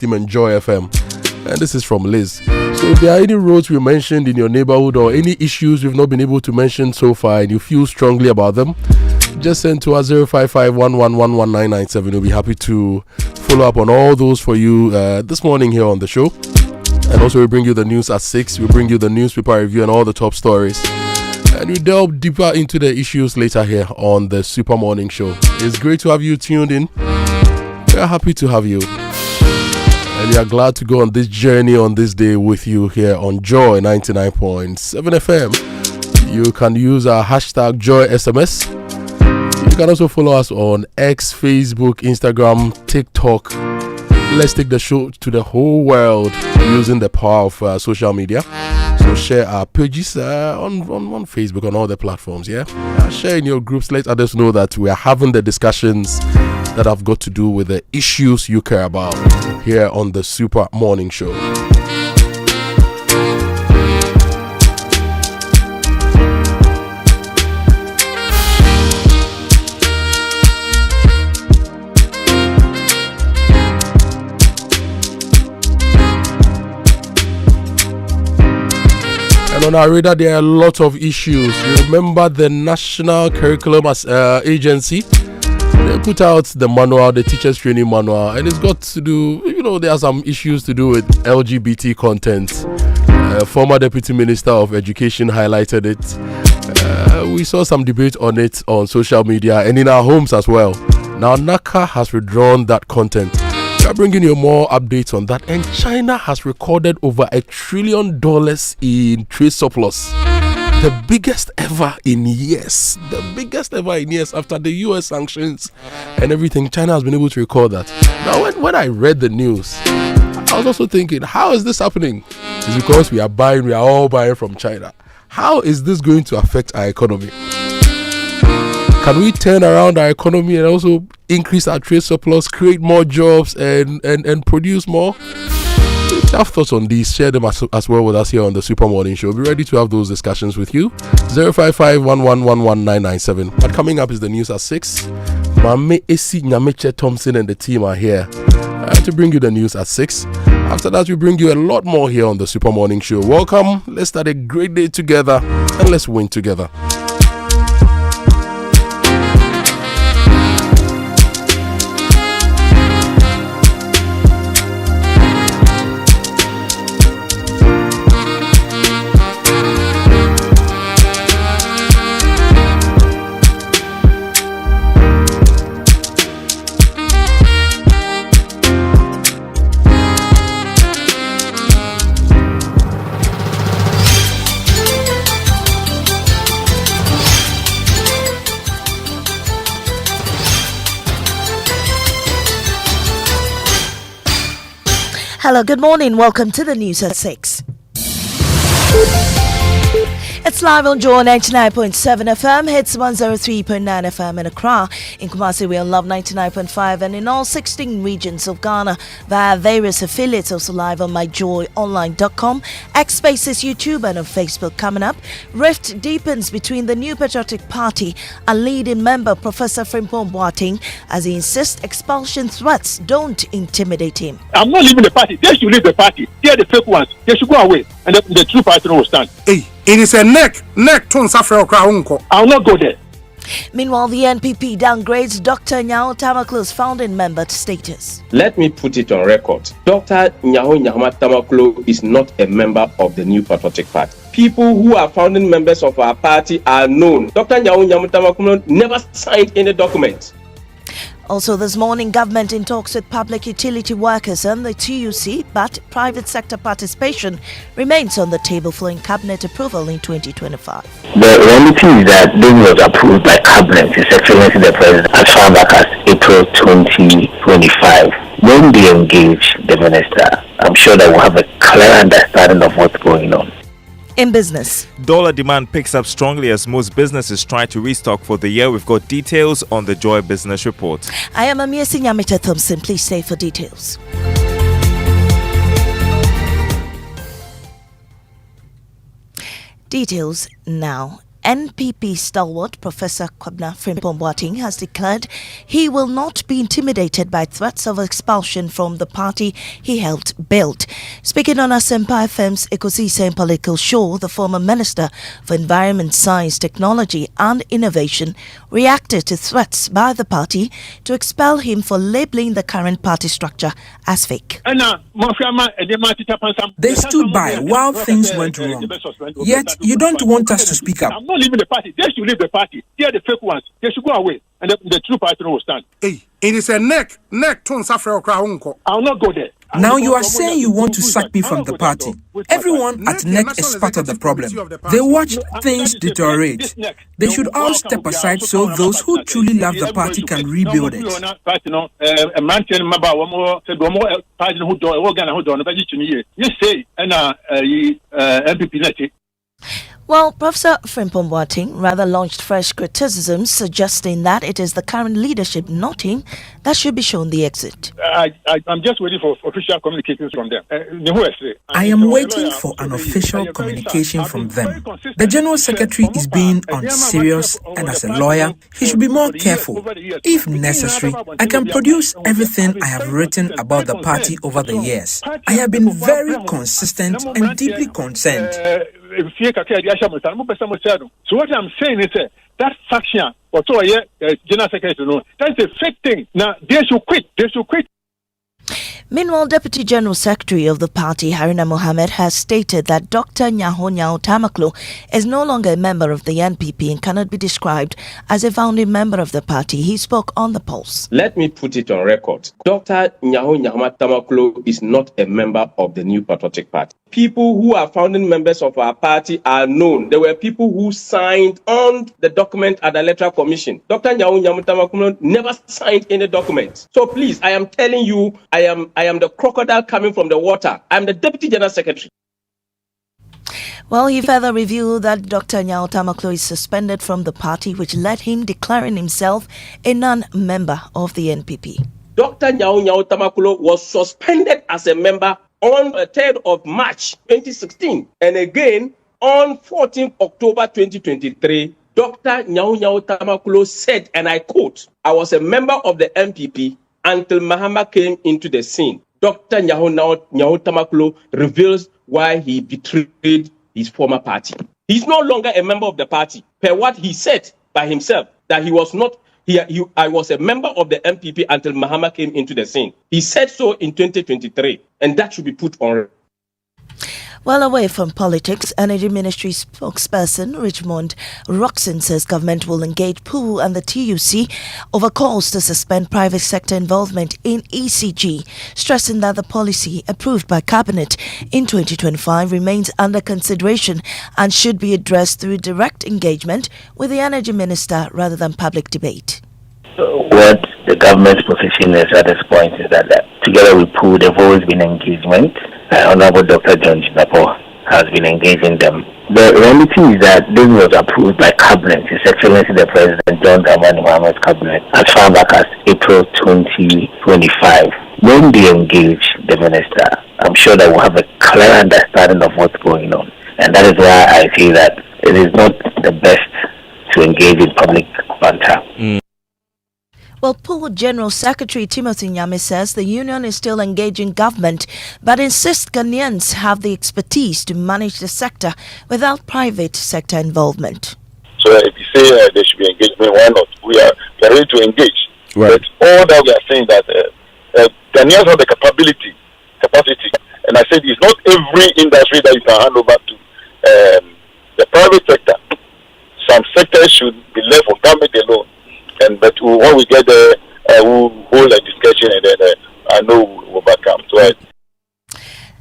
Team Enjoy FM. And this is from Liz. So if there are any roads we mentioned in your neighborhood or any issues we've not been able to mention so far and you feel strongly about them, just send to us 055-111-1997. We'll be happy to follow up on all those for you this morning here on the show. And also we bring you the news at 6. We bring you the newspaper review and all the top stories. And we delve deeper into the issues later here on the Super Morning Show. It's great to have you tuned in. We're happy to have you. And we are glad to go on this journey on this day with you here on Joy 99.7 FM. You can use our hashtag Joy SMS. You can also follow us on X, Facebook, Instagram, TikTok. Let's take the show to the whole world using the power of social media. So share our pages on Facebook, on all the platforms, yeah? Share in your groups. Let others know that we are having the discussions that have got to do with the issues you care about here on the Super Morning Show. And on our radar, there are a lot of issues. You remember the National Curriculum Agency? They put out the manual, the Teachers Training Manual, and it's got to do, there are some issues to do with LGBT content. Former Deputy Minister of Education highlighted it. We saw some debate on it on social media and in our homes as well. Now, NACCA has withdrawn that content. We are bringing you more updates on that. And China has recorded over $1 trillion in trade surplus. The biggest ever in years. The biggest ever in years after the US sanctions and everything. China has been able to record that. Now, when I read the news, I was also thinking, how is this happening? It's because we are all buying from China. How is this going to affect our economy? Can we turn around our economy and also increase our trade surplus, create more jobs and produce more? If you have thoughts on these, share them as well with us here on the Super Morning Show. We'll be ready to have those discussions with you. 055-111-1997. But coming up is the news at 6. Mame Esi Nyameche Thompson and the team are here to bring you the news at 6. After that, we bring you a lot more here on the Super Morning Show. Welcome. Let's start a great day together and let's win together. Hello, good morning. Welcome to the news at 6. It's live on Joy 99.7 FM, hits 103.9 FM in Accra. In Kumasi, we're on Love 99.5 and in all 16 regions of Ghana via various affiliates. Also live on myjoyonline.com, X Spaces, YouTube and on Facebook. Coming up, rift deepens between the New Patriotic Party and leading member Professor Frimpong Boateng as he insists expulsion threats don't intimidate him. I'm not leaving the party. They should leave the party. They are the fake ones. They should go away and the true party will stand. Hey. It is a neck to suffer. I'll not go there. Meanwhile, the NPP downgrades Dr. Nyao Tamaklo's founding member status. Let me put it on record. Dr. Nyao Tamaklo is not a member of the New Patriotic Party. People who are founding members of our party are known. Dr. Nyao Tamaklo never signed any document. Also this morning, government in talks with public utility workers and the TUC, but private sector participation remains on the table following cabinet approval in 2025. The reality is that this was approved by cabinet, His Excellency the President, as far back as April 2025. When they engage the minister, I'm sure that we'll have a clear understanding of what's going on. In business, dollar demand picks up strongly as most businesses try to restock for the year. We've got details on the Joy Business Report. I am Amoah Nyameche Thompson. Please stay for details. Details now. NPP stalwart Professor Kwabena Frimpong Boateng has declared he will not be intimidated by threats of expulsion from the party he helped build. Speaking on Asempa FM's Ecosystem Political Show, the former Minister for Environment, Science, Technology and Innovation reacted to threats by the party to expel him for labelling the current party structure as fake. They stood by while things went wrong. Yet you don't want us to speak up. I'm not leaving the party. They should leave the party. They are the fake ones. They should go away. And the true party will stand. Hey, it is a neck to suffer. I will not go there. Now you are saying you want to sack me from the party. Everyone at NEC is part of the problem. They watch things deteriorate. They should all step aside so those who truly love the party can rebuild it. Well, Professor Frimpong Boateng rather launched fresh criticisms, suggesting that it is the current leadership, not him, that should be shown the exit. I'm just waiting for official communications from them. I am waiting for an official communication from them. The General Secretary is being unserious, and as a lawyer, he should be more careful. If necessary, I can produce everything I have written about the party over the years. I have been very consistent and deeply concerned. So what I'm saying is that faction, or General Secretary, that's a fake thing. Now they should quit. They should quit. Meanwhile, Deputy General Secretary of the party, Haruna Mohammed, has stated that Dr. Nyaho Tamaklo is no longer a member of the NPP and cannot be described as a founding member of the party. He spoke on the Pulse. Let me put it on record. Dr. Nyaho Tamaklo is not a member of the New Patriotic Party. People who are founding members of our party are known. There were people who signed on the document at the Electoral Commission. Dr. Nyaho Tamaklo never signed any document. So please, I am telling you, I am the crocodile coming from the water. I am the Deputy General Secretary. Well, he further revealed that Dr. Nyaho Tamaklo is suspended from the party, which led him declaring himself a non-member of the NPP. Dr. Nyaho Tamaklo was suspended as a member on the 3rd of March 2016 and again on 14th October 2023. Dr. Nyaho Tamaklo said, and I quote, "I was a member of the NPP until Mahama came into the scene." Dr. Nyaho Tamaklo reveals why he betrayed his former party. He's no longer a member of the party, per what he said by himself, that he was not. I was a member of the NPP until Mahama came into the scene. He said so in 2023, and that should be put on. Well, away from politics, Energy Ministry spokesperson Richmond Roxon says government will engage POO and the TUC over calls to suspend private sector involvement in ECG, stressing that the policy approved by Cabinet in 2025 remains under consideration and should be addressed through direct engagement with the Energy Minister rather than public debate. What the government's position is at this point is that together with POO, there have always been engagement. Honorable Dr. John Jinapo has been engaging them. The reality is that this was approved by Cabinet, His Excellency the President John Dramani Mohammed's Cabinet, as far back as April 2025. When they engage the Minister, I'm sure that we'll have a clear understanding of what's going on. And that is why I feel that it is not the best to engage in public banter. Well, POO General Secretary Timothy Nyame says the union is still engaging government, but insists Ghanaians have the expertise to manage the sector without private sector involvement. So if you say there should be engagement, why not? We are ready to engage. Right. But all that we are saying that Ghanaians have the capacity. And I said it's not every industry that you can hand over to the private sector. Some sectors should be left for government alone. But when we get there, we'll hold a discussion, and then I know we'll back up. So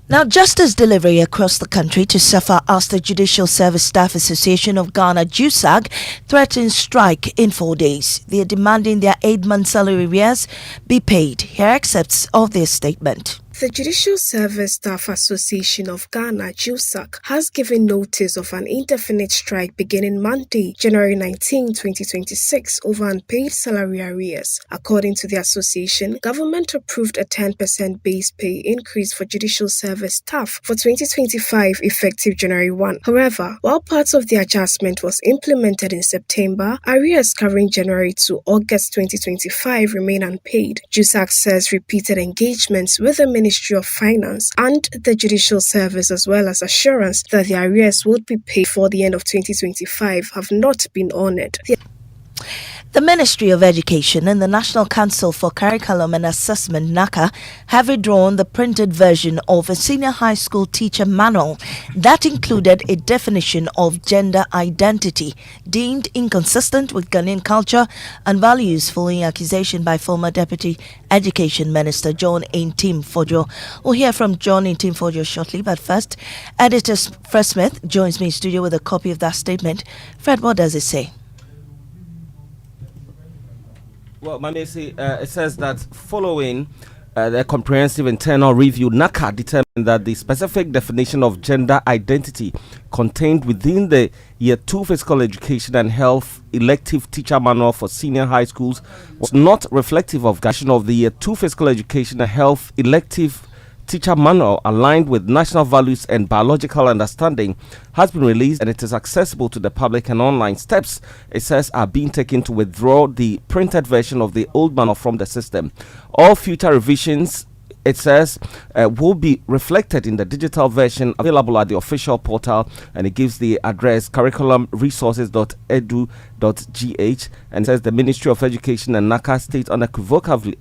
Now, justice delivery across the country to suffer as the Judicial Service Staff Association of Ghana, JUSAG, threatens strike in 4 days. They are demanding their 8-month salary arrears be paid. Here are excerpts of their statement. The Judicial Service Staff Association of Ghana, JUSAC, has given notice of an indefinite strike beginning Monday, January 19, 2026, over unpaid salary arrears. According to the association, government approved a 10% base pay increase for judicial service staff for 2025 effective January 1. However, while parts of the adjustment was implemented in September, arrears covering January to August 2025 remain unpaid. JUSAC says repeated engagements with the Ministry of Finance and the Judicial Service, as well as assurance that the arrears would be paid for the end of 2025, have not been honored. The Ministry of Education and the National Council for Curriculum and Assessment (NACCA) have withdrawn the printed version of a senior high school teacher manual that included a definition of gender identity deemed inconsistent with Ghanaian culture and values, following accusation by former Deputy Education Minister John Ntim Fojo. We'll hear from John Ntim Fojo shortly, but first, editor Fred Smith joins me in studio with a copy of that statement. Fred, what does it say? Well, Mamesi, it says that following the comprehensive internal review, NACCA determined that the specific definition of gender identity contained within the Year 2 Physical Education and Health Elective Teacher Manual for senior high schools was not reflective of the Year 2 Physical Education and Health Elective Teacher Manual, aligned with national values and biological understanding, has been released and it is accessible to the public, and online steps, it says, are being taken to withdraw the printed version of the old manual from the system. All future revisions, it says, will be reflected in the digital version available at the official portal, and it gives the address curriculumresources.edu.gh, and says the Ministry of Education and NACCA state unequivocally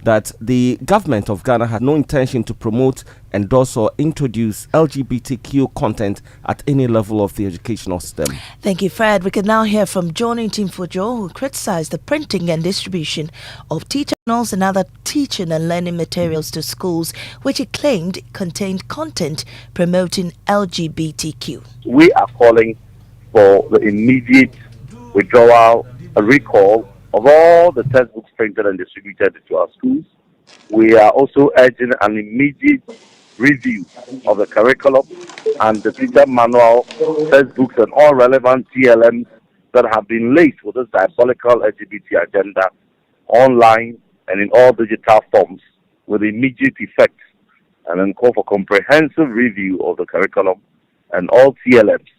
that the government of Ghana had no intention to promote, endorse, or introduce LGBTQ content at any level of the educational system. Thank you, Fred. We can now hear from John Ntim Fojo, who criticized the printing and distribution of teacher manuals and other teaching and learning materials to schools, which he claimed contained content promoting LGBTQ. We are calling for the immediate withdrawal, a recall of all the textbooks printed and distributed to our schools. We are also urging an immediate review of the curriculum and the teacher manual, textbooks, and all relevant TLMs that have been laced with this diabolical LGBT agenda online and in all digital forms with immediate effect, and then call for comprehensive review of the curriculum and all TLMs.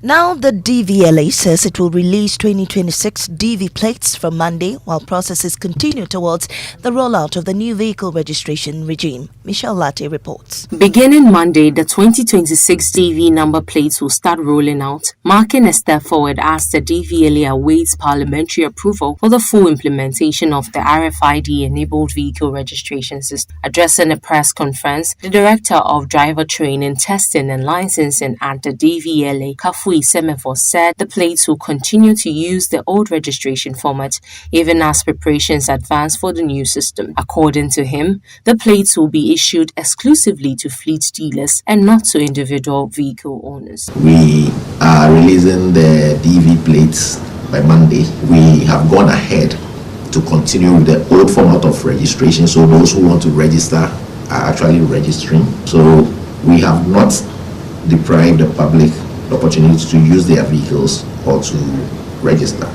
Now, the DVLA says it will release 2026 DV plates from Monday, while processes continue towards the rollout of the new vehicle registration regime. Michelle Latte reports. Beginning Monday, the 2026 DV number plates will start rolling out, marking a step forward as the DVLA awaits parliamentary approval for the full implementation of the RFID-enabled vehicle registration system. Addressing a press conference, the Director of Driver Training, Testing and Licensing at the DVLA, Kafu Semefo, said the plates will continue to use the old registration format even as preparations advance for the new system. According to him, the plates will be issued exclusively to fleet dealers and not to individual vehicle owners. We are releasing the DV plates by Monday. We have gone ahead to continue with the old format of registration, so those who want to register are actually registering. So we have not deprived the public the opportunity to use their vehicles or to register.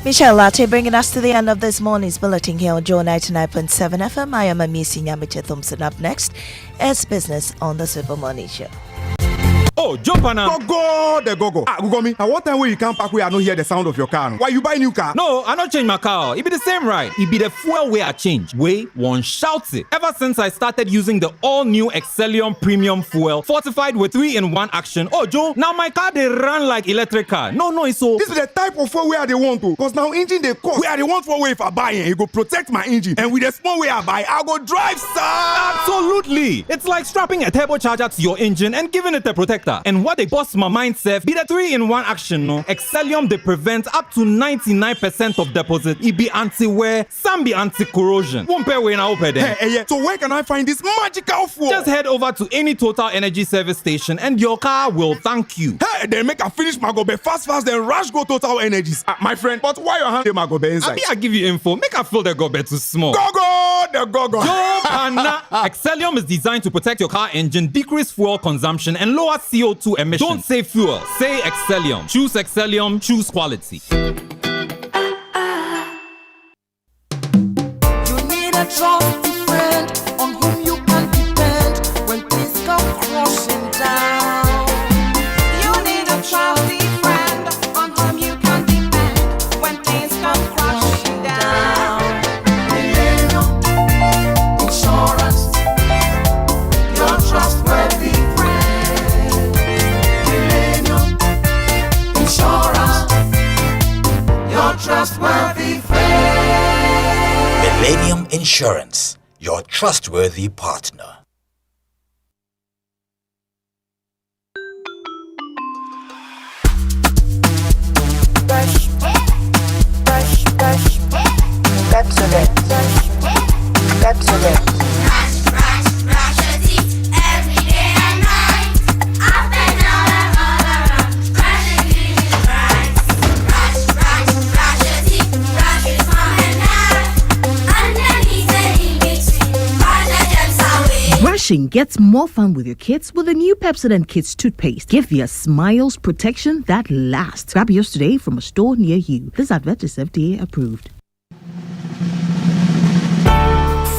Michelle Latte bringing us to the end of this morning's bulletin here on Joe 99.7 FM. I am Amisi Nyamiche Thompson. Up next is Business on the Super Morning Show. Oh, jump on now. Go. Google me. At what time will you come back where I don't hear the sound of your car? Why you buy new car? No, I not change my car. It be the same ride. It be the fuel way I change. Way one shouts it. Ever since I started using the all-new Excellium Premium Fuel, fortified with 3-in-1 action. Oh, Joe, now my car they run like electric car. No, it's so. This is the type of fuel where they want to. Because now engine they cost. Where they want for way if I buy it, it go protect my engine. And with the small way I buy, I go drive, sir. Absolutely. It's like strapping a turbocharger to your engine and giving it a protector. protector. And what they bust my mind, Seth, be the 3-in-1 action, no? Excellium, they prevent up to 99% of deposit. It be anti-wear, some be anti-corrosion. Won't pay when I open them. Hey, so where can I find this magical fuel? Just head over to any Total Energy service station and your car will thank you. Hey, then make a finish my gobe fast, then rush go Total Energies. My friend, but why your hand my gobe inside? I give you info. Make a fill the gobe too small. The gogo. Yo, Pana. Excellium is designed to protect your car engine, decrease fuel consumption, and lower CO2 emissions. Don't say fuel. Say Excellium. Choose Excellium. Choose quality. You need a trusty friend on whom you can depend when things come crashing down. You need a trusty friend on whom you can depend when things come crashing down. Millennium Insurance, your trustworthy friend. Millennium Insurance, your trustworthy friend. Millennium Insurance, your trustworthy partner. Brushing gets more fun with your kids with the new Pepsodent Kids toothpaste. Give your smiles protection that lasts. Grab yours today from a store near you. This advert is FDA approved.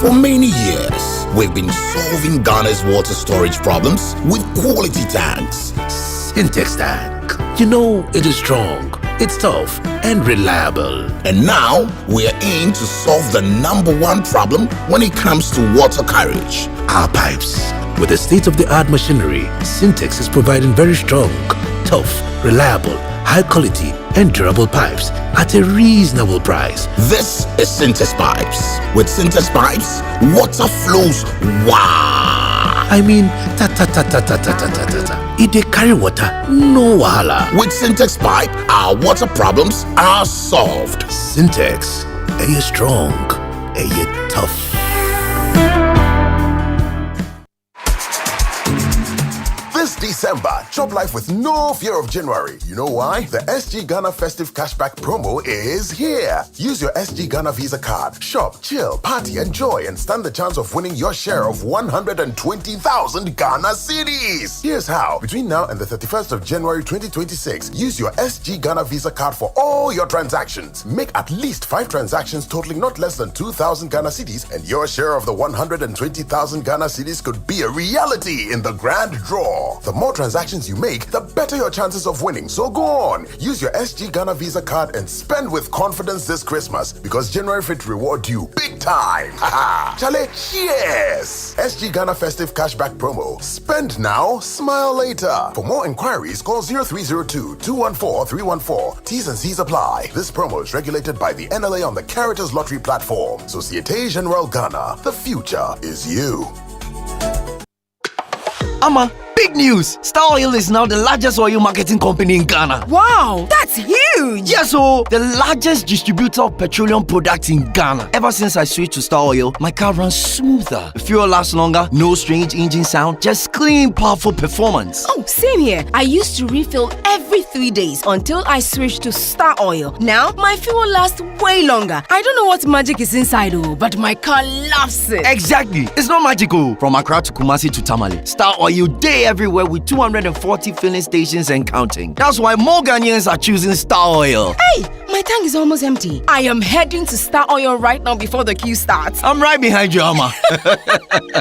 For many years, we've been solving Ghana's water storage problems with quality tanks. Syntex tank. You know, it is strong, it's tough, and reliable. And now, we are in to solve the #1 problem when it comes to water carriage: our pipes. With the state-of-the-art machinery, Syntex is providing very strong, tough, reliable, high quality, and durable pipes at a reasonable price. This is Syntex Pipes. With Syntex Pipes, water flows wow. I mean, ta-ta-ta-ta-ta-ta-ta-ta-ta. If they carry water, no wahala. With Syntex Pipe, our water problems are solved. Syntex, are you strong? Are you tough? This December, chop life with no fear of January. You know why? The SG Ghana Festive Cashback promo is here. Use your SG Ghana Visa card. Shop, chill, party, enjoy, and stand the chance of winning your share of 120,000 Ghana cedis. Here's how. Between now and the 31st of January 2026, use your SG Ghana Visa card for all your transactions. Make at least 5 transactions totaling not less than 2,000 Ghana cedis, and your share of the 120,000 Ghana cedis could be a reality in the grand draw. The more transactions you make, the better your chances of winning. So go on, use your SG Ghana Visa card and spend with confidence this Christmas, because January fit reward you big time. Haha. Chale, yes! SG Ghana Festive Cashback promo. Spend now, smile later. For more inquiries, call 0302-214-314. T's and C's apply. This promo is regulated by the NLA on the Caritas Lottery platform. Société Générale Ghana. The future is you. Ama, big news! Star Oil is now the largest oil marketing company in Ghana. Wow, that's huge! Yes, the largest distributor of petroleum products in Ghana. Ever since I switched to Star Oil, my car runs smoother. The fuel lasts longer, no strange engine sound, just clean, powerful performance. Oh, same here. I used to refill every 3 days until I switched to Star Oil. Now, my fuel lasts way longer. I don't know what magic is inside, but my car loves it. Exactly. It's not magical. From Accra to Kumasi to Tamale, Star Oil day everywhere with 240 filling stations and counting. That's why more Ghanaians are choosing Star Oil. Hey, my tank is almost empty. I am heading to Star Oil right now before the queue starts. I'm right behind you, Ama.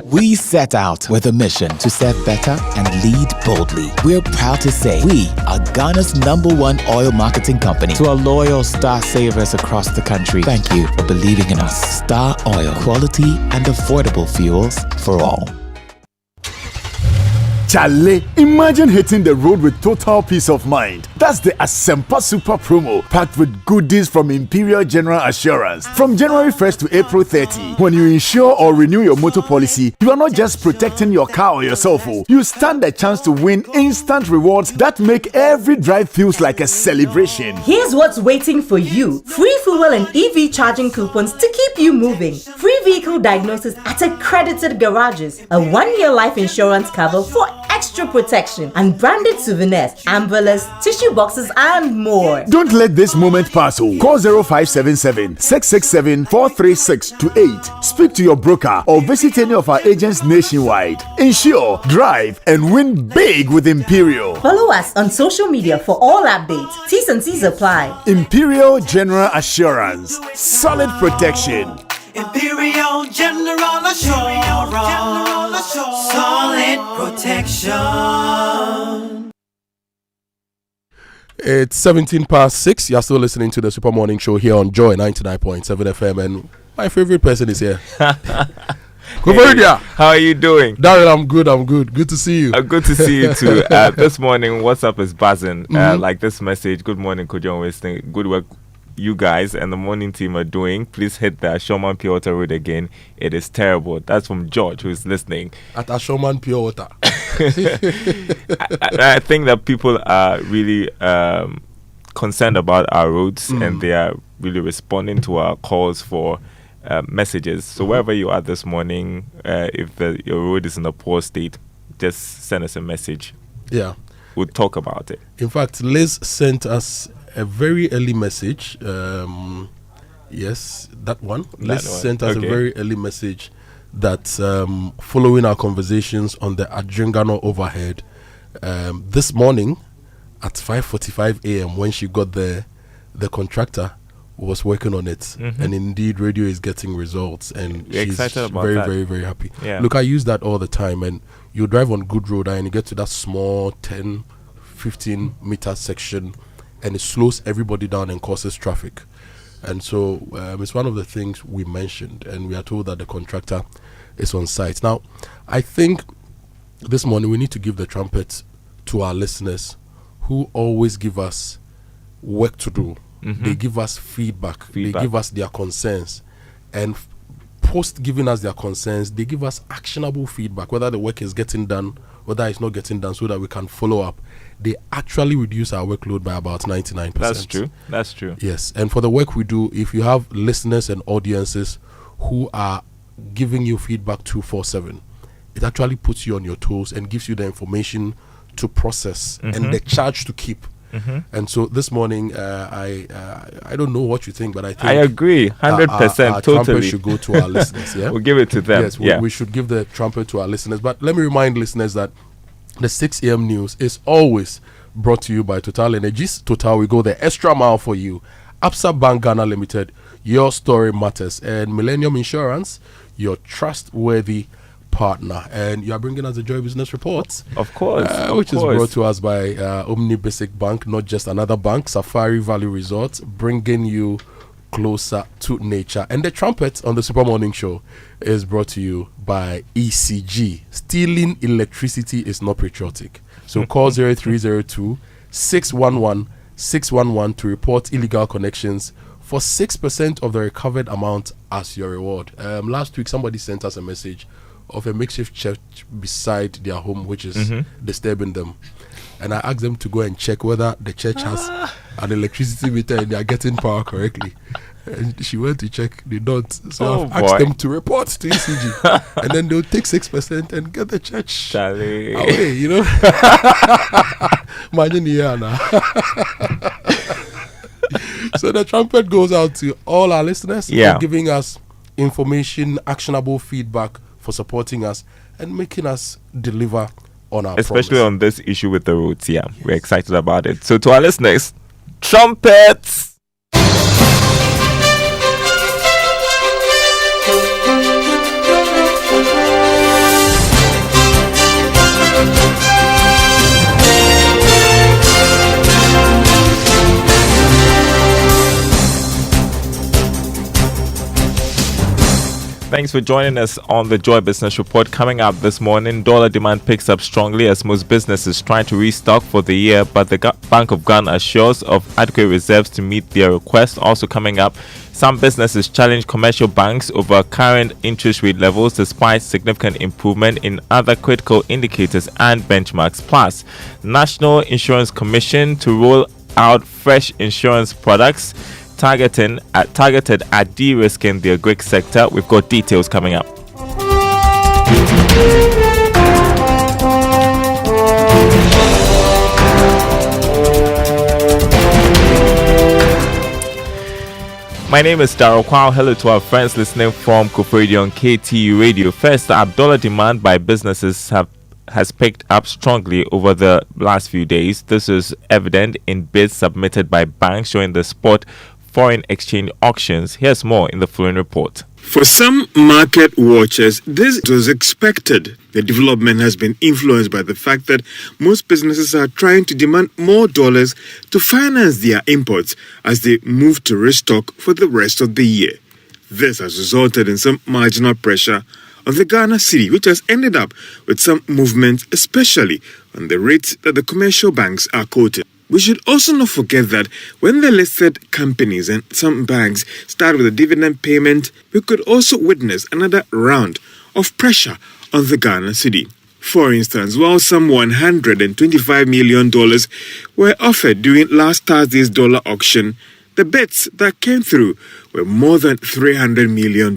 We set out with a mission to serve better and lead boldly. We're proud to say we are Ghana's #1 oil marketing company. To our loyal Star savers across the country, thank you for believing in us. Star Oil, quality and affordable fuels for all. Chale, imagine hitting the road with total peace of mind. That's the Asempa Super promo, packed with goodies from Imperial General Assurance. From January 1st to April 30, when you insure or renew your motor policy, you are not just protecting your car or yourself. You stand a chance to win instant rewards that make every drive feels like a celebration. Here's what's waiting for you. Free fuel and EV charging coupons to keep you moving. Free vehicle diagnosis at accredited garages. A 1-year life insurance cover for extra protection and branded souvenirs, umbrellas, tissue boxes and more. Don't let this moment pass. Call 0577 667 436 to 8. Speak to your broker or visit any of our agents nationwide. Insure, drive and win big with Imperial. Follow us on social media for all updates. T's and C's apply. Imperial General Assurance. Solid protection. Imperial General Assurance, solid protection. It's 6:17. You're still listening to the Super Morning Show here on Joy 99.7 FM, and my favorite person is here. Hey, how are you doing? Darren, I'm good. Good to see you. Good to see you too. This morning, WhatsApp is buzzing. Like this message. Good morning, Kojo and Winston. Good work you guys and the morning team are doing. Please hit the Ashoman Pure Water Road again. It is terrible. That's from George, who is listening. At Ashoman Pure Water. I think that people are really concerned about our roads, and they are really responding to our calls for messages. So wherever you are this morning, if your road is in a poor state, just send us a message. Yeah. We'll talk about it. In fact, Liz sent us a very early message. Yes, that one. Liz sent us a very early message that following our conversations on the Adjungano overhead, this morning at 5:45 a.m. when she got there, the contractor was working on it, and indeed radio is getting results, and We're she's excited about very, that. very, very happy. Yeah. Look, I use that all the time, and you drive on good road and you get to that small 10-15 meter section, and it slows everybody down and causes traffic. And so it's one of the things we mentioned, and we are told that the contractor is on site. Now, I think this morning we need to give the trumpet to our listeners who always give us work to do. They give us feedback. They give us their concerns. And post giving us their concerns, they give us actionable feedback, whether the work is getting done, whether it's not getting done, so that we can follow up. They actually reduce our workload by about 99%. That's true. Yes. And for the work we do, if you have listeners and audiences who are giving you feedback 24/7, it actually puts you on your toes and gives you the information to process and the charge to keep. And so this morning, I don't know what you think, but I think I agree 100%. Our Totally. trumpet should go to our listeners. Yeah, we'll give it to them. Yes, we should give the trumpet to our listeners. But let me remind listeners that the 6 a.m. news is always brought to you by Total Energies. Total, we go the extra mile for you. Absa Bank Ghana Limited, your story matters, and Millennium Insurance, your trustworthy partner. And you are bringing us the Joy Business Reports, of course, which is brought to us by Omni Basic Bank, not just another bank. Safari Valley Resort, bringing you closer to nature. And the trumpet on the Super Morning Show is brought to you by ECG. Stealing electricity is not patriotic. So call 0302 611 611 to report illegal connections for 6% of the recovered amount as your reward. Last week, somebody sent us a message of a makeshift church beside their home, which is disturbing them. And I asked them to go and check whether the church has an electricity meter and they are getting power correctly. And she went to check, they don't. So I've asked them to report to ECG. And then they'll take 6% and get the church away, you know. Imagine here now. So the trumpet goes out to all our listeners for giving us information, actionable feedback, for supporting us and making us deliver on our especially promise. On this issue with the roads. We're excited about it. So to our listeners, trumpets. Thanks for joining us on the Joy Business Report. Coming up this morning, dollar demand picks up strongly as most businesses try to restock for the year, but the Bank of Ghana assures of adequate reserves to meet their request. Also coming up, some businesses challenge commercial banks over current interest rate levels despite significant improvement in other critical indicators and benchmarks. Plus, National Insurance Commission to roll out fresh insurance products targeted at de-risking the agri sector. We've got details coming up. My name is Darryl Kwao. Hello to our friends listening from Kofredi on KTU Radio. First, dollar demand by businesses has picked up strongly over the last few days. This is evident in bids submitted by banks showing the spot foreign exchange auctions. Here's more in the following report. For some market watchers, this was expected. The development has been influenced by the fact that most businesses are trying to demand more dollars to finance their imports as they move to restock for the rest of the year. This has resulted in some marginal pressure on the Ghana cedi, which has ended up with some movement, especially on the rates that the commercial banks are quoting. We should also not forget that when the listed companies and some banks start with a dividend payment, we could also witness another round of pressure on the Ghana cedi. For instance, while some $125 million were offered during last Thursday's dollar auction, the bids that came through were more than $300 million.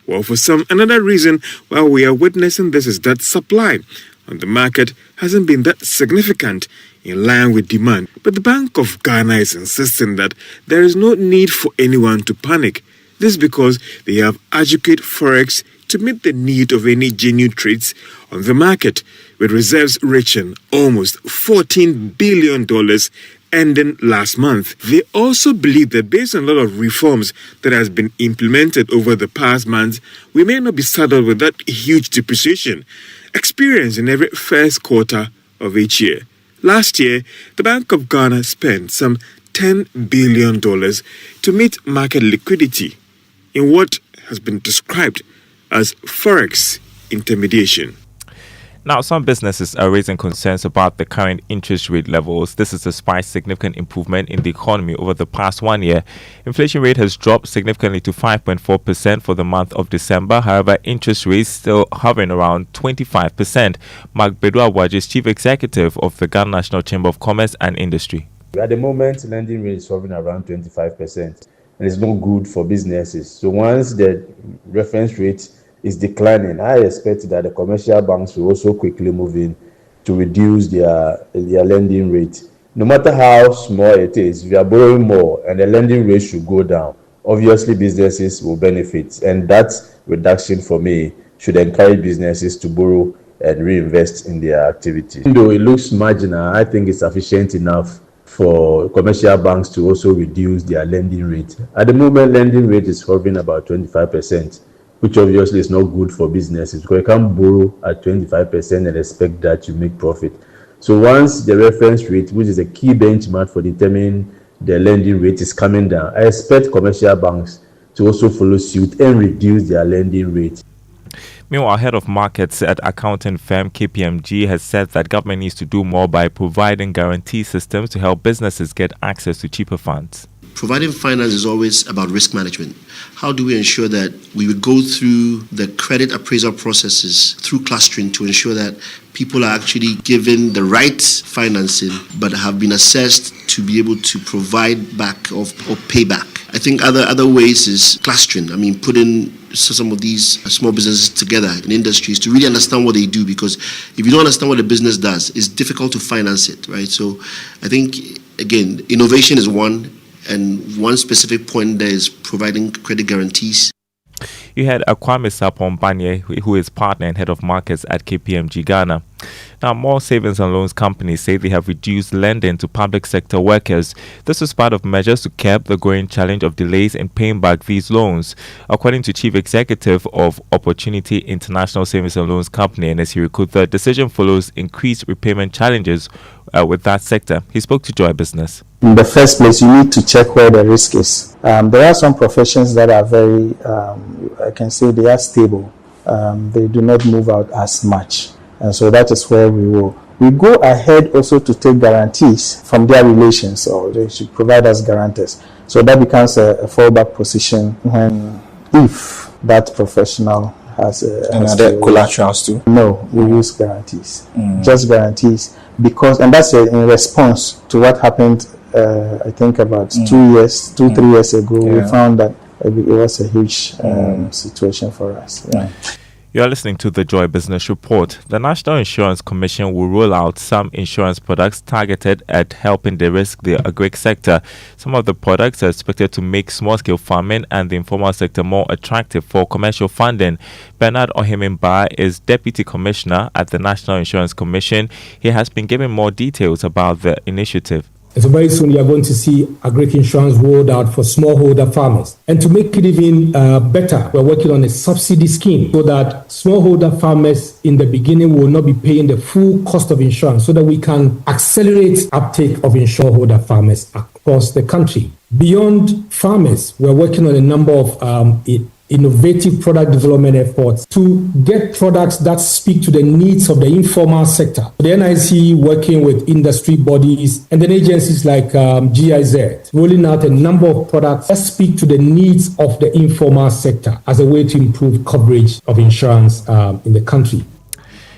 Well, for some, another reason why we are witnessing this is that supply on the market hasn't been that significant in line with demand. But the Bank of Ghana is insisting that there is no need for anyone to panic. This is because they have adequate forex to meet the need of any genuine trades on the market, with reserves reaching almost $14 billion ending last month. They also believe that based on a lot of reforms that has been implemented over the past months, we may not be saddled with that huge depreciation experienced in every first quarter of each year. Last year, the Bank of Ghana spent some $10 billion to meet market liquidity in what has been described as forex intermediation. Now, some businesses are raising concerns about the current interest rate levels. This is despite significant improvement in the economy over the past 1 year. Inflation rate has dropped significantly to 5.4% for the month of December. However, interest rates still hovering around 25%. Mark Bedu-Awaji is Chief Executive of the Ghana National Chamber of Commerce and Industry. At the moment, lending rate is hovering around 25%, and it's not good for businesses. So once the reference rate is declining, I expect that the commercial banks will also quickly move in to reduce their lending rate. No matter how small it is, if you are borrowing more and the lending rate should go down, obviously businesses will benefit. And that reduction for me should encourage businesses to borrow and reinvest in their activities. Even though it looks marginal, I think it's sufficient enough for commercial banks to also reduce their lending rate. At the moment, lending rate is hovering about 25%. Which obviously is not good for businesses because you can't borrow at 25% and expect that you make profit. So once the reference rate, which is a key benchmark for determining the lending rate, is coming down, I expect commercial banks to also follow suit and reduce their lending rate. Meanwhile, head of markets at accounting firm KPMG has said that government needs to do more by providing guarantee systems to help businesses get access to cheaper funds. Providing finance is always about risk management. How do we ensure that we would go through the credit appraisal processes through clustering to ensure that people are actually given the right financing but have been assessed to be able to provide back or pay back? I think other ways is clustering. I mean, putting some of these small businesses together in industries to really understand what they do, because if you don't understand what a business does, it's difficult to finance it, right? So I think, again, innovation is one. And one specific point there is providing credit guarantees. You had Kwame Sapon-Banye, who is partner and head of markets at KPMG Ghana. Now, more savings and loans companies say they have reduced lending to public sector workers. This is part of measures to curb the growing challenge of delays in paying back these loans. According to Chief Executive of Opportunity International Savings and Loans Company, NSC, the decision follows increased repayment challenges with that sector. He spoke to Joy Business. In the first place, you need to check where the risk is. There are some professions that are very I can say they are stable. They do not move out as much. And so that is where we go ahead also to take guarantees from their relations, or they should provide us guarantors. So that becomes a fallback position if that professional has another collaterals too. No, we use guarantees, just guarantees, and that's in response to what happened. I think about 3 years ago. We found that it was a huge situation for us. You are listening to the Joy Business Report. The National Insurance Commission will roll out some insurance products targeted at helping de-risk the agri sector. Some of the products are expected to make small-scale farming and the informal sector more attractive for commercial funding. Bernard Ohimimba is Deputy Commissioner at the National Insurance Commission. He has been giving more details about the initiative. So very soon you are going to see agri insurance rolled out for smallholder farmers. And to make it even better, we're working on a subsidy scheme so that smallholder farmers in the beginning will not be paying the full cost of insurance, so that we can accelerate uptake of smallholder farmers across the country. Beyond farmers, we're working on a number of innovative product development efforts to get products that speak to the needs of the informal sector. The NIC working with industry bodies and then agencies like GIZ, rolling out a number of products that speak to the needs of the informal sector as a way to improve coverage of insurance in the country.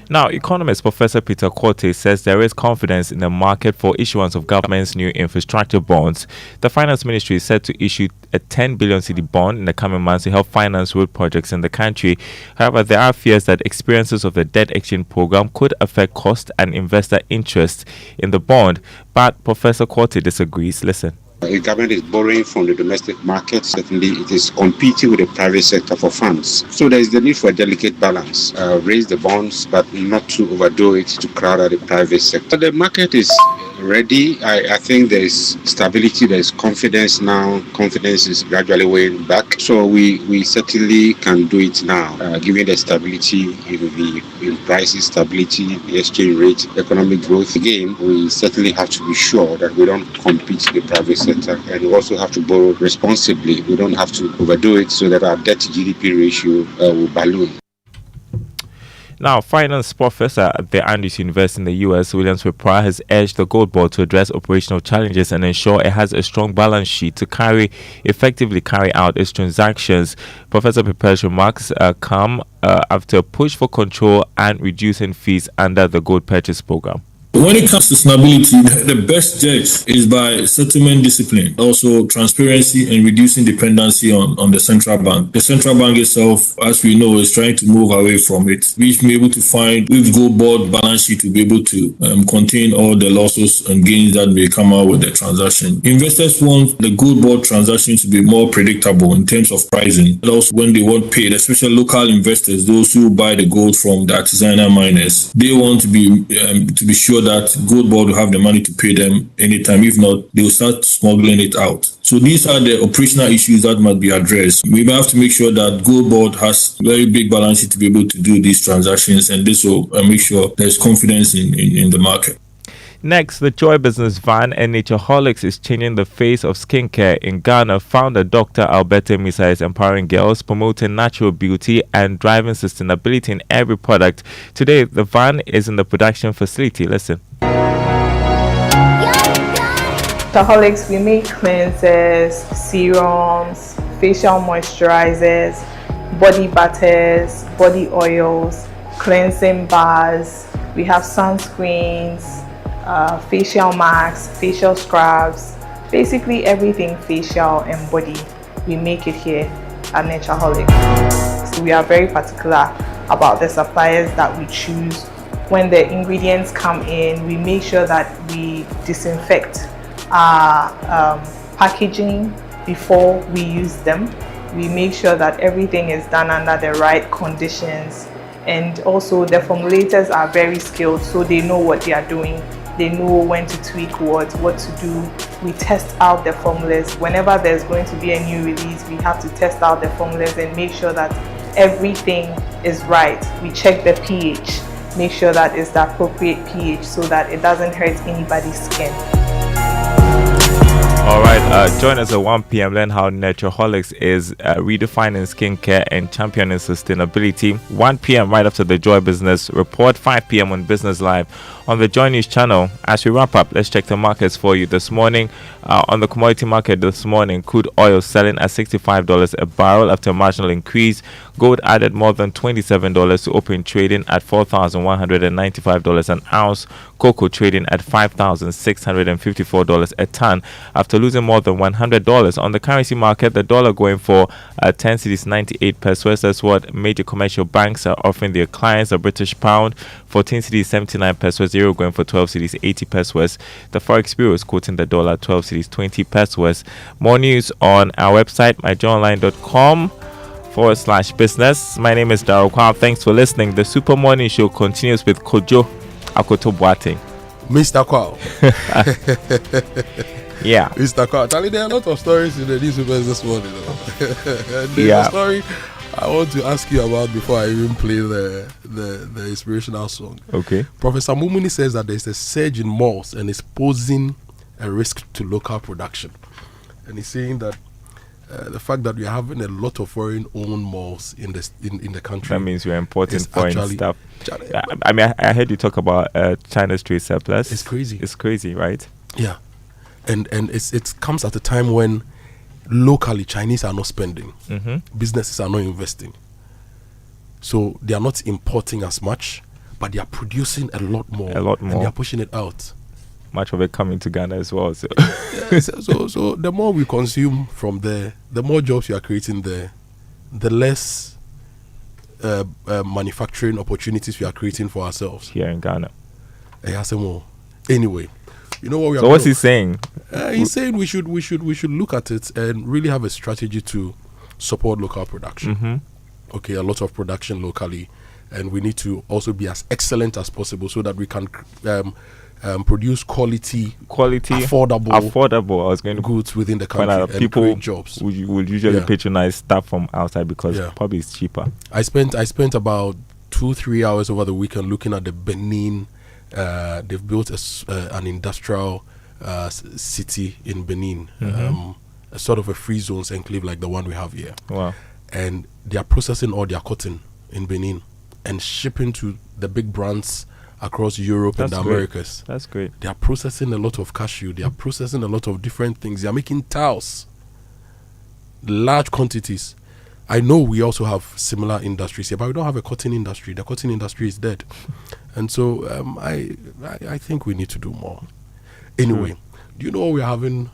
Now, economist Professor Peter Korte says there is confidence in the market for issuance of government's new infrastructure bonds. The Finance Ministry is set to issue a 10 billion cedi bond in the coming months to help finance road projects in the country. However, there are fears that experiences of the debt exchange program could affect cost and investor interest in the bond. But Professor Korte disagrees. Listen. The government is borrowing from the domestic market. Certainly, it is competing with the private sector for funds. So there is the need for a delicate balance. Raise the bonds, but not to overdo it to crowd out the private sector. The market is ready. I think there is stability, there is confidence now. Confidence is gradually weighing back. So we certainly can do it now, given the stability in prices, stability, the exchange rate, economic growth. Again, we certainly have to be sure that we don't compete with the private sector. And we also have to borrow responsibly. We don't have to overdo it so that our debt to GDP ratio will balloon. Now, finance professor at the Andrews University in the U.S., Williams Wepra, has urged the Gold Board to address operational challenges and ensure it has a strong balance sheet to effectively carry out its transactions. Professor Pepe's remarks come after a push for control and reducing fees under the gold purchase program. When it comes to stability, the best judge is by settlement discipline, also transparency and reducing dependency on the central bank. The central bank itself, as we know, is trying to move away from it. We should be able to find with Gold Board balance sheet to be able to contain all the losses and gains that may come out with the transaction. Investors want the Gold Board transaction to be more predictable in terms of pricing, and also when they want paid, especially local investors, those who buy the gold from the artisanal miners, they want to be sure that Gold Board will have the money to pay them anytime. If not, they will start smuggling it out. So these are the operational issues that must be addressed. We have to make sure that Gold Board has very big balance sheet to be able to do these transactions, and this will make sure there's confidence in the market. Next, the Joy Business van and Natureholics is changing the face of skincare in Ghana. Founder Dr. Alberta Misa is empowering girls, promoting natural beauty and driving sustainability in every product. Today, the van is in the production facility. Listen. Natureholics, we make cleansers, serums, facial moisturizers, body butters, body oils, cleansing bars. We have sunscreens, facial masks, facial scrubs, basically everything facial and body, we make it here at Natureholics. So we are very particular about the suppliers that we choose. When the ingredients come in, we make sure that we disinfect our packaging before we use them. We make sure that everything is done under the right conditions, and also the formulators are very skilled, so they know what they are doing. They know when to tweak what to do. We test out the formulas. Whenever there's going to be a new release, we have to test out the formulas and make sure that everything is right. We check the pH, make sure that it's the appropriate pH so that it doesn't hurt anybody's skin. All right, join us at 1 p.m. Learn how Natureholics is redefining skincare and championing sustainability. 1 p.m. right after the Joy Business Report. 5 p.m. on Business Live on the Joy News channel. As we wrap up, let's check the markets for you this morning. On the commodity market this morning, crude oil selling at $65 a barrel after a marginal increase. Gold added more than $27 to open trading at $4,195 an ounce. Cocoa trading at $5,654 a ton after losing more than $100. On the currency market, the dollar going for 10 cedis 98 pesos. That's what major commercial banks are offering their clients. A British pound 14 cedis 79 pesos. Euro going for 12 cedis 80 pesos. The Forex Bureau is quoting the dollar 12 cedis 20 pesos. More news on our website, myjoyonline.com/business. My name is Daryl Kwam. Thanks for listening. The Super Morning Show continues with Kojo Akoto Boateng. Mr. Kwao. Yeah. Mr. Kwao. Charlie, there are a lot of stories in the newspapers this morning. There's a story I want to ask you about before I even play the inspirational song. Okay. Professor Mumuni says that there's a surge in malls and is posing a risk to local production. And he's saying that the fact that we're having a lot of foreign-owned malls in the country. That means we're importing foreign stuff. I mean, I heard you talk about China's trade surplus. It's crazy. It's crazy, right? Yeah. And it comes at a time when locally Chinese are not spending. Mm-hmm. Businesses are not investing. So they are not importing as much, but they are producing a lot more. And they are pushing it out. Much of it coming to Ghana as well. So, so the more we consume from there, the more jobs we are creating there, the less manufacturing opportunities we are creating for ourselves here in Ghana. Anyway, you know what we are. So what's he saying? He's saying we should look at it and really have a strategy to support local production. Mm-hmm. Okay, a lot of production locally, and we need to also be as excellent as possible so that we can produce quality, affordable. I was going to goods within the country and people create jobs. Would usually patronize stuff from outside because probably it's cheaper. I spent about 2-3 hours over the weekend looking at the Benin. They've built an industrial city in Benin, a sort of a free zones enclave like the one we have here. Wow! And they are processing all their cotton in Benin and shipping to the big brands across Europe and the Americas. That's great. They are processing a lot of cashew. They are processing a lot of different things. They are making towels, large quantities. I know we also have similar industries here, but we don't have a cotton industry. The cotton industry is dead. And so I think we need to do more. Anyway, do you know what we're having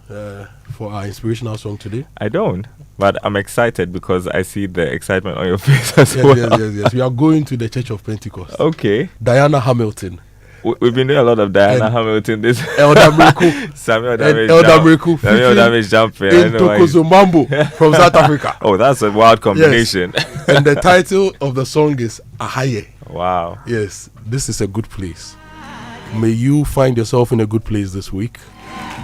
for our inspirational song today? I don't, but I'm excited because I see the excitement on your face as well. Yes. We are going to the Church of Pentecost. Okay. Diana Hamilton. We've been doing a lot of Diana Hamilton. This Elder Miracle. Samuel Miracle. Samuel Damage jumping. In Tokozo Mambo from South Africa. Oh, that's a wild combination. Yes. And the title of the song is Ahaye. Wow. Yes, this is a good place. May you find yourself in a good place this week,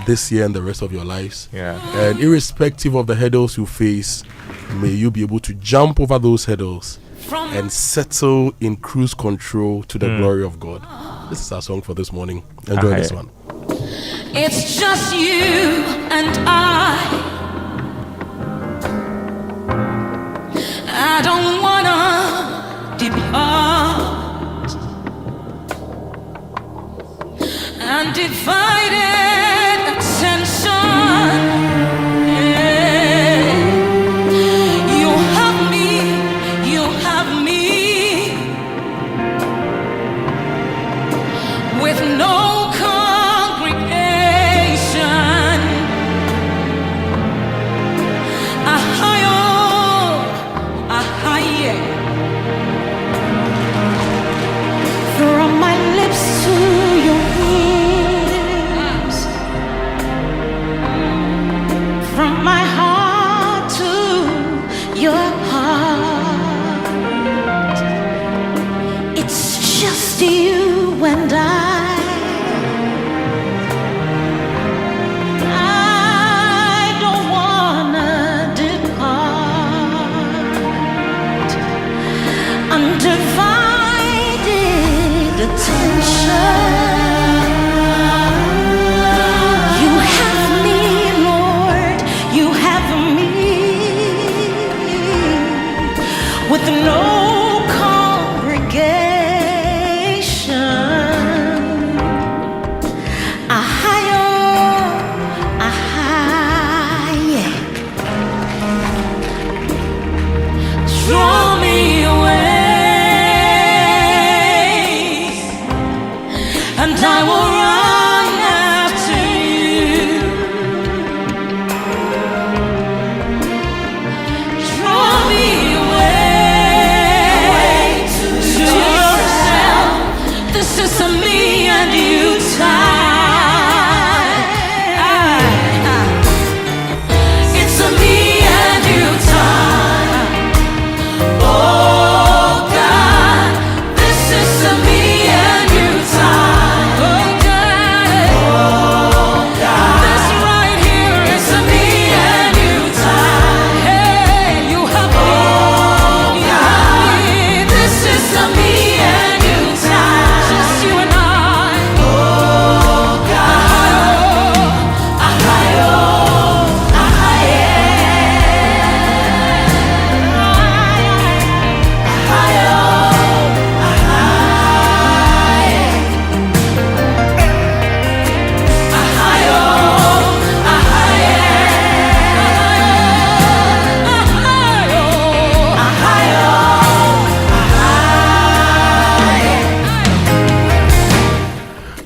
this year, and the rest of your lives. Yeah. And irrespective of the hurdles you face, may you be able to jump over those hurdles and settle in cruise control to the glory of God. This is our song for this morning. Enjoy this one. It's just you and I don't wanna depart. Undivided attention. With no congregation, from my lips to your ears, from my heart to your heart. It's just you and I don't wanna depart. Undivided attention. You have me, Lord. with no congregation. A higher, draw me away, and I will run after you. Draw me away to yourself. This is a me and you time. It's a me and you time. Oh God, this is a me and you time. Oh God, this right here is a me and you time. Hey, you have me, you have me. This is a me and you time. Just you and I. Oh God,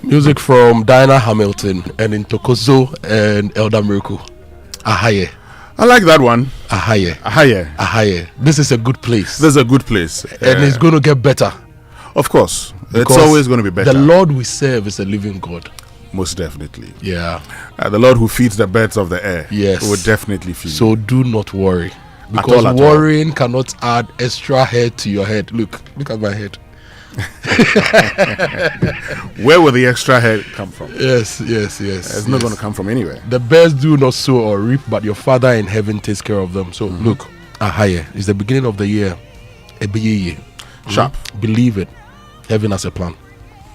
Music from Dinah Hamilton and into Kojo and Elder Miracle. Ahaye. I like that one. Ahaye. Ahaye. Ahaye. This is a good place. This is a good place. And it's going to get better. Of course. Because it's always going to be better. The Lord we serve is a living God. Most definitely. Yeah. The Lord who feeds the birds of the air. Yes. Will definitely feed So you. do not worry. At Because all. worrying cannot add extra head to your head. Look at my head. Where will the extra head come from? Yes. It's not going to come from anywhere. The birds do not sow or reap, but your Father in heaven takes care of them. So look, Ahaye is the beginning of the year. Ebiyeye. Sharp. Believe it. Heaven has a plan.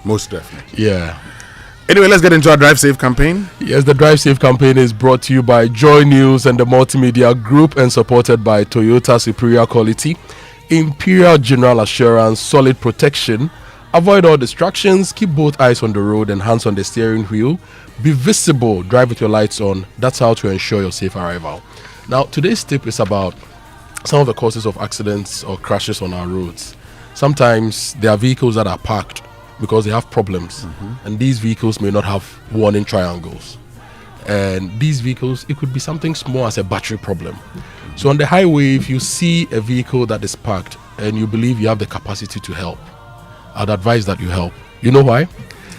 Most definitely. Yeah. Anyway, let's get into our Drive Safe campaign. Yes, the Drive Safe campaign is brought to you by Joy News and the Multimedia Group and supported by Toyota Superior Quality, Imperial General Assurance, Solid Protection. Avoid all distractions, keep both eyes on the road and hands on the steering wheel. Be visible, drive with your lights on. That's how to ensure your safe arrival. Now, today's tip is about some of the causes of accidents or crashes on our roads. Sometimes there are vehicles that are parked because they have problems, and these vehicles may not have warning triangles. And these vehicles, it could be something small as a battery problem. So on the highway, if you see a vehicle that is parked and you believe you have the capacity to help, I'd advise that you help. You know why?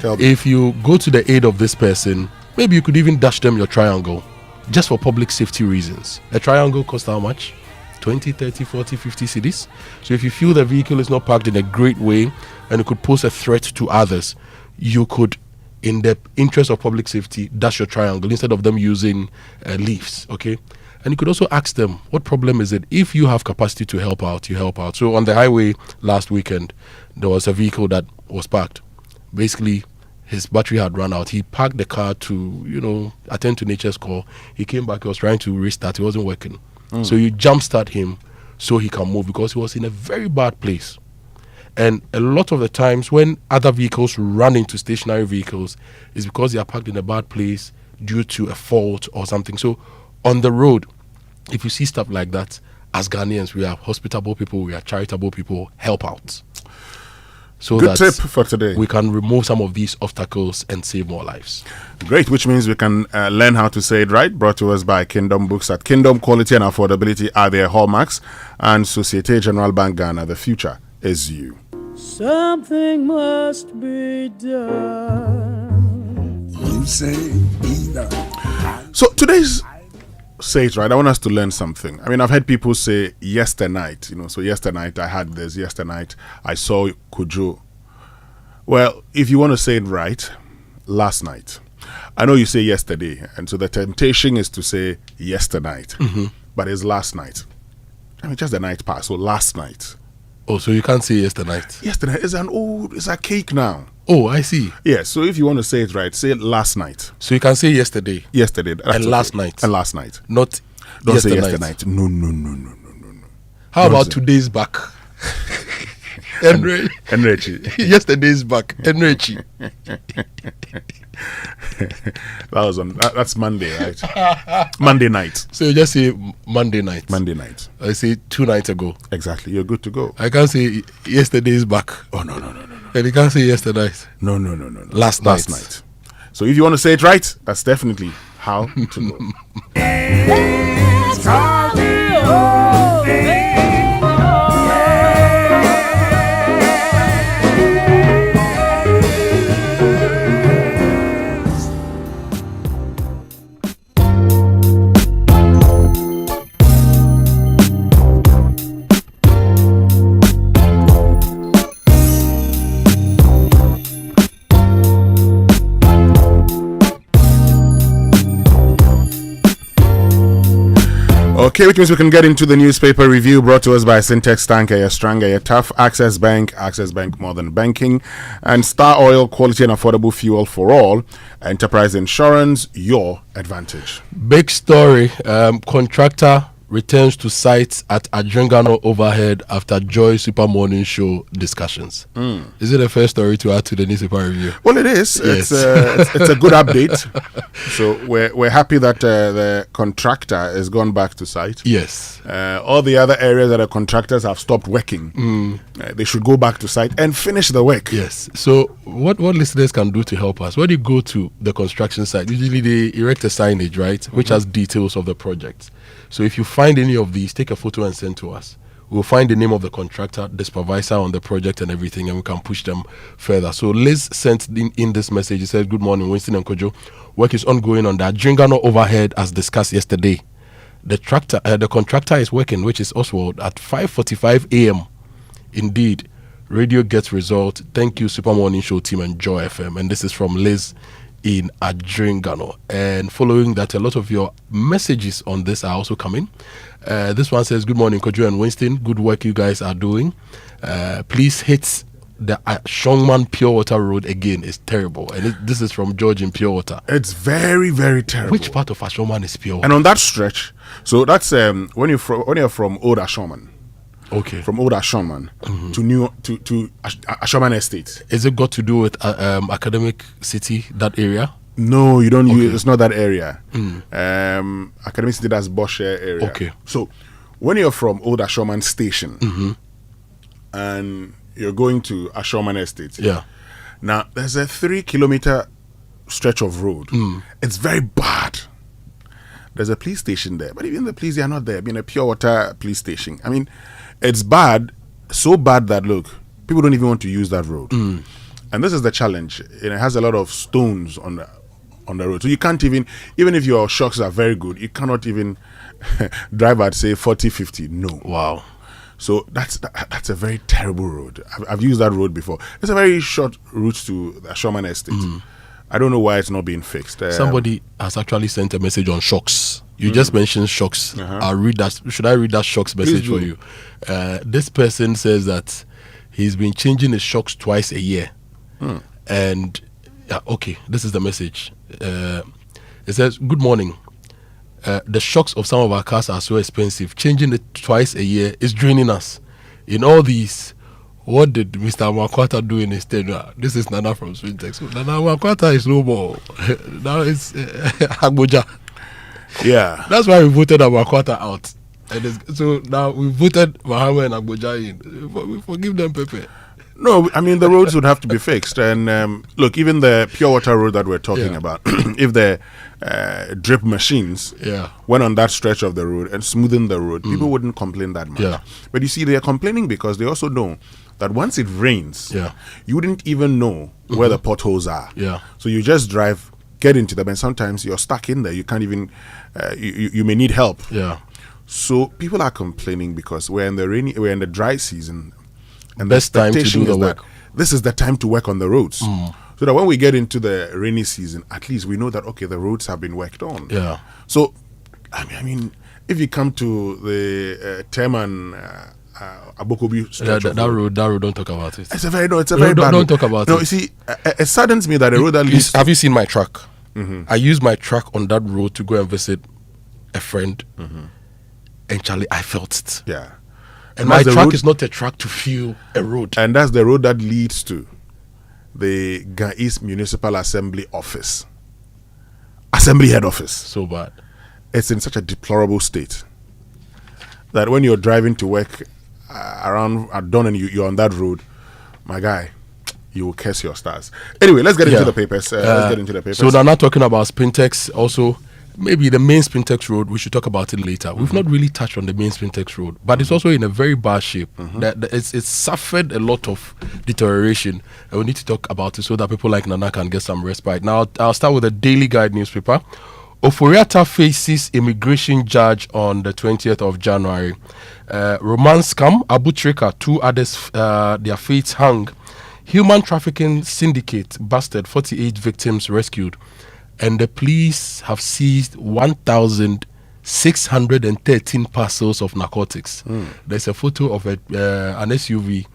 If you go to the aid of this person, maybe you could even dash them your triangle just for public safety reasons. A triangle costs how much? 20, 30, 40, 50 cedis. So if you feel the vehicle is not parked in a great way and it could pose a threat to others, you could, in the interest of public safety, dash your triangle instead of them using leaves, okay? And you could also ask them, what problem is it? If you have capacity to help out, you help out. So on the highway last weekend, there was a vehicle that was parked. Basically, his battery had run out. He parked the car to, attend to nature's call. He came back, he was trying to restart. It wasn't working. So you jumpstart him so he can move because he was in a very bad place. And a lot of the times when other vehicles run into stationary vehicles is because they are parked in a bad place due to a fault or something. So on the road, if you see stuff like that, as Ghanaians, we are hospitable people, we are charitable people, help out. So Good tip for today. We can remove some of these obstacles and save more lives. Great, which means we can learn how to say it right. Brought to us by Kingdom Books. At Kingdom, quality and affordability are their hallmarks. And Societe Generale Bank Ghana, the future is you. Something must be done. You say either. So today's Say it right. I want us to learn something. I mean, I've heard people say yesternight, so yesternight I had this, yesternight I saw Kojo. Well, if you want to say it right, last night. I know you say yesterday, and so the temptation is to say yesternight, but it's last night. I mean, just the night passed, so last night. Oh, so you can't say yesternight? Yesternight is it's a cake now. Oh, I see. Yeah, so if you want to say it right, say it last night. So you can say yesterday. Yesterday. And last night. And last night. Not Don't say yesternight. yesternight. No. How about today's back? Enrichi. Yesterday's back. Enrichi. That's Monday, right? Monday night. So you just say Monday night. Monday night. I say 2 nights ago. Exactly. You're good to go. I can't say yesterday's back. Oh no. And you can't say yesterday. No. Last night. So if you want to say it right, that's definitely how to go. Okay, which means we can get into the newspaper review brought to us by Syntex Tanker, your stronger, your tough, Access Bank more than banking, and Star Oil, quality and affordable fuel for all, Enterprise Insurance, your advantage. Big story, contractor returns to site at Adjungano overhead after Joy Super Morning Show discussions. Is it a fair story to add to the newspaper review? Well, it is. Yes. It's a good update. So we're happy that the contractor has gone back to site. Yes. All the other areas that the contractors have stopped working, they should go back to site and finish the work. Yes. So what listeners can do to help us, when you go to the construction site, usually they erect a signage, right, which has details of the project. So if you find any of these, take a photo and send to us. We'll find the name of the contractor, the supervisor on the project and everything, and we can push them further. So Liz sent in this message. He said, "Good morning, Winston and Kojo. Work is ongoing on that Adjungano overhead as discussed yesterday. The contractor is working, which is Oswald, at 5:45 a.m. Indeed, radio gets result. Thank you, Super Morning Show team and Joy FM." And this is from Liz in Adjungano. And following that, a lot of your messages on this are also coming. This one says, "Good morning, Kojo and Winston. Good work you guys are doing. Please hit the Shongman Pure Water Road again. It's terrible." And this is from George in Pure Water. It's very, very terrible. Which part of Ashongman is pure water? And on that stretch, so that's when you're from Old Ashongman. Okay. From Old Ashongman to Ashongman Estate. Is it got to do with Academic City, that area? No, you don't use. It's not that area. Academic City, that's Bosher area. Okay. So when you're from Old Ashongman Station and you're going to Ashongman Estate, now there's a 3-kilometer stretch of road. It's very bad. There's a police station there, but even the police, they are not there. Being a pure water police station, I mean, it's bad, so bad that look, people don't even want to use that road. And this is the challenge. It has a lot of stones on the road, so you can't even if your shocks are very good, you cannot even drive at say 40-50. No. Wow. So that's a very terrible road. I've used that road before. It's a very short route to the Ashongman Estate. I don't know why it's not being fixed. Somebody has actually sent a message on shocks. You just mentioned shocks. I'll read that. Should I read that shocks message for you? This person says that he's been changing his shocks twice a year. And okay, this is the message. It says, "Good morning. The shocks of some of our cars are so expensive. Changing it twice a year is draining us. In all these, what did Mr. Makwata do in his tenure?" This is Nana from Swintex. So Nana Makwata is no more. Now it's Agboja. Yeah. That's why we voted Makwata out. And so now we voted Mahama and Agboja in. We forgive them, Pepe. No, I mean, the roads would have to be fixed. And look, even the pure water road that we're talking about, if the drip machines went on that stretch of the road and smoothened the road, people wouldn't complain that much. But you see, they are complaining because they also know that once it rains, you wouldn't even know where the potholes are. So you just drive, get into them, and sometimes you're stuck in there. You can't even, you may need help. So people are complaining because we're in the dry season. And best time to do the work. This is the time to work on the roads. So that when we get into the rainy season, at least we know that, okay, the roads have been worked on. So, I mean, if you come to the Teman Abokobi stretch that road, don't talk about it. It's a very bad don't road. talk about it. No, you see, it saddens me that the road that leads... Have you seen my truck? I use my truck on that road to go and visit a friend. And Charlie, I felt it. Yeah. And my track is not a track to fill a road. And that's the road that leads to the Gais Municipal Assembly office. Assembly head office. So bad. It's in such a deplorable state that when you're driving to work around at dawn and you're on that road, my guy, you will curse your stars. Anyway, let's get into the papers. So now not talking about Spintex, also maybe the main Spintex road, we should talk about it later. We've not really touched on the main Spintex road, but it's also in a very bad shape. It's suffered a lot of deterioration, and we need to talk about it so that people like Nana can get some respite. Now, I'll start with the Daily Guide newspaper. Oforiatta faces immigration judge on the 20th of January. Romance scam, Abu Trika, 2 others, their fates hung. Human trafficking syndicate busted, 48 victims rescued. And the police have seized 1,613 parcels of narcotics. There's a photo of an SUV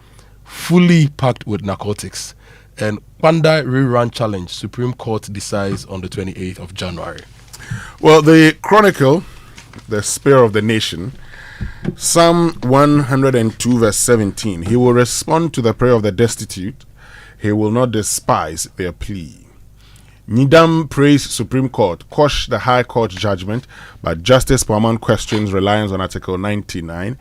fully packed with narcotics. And Kwanda rerun challenge, Supreme Court decides on the 28th of January. Well, the Chronicle, the Spear of the Nation, Psalm 102 verse 17, he will respond to the prayer of the destitute. He will not despise their plea. Nidam praised Supreme Court, quash the High Court judgment, but Justice Pauman questions reliance on Article 99.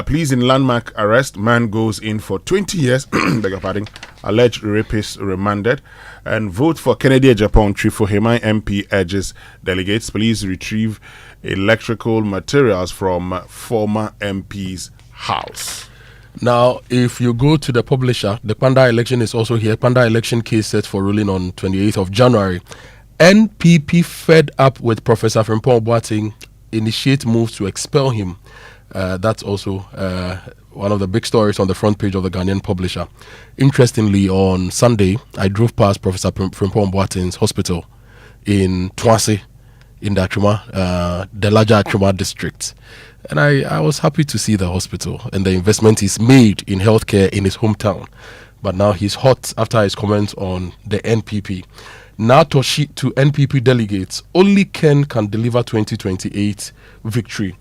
Pleas in landmark arrest, man goes in for 20 years, beg your pardon, alleged rapist remanded. And vote for Kennedy Japan, Trifohemai MP urges delegates, please retrieve electrical materials from former MP's house. Now, if you go to the publisher, the Panda election is also here. Panda election case set for ruling on 28th of January. NPP fed up with Professor Frimpong Boateng, initiate moves to expel him. That's also one of the big stories on the front page of the Ghanaian publisher. Interestingly, on Sunday, I drove past Professor Frimpong Boateng's hospital in Twase, in the Achuma, the larger Achuma district. And I was happy to see the hospital and the investment he's made in healthcare in his hometown. But now he's hot after his comments on the NPP. Now to NPP delegates, only Ken can deliver 2028 victory.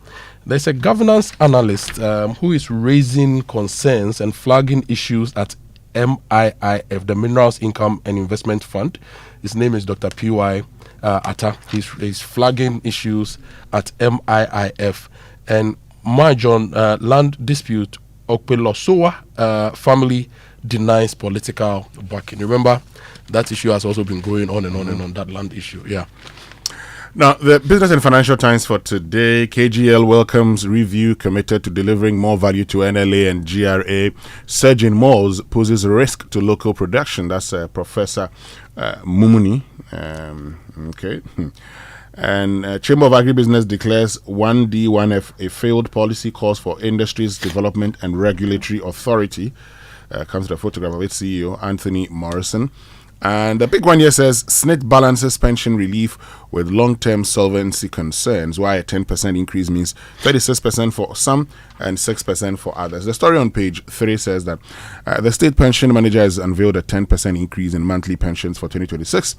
There's a governance analyst who is raising concerns and flagging issues at MIIF, the Minerals Income and Investment Fund. His name is Dr. P.Y. Atta. He's flagging issues at MIIF. And Marjon land dispute, Okpelosowa family denies political backing. Remember, that issue has also been going on and on and on, that land issue. Yeah. Now, the Business and Financial Times for today, KGL welcomes review committed to delivering more value to NLA and GRA. Surge in malls poses a risk to local production. That's Professor Mumuni. Okay. And Chamber of Agribusiness declares 1D, 1F a failed policy, calls for Industries Development and Regulatory Authority. Comes to the photograph of its CEO, Anthony Morrison. And the big one here says SNIT balances pension relief with long-term solvency concerns, why a 10% increase means 36% for some and 6% for others. The story on page 3 says that the state pension manager has unveiled a 10% increase in monthly pensions for 2026,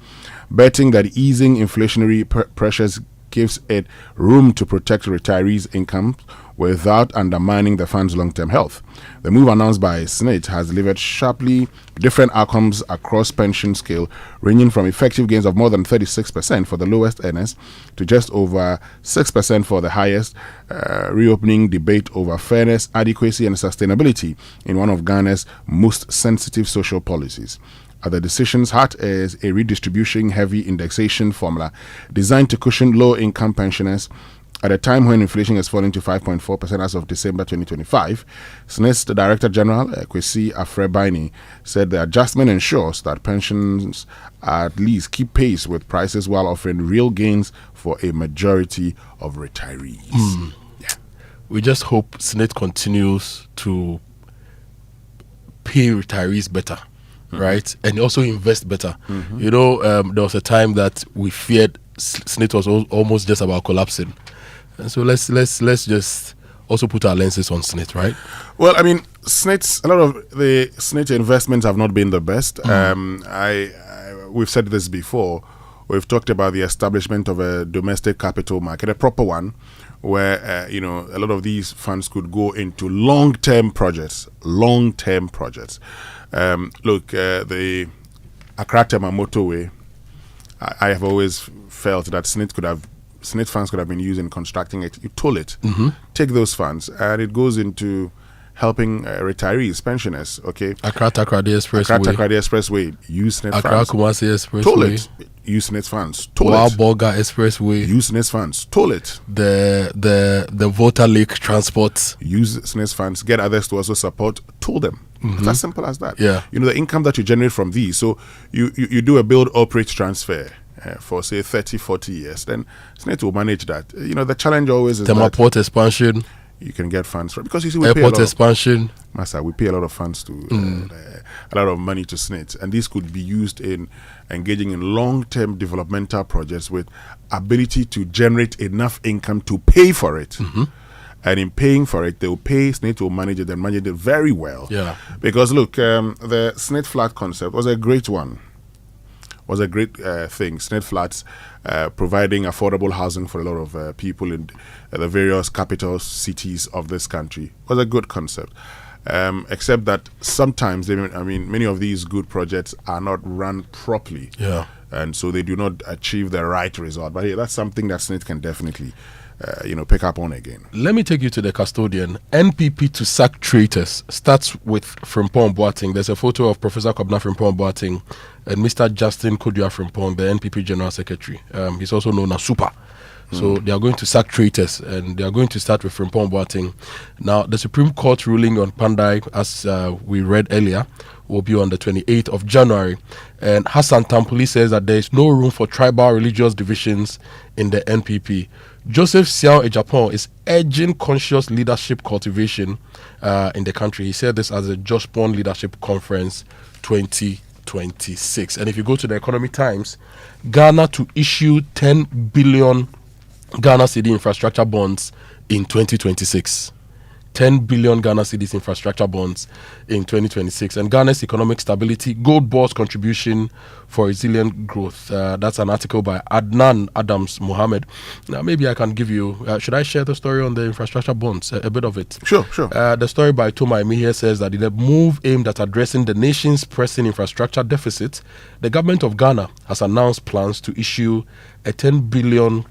betting that easing inflationary pressures gives it room to protect retirees' income without undermining the fund's long-term health. The move announced by SNIT has delivered sharply different outcomes across pension scale, ranging from effective gains of more than 36% for the lowest earners to just over 6% for the highest, reopening debate over fairness, adequacy and sustainability in one of Ghana's most sensitive social policies. At the decision's heart is a redistribution-heavy indexation formula designed to cushion low-income pensioners at a time when inflation is falling to 5.4% as of December 2025. SNIT's Director General, Kwesi Afrebaini, said the adjustment ensures that pensions at least keep pace with prices while offering real gains for a majority of retirees. Yeah. We just hope SNIT continues to pay retirees better. Right, and also invest better. You know, there was a time that we feared SNIT was almost just about collapsing, and so let's just also put our lenses on SNIT, right? Well, I mean, SNITs, a lot of the SNIT investments have not been the best. We've said this before. We've talked about the establishment of a domestic capital market, a proper one, where a lot of these funds could go into long-term projects. Look, the Accra-Tema motorway, I have always felt that SNIT funds could have been used in constructing it. You toll it, take those funds, and it goes into helping retirees, pensioners. Okay, Accra-Takoradi Expressway, use SNIT funds. Accra-Kumasi Expressway, toll it, use SNIT funds. Toll it. Walbolga Expressway, use SNIT funds. Toll it. The Volta Lake Transport, use SNIT funds. Get others to also support. Toll them. It's as simple as that. Yeah. The income that you generate from these. So you do a build, operate, transfer. For say 30, 40 years, then SNIT will manage that. The challenge always is Tema Port expansion. You can get funds from, because you see, we airport expansion. Master, we pay a lot of funds to a lot of money to SNIT, and these could be used in engaging in long-term developmental projects with ability to generate enough income to pay for it. And in paying for it, they will pay, SNIT will manage it and manage it very well. Yeah. Because look, the SNIT flat concept was a great one. Was a great thing. SNIT flats providing affordable housing for a lot of people in the various capital cities of this country was a good concept. Except that sometimes, many of these good projects are not run properly. Yeah. And so they do not achieve the right result. But that's something that SNIT can definitely pick up on again. Let me take you to the custodian. NPP to sack traitors starts with Frimpong Boateng. There's a photo of Professor Kobna Frimpong Boateng and Mr. Justin Kojo Frimpong, the NPP General Secretary. He's also known as Super. So they are going to sack traitors, and they are going to start with Frimpong Boateng. Now, the Supreme Court ruling on Pandai, as we read earlier, will be on the 28th of January. And Hassan Tampuli says that there is no room for tribal religious divisions in the NPP. Joseph Siao Ejapon is urging conscious leadership cultivation in the country. He said this as a Jospon Leadership Conference 2026. And if you go to the Economic Times, Ghana to issue 10 billion Ghana cedi infrastructure bonds in 2026. 10 billion Ghana cedis infrastructure bonds in 2026. And Ghana's economic stability, gold bars contribution for resilient growth. That's an article by Adnan Adams Mohammed. Now, maybe I can give you, should I share the story on the infrastructure bonds? A bit of it. Sure. The story by Toma Emi says that in a move aimed at addressing the nation's pressing infrastructure deficit, the government of Ghana has announced plans to issue a 10 billion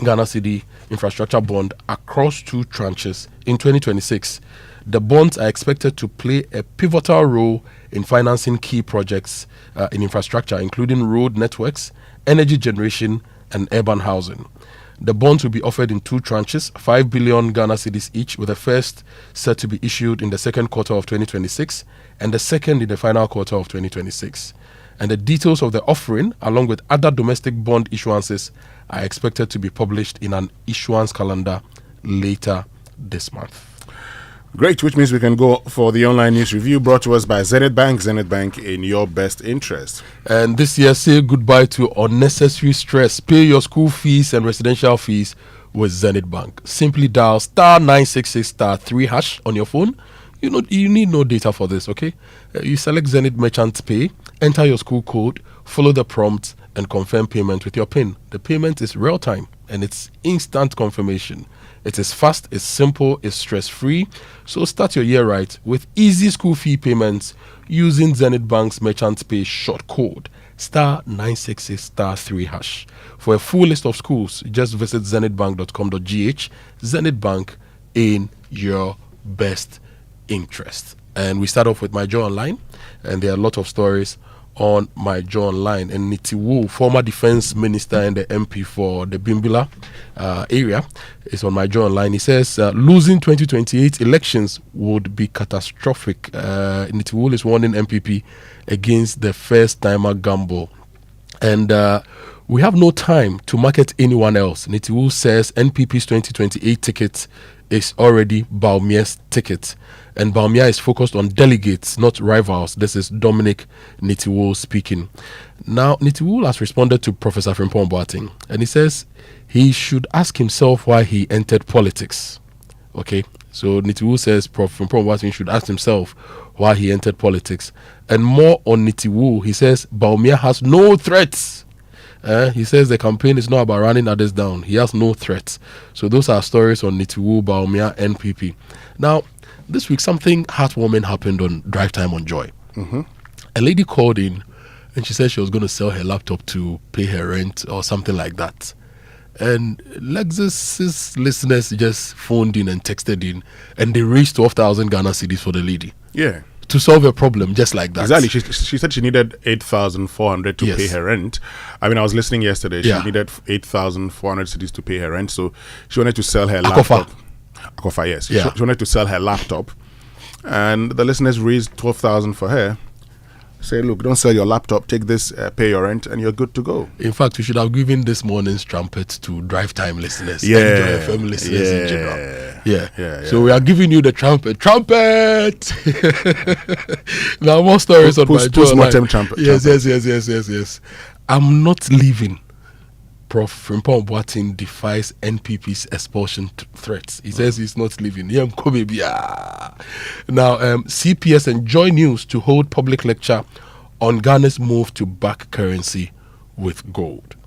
Ghana cedi infrastructure bond across 2 tranches in 2026. The bonds are expected to play a pivotal role in financing key projects in infrastructure, including road networks, energy generation, and urban housing. The bonds will be offered in 2 tranches, 5 billion Ghana cedis each, with the first set to be issued in the second quarter of 2026 and the second in the final quarter of 2026. And the details of the offering, along with other domestic bond issuances, are expected to be published in an issuance calendar later this month. Great, which means we can go for the online news review brought to us by Zenith Bank. Zenith Bank, in your best interest. And this year, say goodbye to unnecessary stress. Pay your school fees and residential fees with Zenith Bank. Simply dial *966*3# on your phone. You need no data for this, okay? You select Zenith Merchant Pay, enter your school code, follow the prompts, and confirm payment with your PIN. The payment is real time and it's instant confirmation. It is fast, it's simple, it's stress-free. So start your year right with easy school fee payments using Zenith Bank's Merchant Pay short code *966*3#. For a full list of schools, just visit zenithbank.com.gh. Zenith Bank, in your best interest. And we start off with My Joy Online, and there are a lot of stories on My Joy Online. And Nitiwu, former defense minister and the MP for the Bimbila area, is on My Joy Online. He says losing 2028 elections would be catastrophic. Nitiwu is warning MPP against the first-timer gamble. And we have no time to market anyone else. Nitiwu says NPP's 2028 ticket is already Baumia's ticket. And Baumia is focused on delegates, not rivals. This is Dominic Nitiwu speaking. Now, Nitiwu has responded to Professor Frimpong Boateng, and he says he should ask himself why he entered politics. Okay, so Nitiwu says Prof. Frimpong Boateng should ask himself why he entered politics. And more on Nitiwu, he says Baumia has no threats. He says the campaign is not about running others down. He has no threats. So those are stories on Nitiwu, Baumia, NPP. Now, this week something heartwarming happened on Drive Time on Joy. A lady called in and she said she was going to sell her laptop to pay her rent or something like that. And Lexus's listeners just phoned in and texted in, and they raised 12,000 Ghana cedis for the lady. Yeah. To solve a problem just like that. Exactly. She said she needed 8,400 to pay her rent. I mean, I was listening yesterday. She needed 8,400 cedis to pay her rent. So she wanted to sell her laptop. Akofa, yes. She wanted to sell her laptop. And the listeners raised 12,000 for her. Say, look, don't sell your laptop, take this, pay your rent, and you're good to go. In fact, we should have given this morning's trumpet to Drive Time listeners, and Joy FM listeners in general. So we are giving you the trumpet. Now more stories on my post-mortem trumpet. Yes. I'm not leaving. Prof. Frimpong Boateng defies NPP's expulsion threats. He says he's not leaving. Now, CPS and Joy News to hold public lecture on Ghana's move to back currency with gold.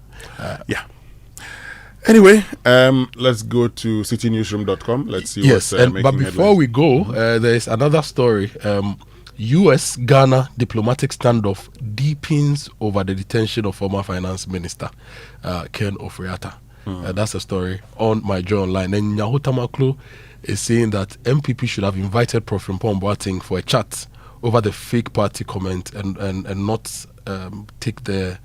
Anyway, let's go to citynewsroom.com. Let's see what's making but before headlines. we go, there is another story. U.S.-Ghana diplomatic standoff deepens over the detention of former finance minister Ken Ofori-Atta. That's a story on my Joy Online. And Nyaho Tamaklo is saying that MPP should have invited Prof. Frimpong Boateng for a chat over the fake party comment and not take the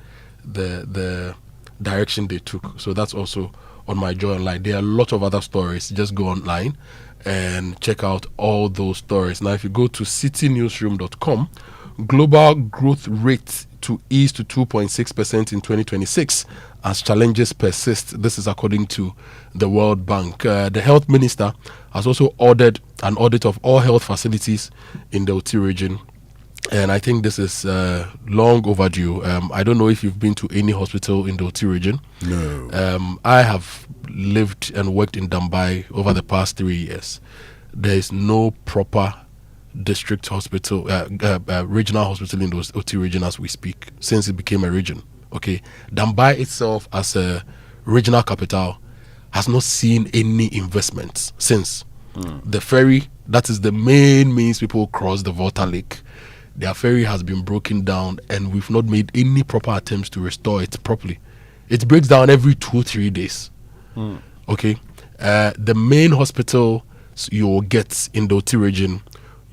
direction they took. So that's also on my Joy Online. There are a lot of other stories. Just go online and check out all those stories. Now, if you go to citynewsroom.com, global growth rate to ease to 2.6% in 2026 as challenges persist. This is according to the World Bank. The health minister has also ordered an audit of all health facilities in the Oti region. And I think this is long overdue. I don't know if you've been to any hospital in the Oti region. No. I have lived and worked in Dambai over the past 3 years. There is no proper district hospital, regional hospital in the Oti region as we speak, since it became a region. Okay, Dambai itself as a regional capital has not seen any investments since. The ferry, that is the main means people cross the Volta Lake. Their ferry has been broken down and we've not made any proper attempts to restore it properly. It breaks down every 2-3 days. Okay, the main hospital you will get in the Oti region,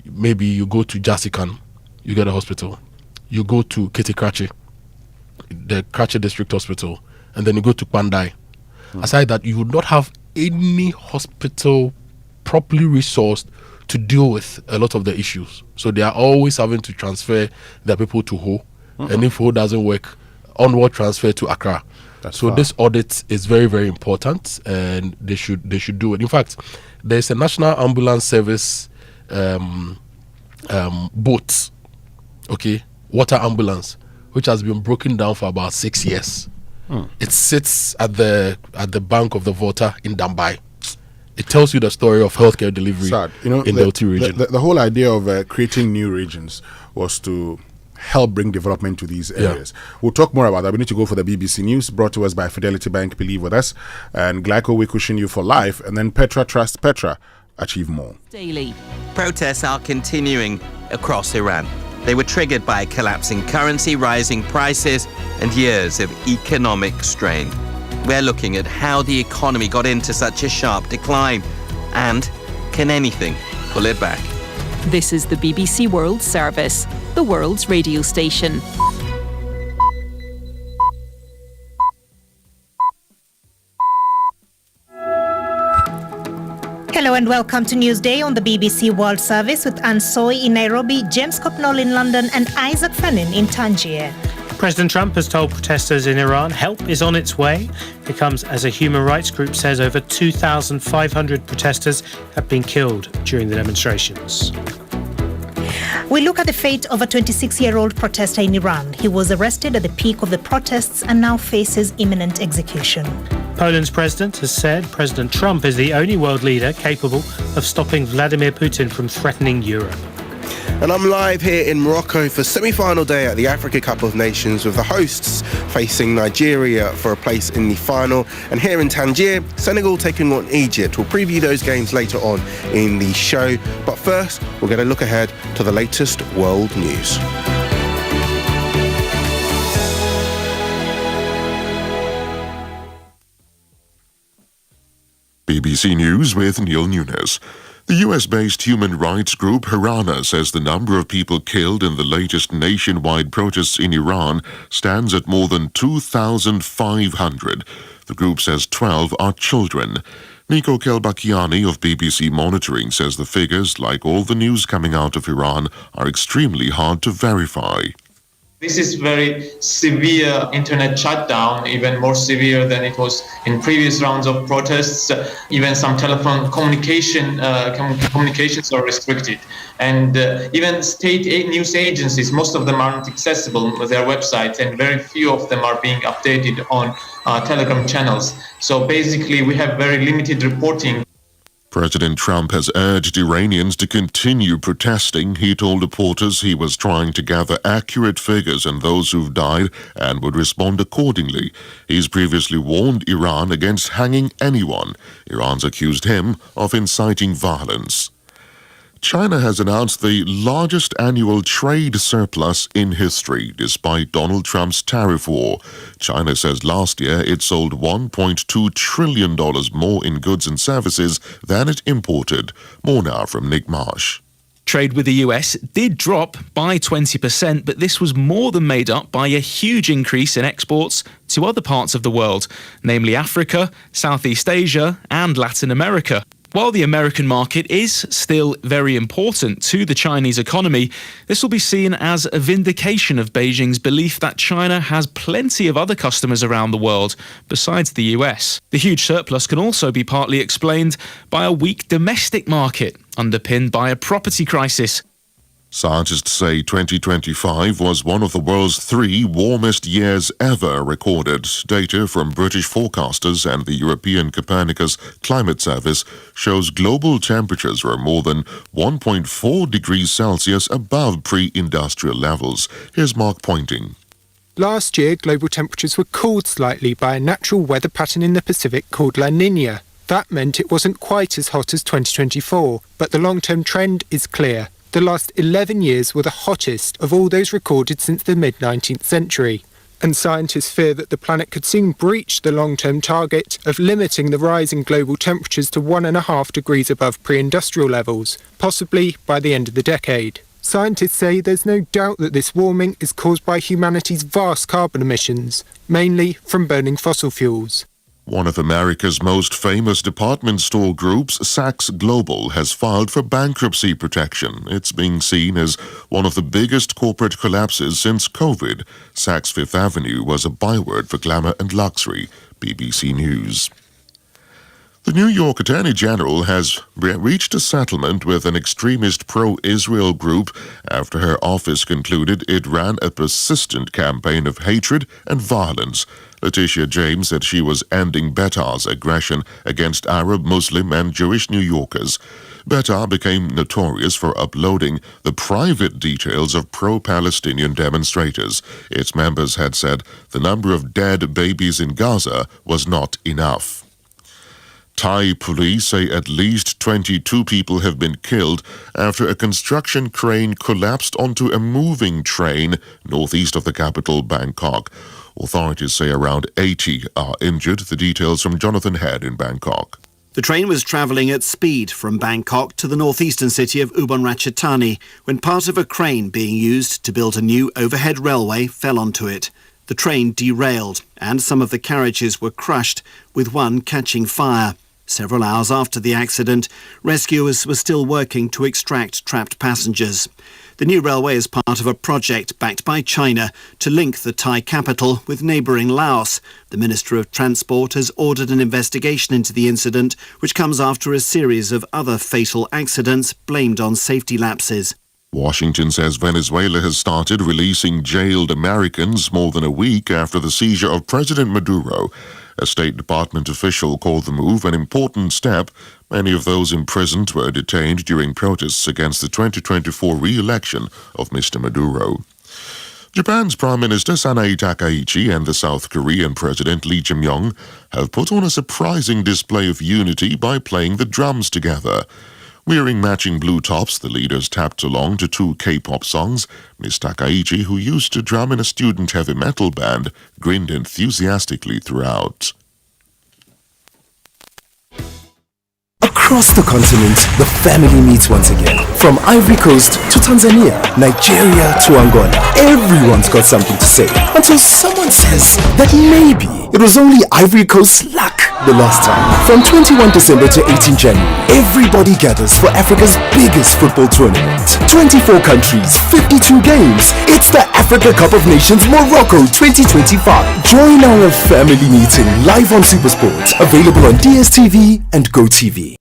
maybe you go to Jasikan, you get a hospital. You go to Ketikrachi, the Krachi District Hospital, and then you go to Pandai. Aside that, you would not have any hospital properly resourced to deal with a lot of the issues. So they are always having to transfer their people to Ho, and if Ho doesn't work, onward transfer to Accra. So this audit is very, very important, and they should do it. In fact, there's a National Ambulance Service boat, okay, water ambulance, which has been broken down for about 6 years. It sits at the bank of the Volta in Dambai. It tells you the story of healthcare delivery in the Oti region. The whole idea of creating new regions was to help bring development to these areas. We'll talk more about that. We need to go for the BBC News, brought to us by Fidelity Bank, believe with us, and Glyco, we cushion you for life, and then Petra Trust Petra, achieve more. Daily. Protests are continuing across Iran. They were triggered by collapsing currency, rising prices, and years of economic strain. We're looking at how the economy got into such a sharp decline, and can anything pull it back? This is the BBC World Service, the world's radio station. Hello and welcome to Newsday on the BBC World Service with Anne Soy in Nairobi, James Copnall in London and Isaac Fannin in Tangier. President Trump has told protesters in Iran help is on its way. It comes as a human rights group says over 2,500 protesters have been killed during the demonstrations. We look at the fate of a 26-year-old protester in Iran. He was arrested at the peak of the protests and now faces imminent execution. Poland's president has said President Trump is the only world leader capable of stopping Vladimir Putin from threatening Europe. And I'm live here in Morocco for semi-final day at the Africa Cup of Nations, with the hosts facing Nigeria for a place in the final. And here in Tangier, Senegal taking on Egypt. We'll preview those games later on in the show. But first, we're going to look ahead to the latest world news. BBC News with Neil Nunes. The US-based human rights group Harana says the number of people killed in the latest nationwide protests in Iran stands at more than 2,500. The group says 12 are children. Nico Kelbakiani of BBC Monitoring says the figures, like all the news coming out of Iran, are extremely hard to verify. This is very severe internet shutdown, even more severe than it was in previous rounds of protests. Even some telephone communications are restricted. And even state news agencies, most of them aren't accessible with their websites, and very few of them are being updated on Telegram channels. So basically, we have very limited reporting. President Trump has urged Iranians to continue protesting. He told reporters he was trying to gather accurate figures on those who've died and would respond accordingly. He's previously warned Iran against hanging anyone. Iran's accused him of inciting violence. China has announced the largest annual trade surplus in history, despite Donald Trump's tariff war. China says last year it sold $1.2 trillion more in goods and services than it imported. More now from Nick Marsh. Trade with the US did drop by 20%, but this was more than made up by a huge increase in exports to other parts of the world, namely Africa, Southeast Asia, and Latin America. While the American market is still very important to the Chinese economy, this will be seen as a vindication of Beijing's belief that China has plenty of other customers around the world besides the US. The huge surplus can also be partly explained by a weak domestic market, underpinned by a property crisis. Scientists say 2025 was one of the world's 3 warmest years ever recorded. Data from British forecasters and the European Copernicus Climate Service shows global temperatures were more than 1.4 degrees Celsius above pre-industrial levels. Here's Mark Pointing. Last year, global temperatures were cooled slightly by a natural weather pattern in the Pacific called La Niña. That meant it wasn't quite as hot as 2024, but the long-term trend is clear. The last 11 years were the hottest of all those recorded since the mid-19th century. And scientists fear that the planet could soon breach the long-term target of limiting the rise in global temperatures to 1.5 degrees above pre-industrial levels, possibly by the end of the decade. Scientists say there's no doubt that this warming is caused by humanity's vast carbon emissions, mainly from burning fossil fuels. One of America's most famous department store groups, Saks Global, has filed for bankruptcy protection. It's being seen as one of the biggest corporate collapses since COVID. Saks Fifth Avenue was a byword for glamour and luxury. BBC News. The New York Attorney General has reached a settlement with an extremist pro-Israel group after her office concluded it ran a persistent campaign of hatred and violence. Letitia James said she was ending Betar's aggression against Arab, Muslim and Jewish New Yorkers. Betar became notorious for uploading the private details of pro-Palestinian demonstrators. Its members had said the number of dead babies in Gaza was not enough. Thai police say at least 22 people have been killed after a construction crane collapsed onto a moving train northeast of the capital, Bangkok. Authorities say around 80 are injured. The details from Jonathan Head in Bangkok. The train was travelling at speed from Bangkok to the northeastern city of Ubon Ratchathani when part of a crane being used to build a new overhead railway fell onto it. The train derailed and some of the carriages were crushed, with one catching fire. Several hours after the accident, rescuers were still working to extract trapped passengers. The new railway is part of a project backed by China to link the Thai capital with neighbouring Laos. The Minister of Transport has ordered an investigation into the incident, which comes after a series of other fatal accidents blamed on safety lapses. Washington says Venezuela has started releasing jailed Americans more than a week after the seizure of President Maduro. A State Department official called the move an important step. Many of those imprisoned were detained during protests against the 2024 re-election of Mr. Maduro. Japan's Prime Minister Sanae Takaichi and the South Korean President Lee Jae-myung have put on a surprising display of unity by playing the drums together. Wearing matching blue tops, the leaders tapped along to 2 K-pop songs. Ms. Takaichi, who used to drum in a student heavy metal band, grinned enthusiastically throughout. Across the continent, the family meets once again. From Ivory Coast to Tanzania, Nigeria to Angola, everyone's got something to say. Until someone says that maybe it was only Ivory Coast's luck the last time. From 21 December to 18 January, everybody gathers for Africa's biggest football tournament. 24 countries, 52 games. It's the Africa Cup of Nations Morocco 2025. Join our family meeting live on Supersport, available on DSTV and GoTV.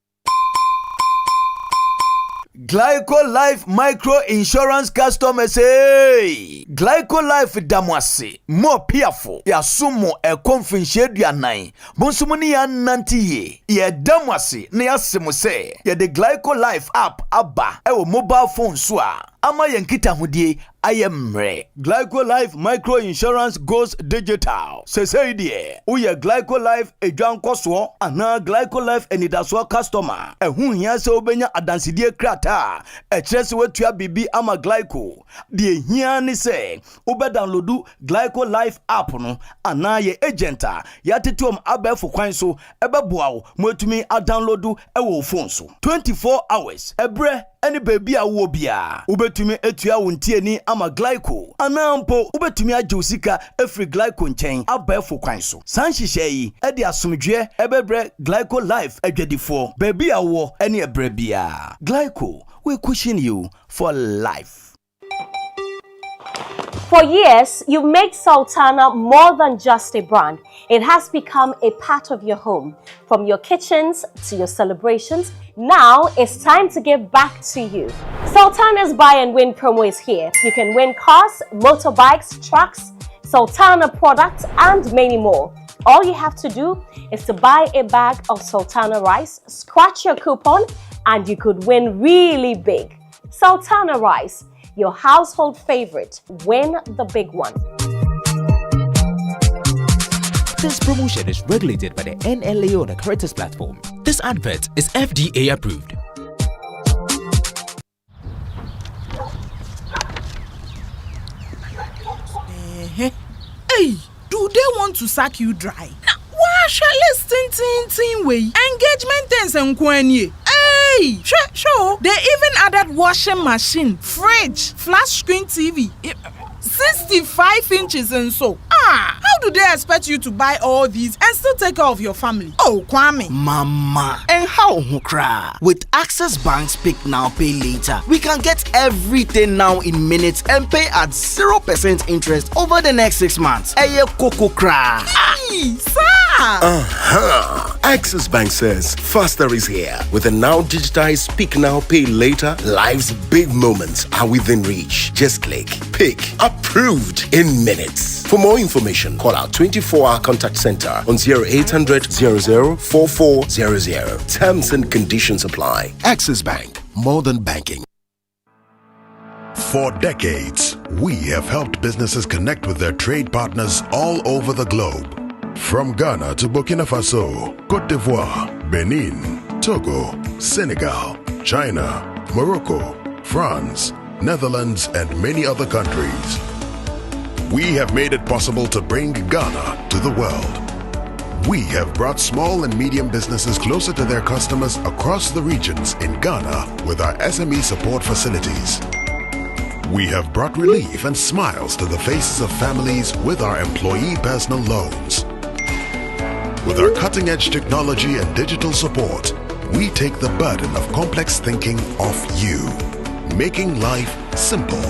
Glyco Life Micro Insurance customers, hey! Glyco Life Damwasi, more piafo, ya sumo e konfinshe duanai, bonsumuni ya nantiye, ye Damwasi, ne ya simuse, ye the Glyco Life app abba, ewo mobile phone swa, ama yankita hudie, ayemre. Glyco Life Micro Insurance goes digital. Say die, uye Glyco Life ejuan koswo, ana Glyco Life enidaswa customer, hia se obenya adansidie krata, chese wetua bibi ama Glyco. Die hia ni se, ube downloadu Glyco Life app no, ana ye agenta, ya tituom abefu kwanso, ebe buawo, mwetumi a downloadu ewo phone so. 24 hours, ebre, any baby a wobia. Ubetumi etua wuntie ni ama Glyco. Anampo ubetumi ajusika every Glyco nchen abefu kwanso. Sanhihye edi asumdwe ebebre Glyco Life edwedifo. Baby a wo any ebrebia. Glyco, we cushion you for life. For years, you've made Sultana more than just a brand. It has become a part of your home. From your kitchens to your celebrations, now it's time to give back to you. Sultana's Buy and Win promo is here. You can win cars, motorbikes, trucks, Sultana products, and many more. All you have to do is to buy a bag of Sultana rice, scratch your coupon, and you could win really big. Sultana rice, your household favorite. Win the big one. This promotion is regulated by the NLA on the Caritas platform. This advert is FDA approved. Hey, do they want to sack you dry? Why shall I tin way? Engagement things and kwenye. Hey, sure. They even added washing machine, fridge, flat screen TV, 65 inches and so. How do they expect you to buy all these and still take care of your family? Oh, Kwame. Mama. And how hukra? With Access Bank's Pick Now Pay Later, we can get everything now in minutes and pay at 0% interest over the next 6 months. Eye koko kra. Hey, sir. Access Bank says faster is here. With a now digitized Pick Now Pay Later, life's big moments are within reach. Just click, pick, approved in minutes. For more information, call our 24-hour contact center on 0800 00 4400. Terms and conditions apply. Access Bank, more than banking. For decades, we have helped businesses connect with their trade partners all over the globe. From Ghana to Burkina Faso, Côte d'Ivoire, Benin, Togo, Senegal, China, Morocco, France, Netherlands, and many other countries. We have made it possible to bring Ghana to the world. We have brought small and medium businesses closer to their customers across the regions in Ghana with our SME support facilities. We have brought relief and smiles to the faces of families with our employee personal loans. With our cutting-edge technology and digital support, we take the burden of complex thinking off you, making life simple.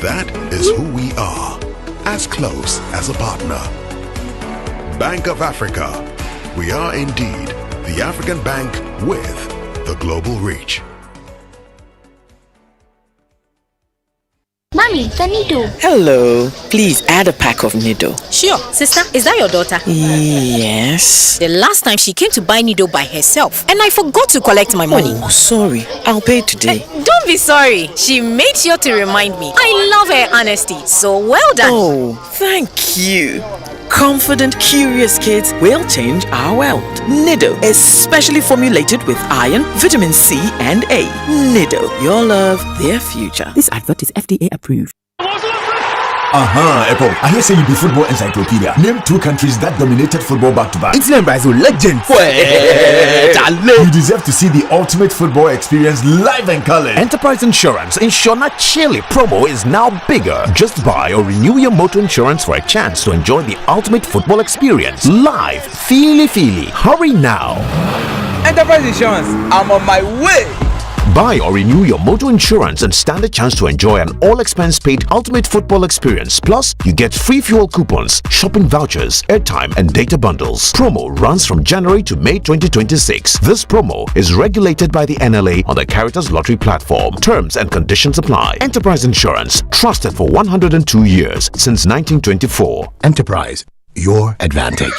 That is who we are, as close as a partner. Bank of Africa. We are indeed the African bank with the global reach. Mommy, the needle. Hello. Please add a pack of needle. Sure. Sister, is that your daughter? Yes. The last time she came to buy needle by herself and I forgot to collect my money. Oh, sorry. I'll pay today. Don't be sorry. She made sure to remind me. I love her honesty. So well done. Oh, thank you. Confident, curious kids will change our world. Nido is specially formulated with iron, vitamin C, and A. Nido, your love, their future. This advert is FDA approved. Apple. I hear say you be football encyclopedia. Name 2 countries that dominated football back to back. Italy and Brazil, legend. You deserve to see the ultimate football experience live and color. Enterprise Insurance Insurna Chile promo is now bigger. Just buy or renew your motor insurance for a chance to enjoy the ultimate football experience live. Feely. Hurry now. Enterprise Insurance, I'm on my way. Buy or renew your motor insurance and stand a chance to enjoy an all-expense-paid ultimate football experience. Plus, you get free fuel coupons, shopping vouchers, airtime, and data bundles. Promo runs from January to May 2026. This promo is regulated by the NLA on the Caritas Lottery platform. Terms and conditions apply. Enterprise Insurance, trusted for 102 years since 1924. Enterprise, your advantage.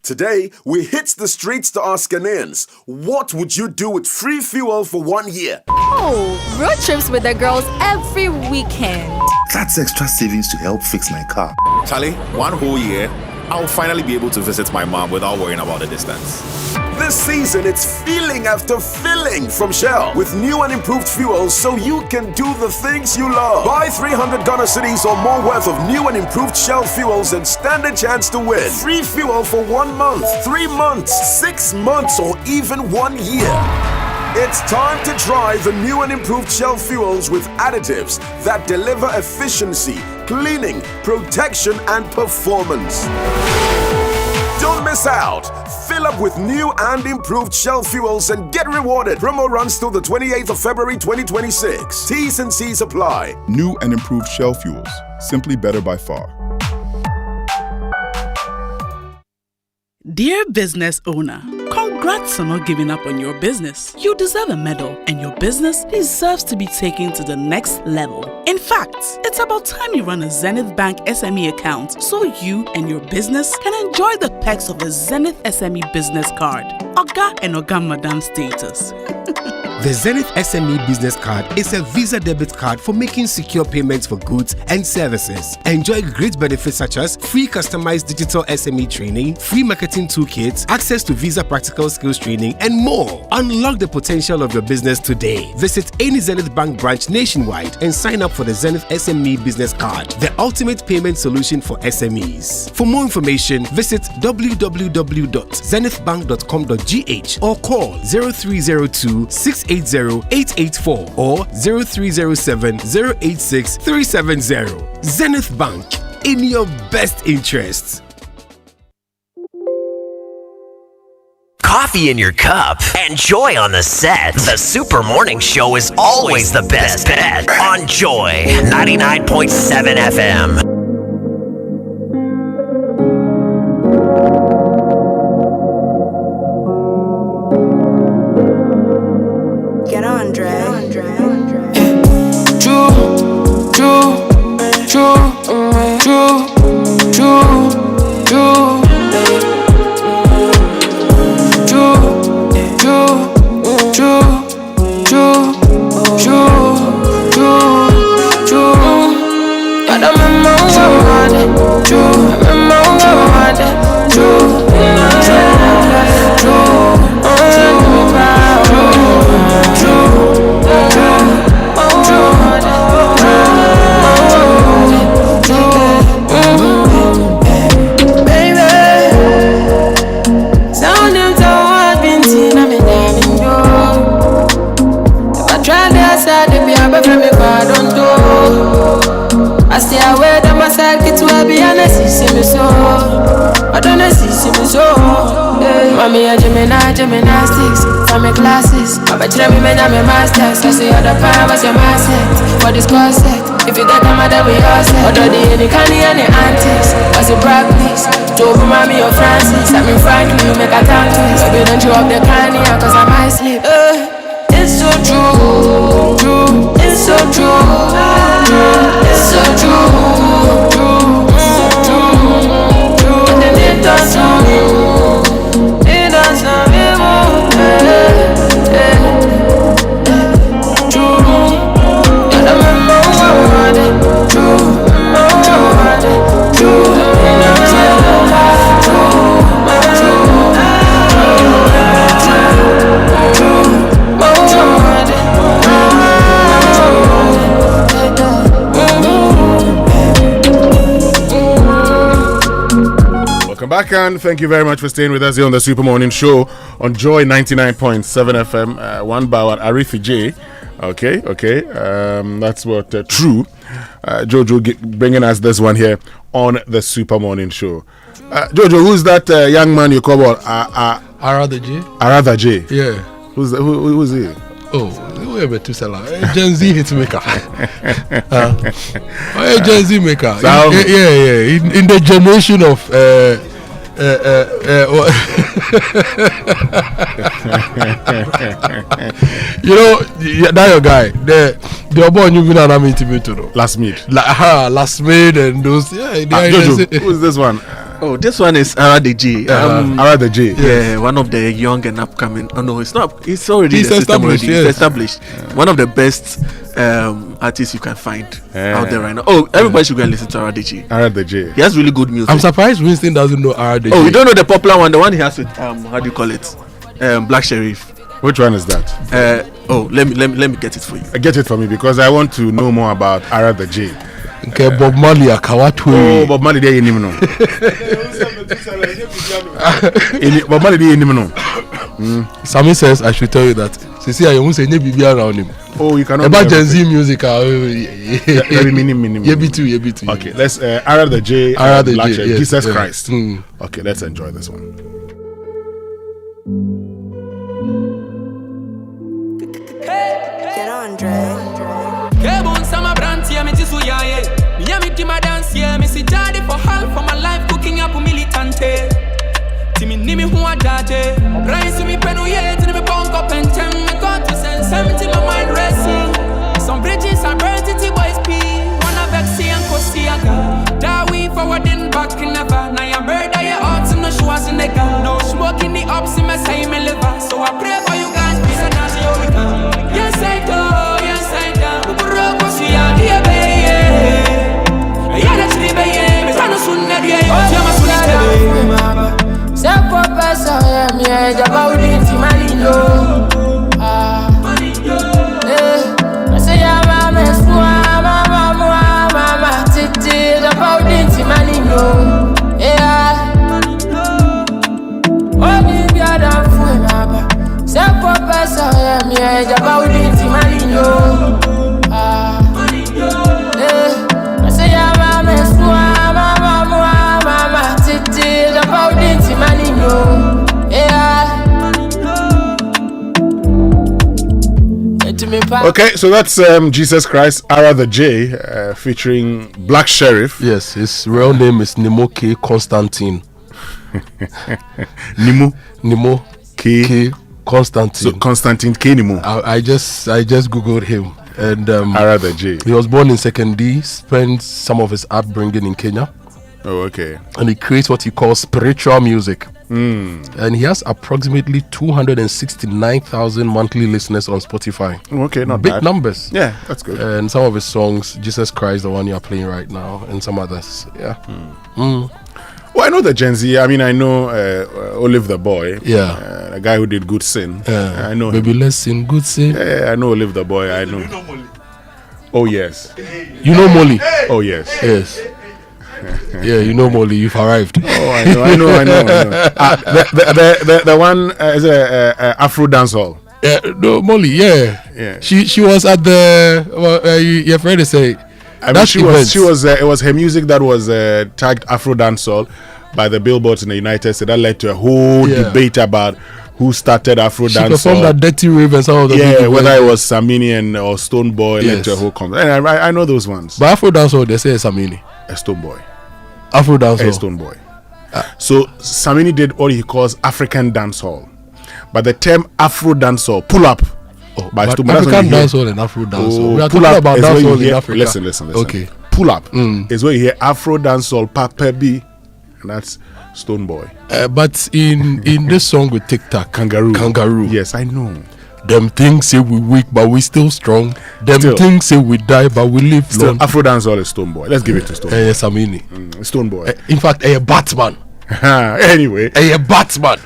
Today, we hit the streets to ask Ghanaians, what would you do with free fuel for 1 year? Oh, road trips with the girls every weekend. That's extra savings to help fix my car. Charlie, 1 whole year, I'll finally be able to visit my mom without worrying about the distance. This season, it's feeling after filling from Shell with new and improved fuels so you can do the things you love. Buy 300 Ghana cedis or more worth of new and improved Shell fuels and stand a chance to win. Free fuel for 1 month, 3 months, 6 months, or even 1 year. It's time to try the new and improved Shell fuels with additives that deliver efficiency, cleaning, protection, and performance. Don't miss out. Fill up with new and improved Shell fuels and get rewarded. Promo runs till the 28th of February 2026. T's and C's apply. New and improved Shell fuels. Simply better by far. Dear business owner, congrats on not giving up on your business. You deserve a medal, and your business deserves to be taken to the next level. In fact, it's about time you run a Zenith Bank SME account so you and your business can enjoy the perks of the Zenith SME Business Card. Oga and Oga Madam status. The Zenith SME Business Card is a Visa debit card for making secure payments for goods and services. Enjoy great benefits such as free customized digital SME training, free marketing toolkits, access to Visa practical skills training, and more. Unlock the potential of your business today. Visit any Zenith Bank branch nationwide and sign up for the Zenith SME Business Card, the ultimate payment solution for SMEs. For more information, visit www.zenithbank.com.gh or call 0302 680-884 or 0307-086-370. Zenith Bank, in your best interests. Coffee in your cup and joy on the set. The Super Morning Show is always the best bet on Joy 99.7 FM. Gymnastics, from my classes. I bet you me my masters. I see other power was your mindset. For this concept, if you got them other we all set. Other the any candy and the antics. Was it brag please? To over mommy or Francis. I mean frankly, you make a tongue twist. Baby, don't you up the candy cause I might sleep. It's so true, true, it's so true. Bakan, thank you very much for staying with us here on the Super Morning Show on Joy 99.7 FM. One Bawat Arifi J. Okay. That's what True. Jojo bringing us this one here on the Super Morning Show. Jojo, who's that young man you call Arada J? Arada J. Yeah. Who's he? Oh, we're about to sell Gen Z hitmaker. Gen Z maker. In the generation of you know, that your guy. The born you been an intimate last mid and those. Jojo, who's this one? Oh, this one is Arada J. Arada J. Yeah, one of the young and upcoming. Oh no, it's not. It's already established. It's established. One of the best artists you can find out there right now. Oh, everybody should go and listen to Arada J. Arada J. He has really good music. I'm surprised Winston doesn't know Arada J. Oh, you don't know the popular one, the one he has with how do you call it? Black Sheriff. Which one is that? Let me get it for you. Get it for me because I want to know more about Arada J. Okay, Bob Marley akawatu. Oh, Bob Marley dey inimno. Bob Marley dey inimno. Sammy says I should tell you that. See, I won't say any BB around him. Oh, you cannot. About Gen Z music. Yebitu. Okay, let's Arada J. Arada J. Yes, Jesus Christ. Okay, let's enjoy this one. Get on, Dre. My dance, yeah, me see daddy for half for my life cooking up a militante. Timmy nimi who are daddy. Rise to me penu yet and me bunk up and tell me God to send 70 my mind racing. Some bridges are burnt to boys P. Wanna vexy and Costiaga. Da we forward and back never. Now you murder your hearts and no shoes in the gun. No smoking the ups in my same liver. So I pray for you guys, peace and as you become. Yes I do. Uburoko siya diya baby. Okay, so that's Jesus Christ, Arada J, featuring Black Sheriff. Yes, his real name is Nemo K. Constantine. Nemo K. Constantine. So Constantine K. Nemo. I just googled him, and Arada J. He was born in 2nd D. Spent some of his upbringing in Kenya. Oh, okay. And he creates what he calls spiritual music. And he has approximately 269,000 monthly listeners on Spotify. Okay, not big bad. numbers. Yeah, that's good. And some of his songs, Jesus Christ, the one you are playing right now, and some others. Yeah. Well, I know the Gen Z. I mean, I know Olive the Boy. Yeah. The guy who did Good Sin. I know Baby, him. let's sing Good Sin. Yeah, I know Olive the Boy. I know. Oh, yes. You know Molly? Oh, yes. Yes. Yeah, you know Molly, you've arrived. Oh, I know. The one is Afro dancehall. No, Molly. Yeah. She was at the. Your friend to say. I mean, she was. It was her music that was tagged Afro dancehall by the billboards in the United States. That led to a whole debate about who started Afro dancehall. She performed that Dirty Rave and some of the whether it was Samini or Stone Boy. Led to a whole conversation. I know those ones. But Afro dancehall, they say Samini. A Stone Boy. Afro dancehall. Stone Boy. So Samini did what he calls African dancehall, but the term Afro dancehall, pull up. But African dancehall and Afro dancehall. We are talking about dancehall in Africa. Listen. Okay. Pull up is where you hear Afro dancehall, Papa B, and that's Stone Boy. But in this song with TikTok, Kangaroo. Yes, I know. Them things say we weak, but we still strong. Them things say we die, but we live long. Afro dancehall is Stone Boy. Let's give it to Stone Boy. Samini. Stone Boy. In fact, a Batman. Anyway. A Batman.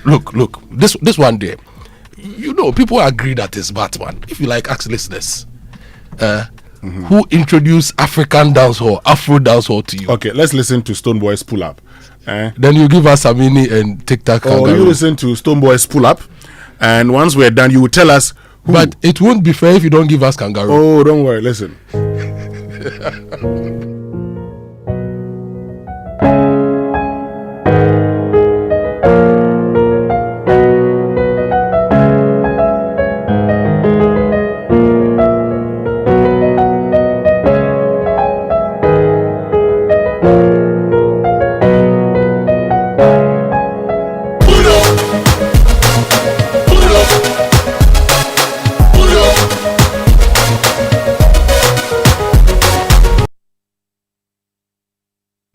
Look. This one there. You know, people agree that it's Batman. If you like, ask listeners. who introduced African dancehall, Afro dancehall to you? Okay, let's listen to Stoneboy's Pull Up. Then you give us Samini and TikTok. Or you listen to Stoneboy's Pull Up, and once we're done, you will tell us who. But it won't be fair if you don't give us Kangaroo. Oh, don't worry, listen.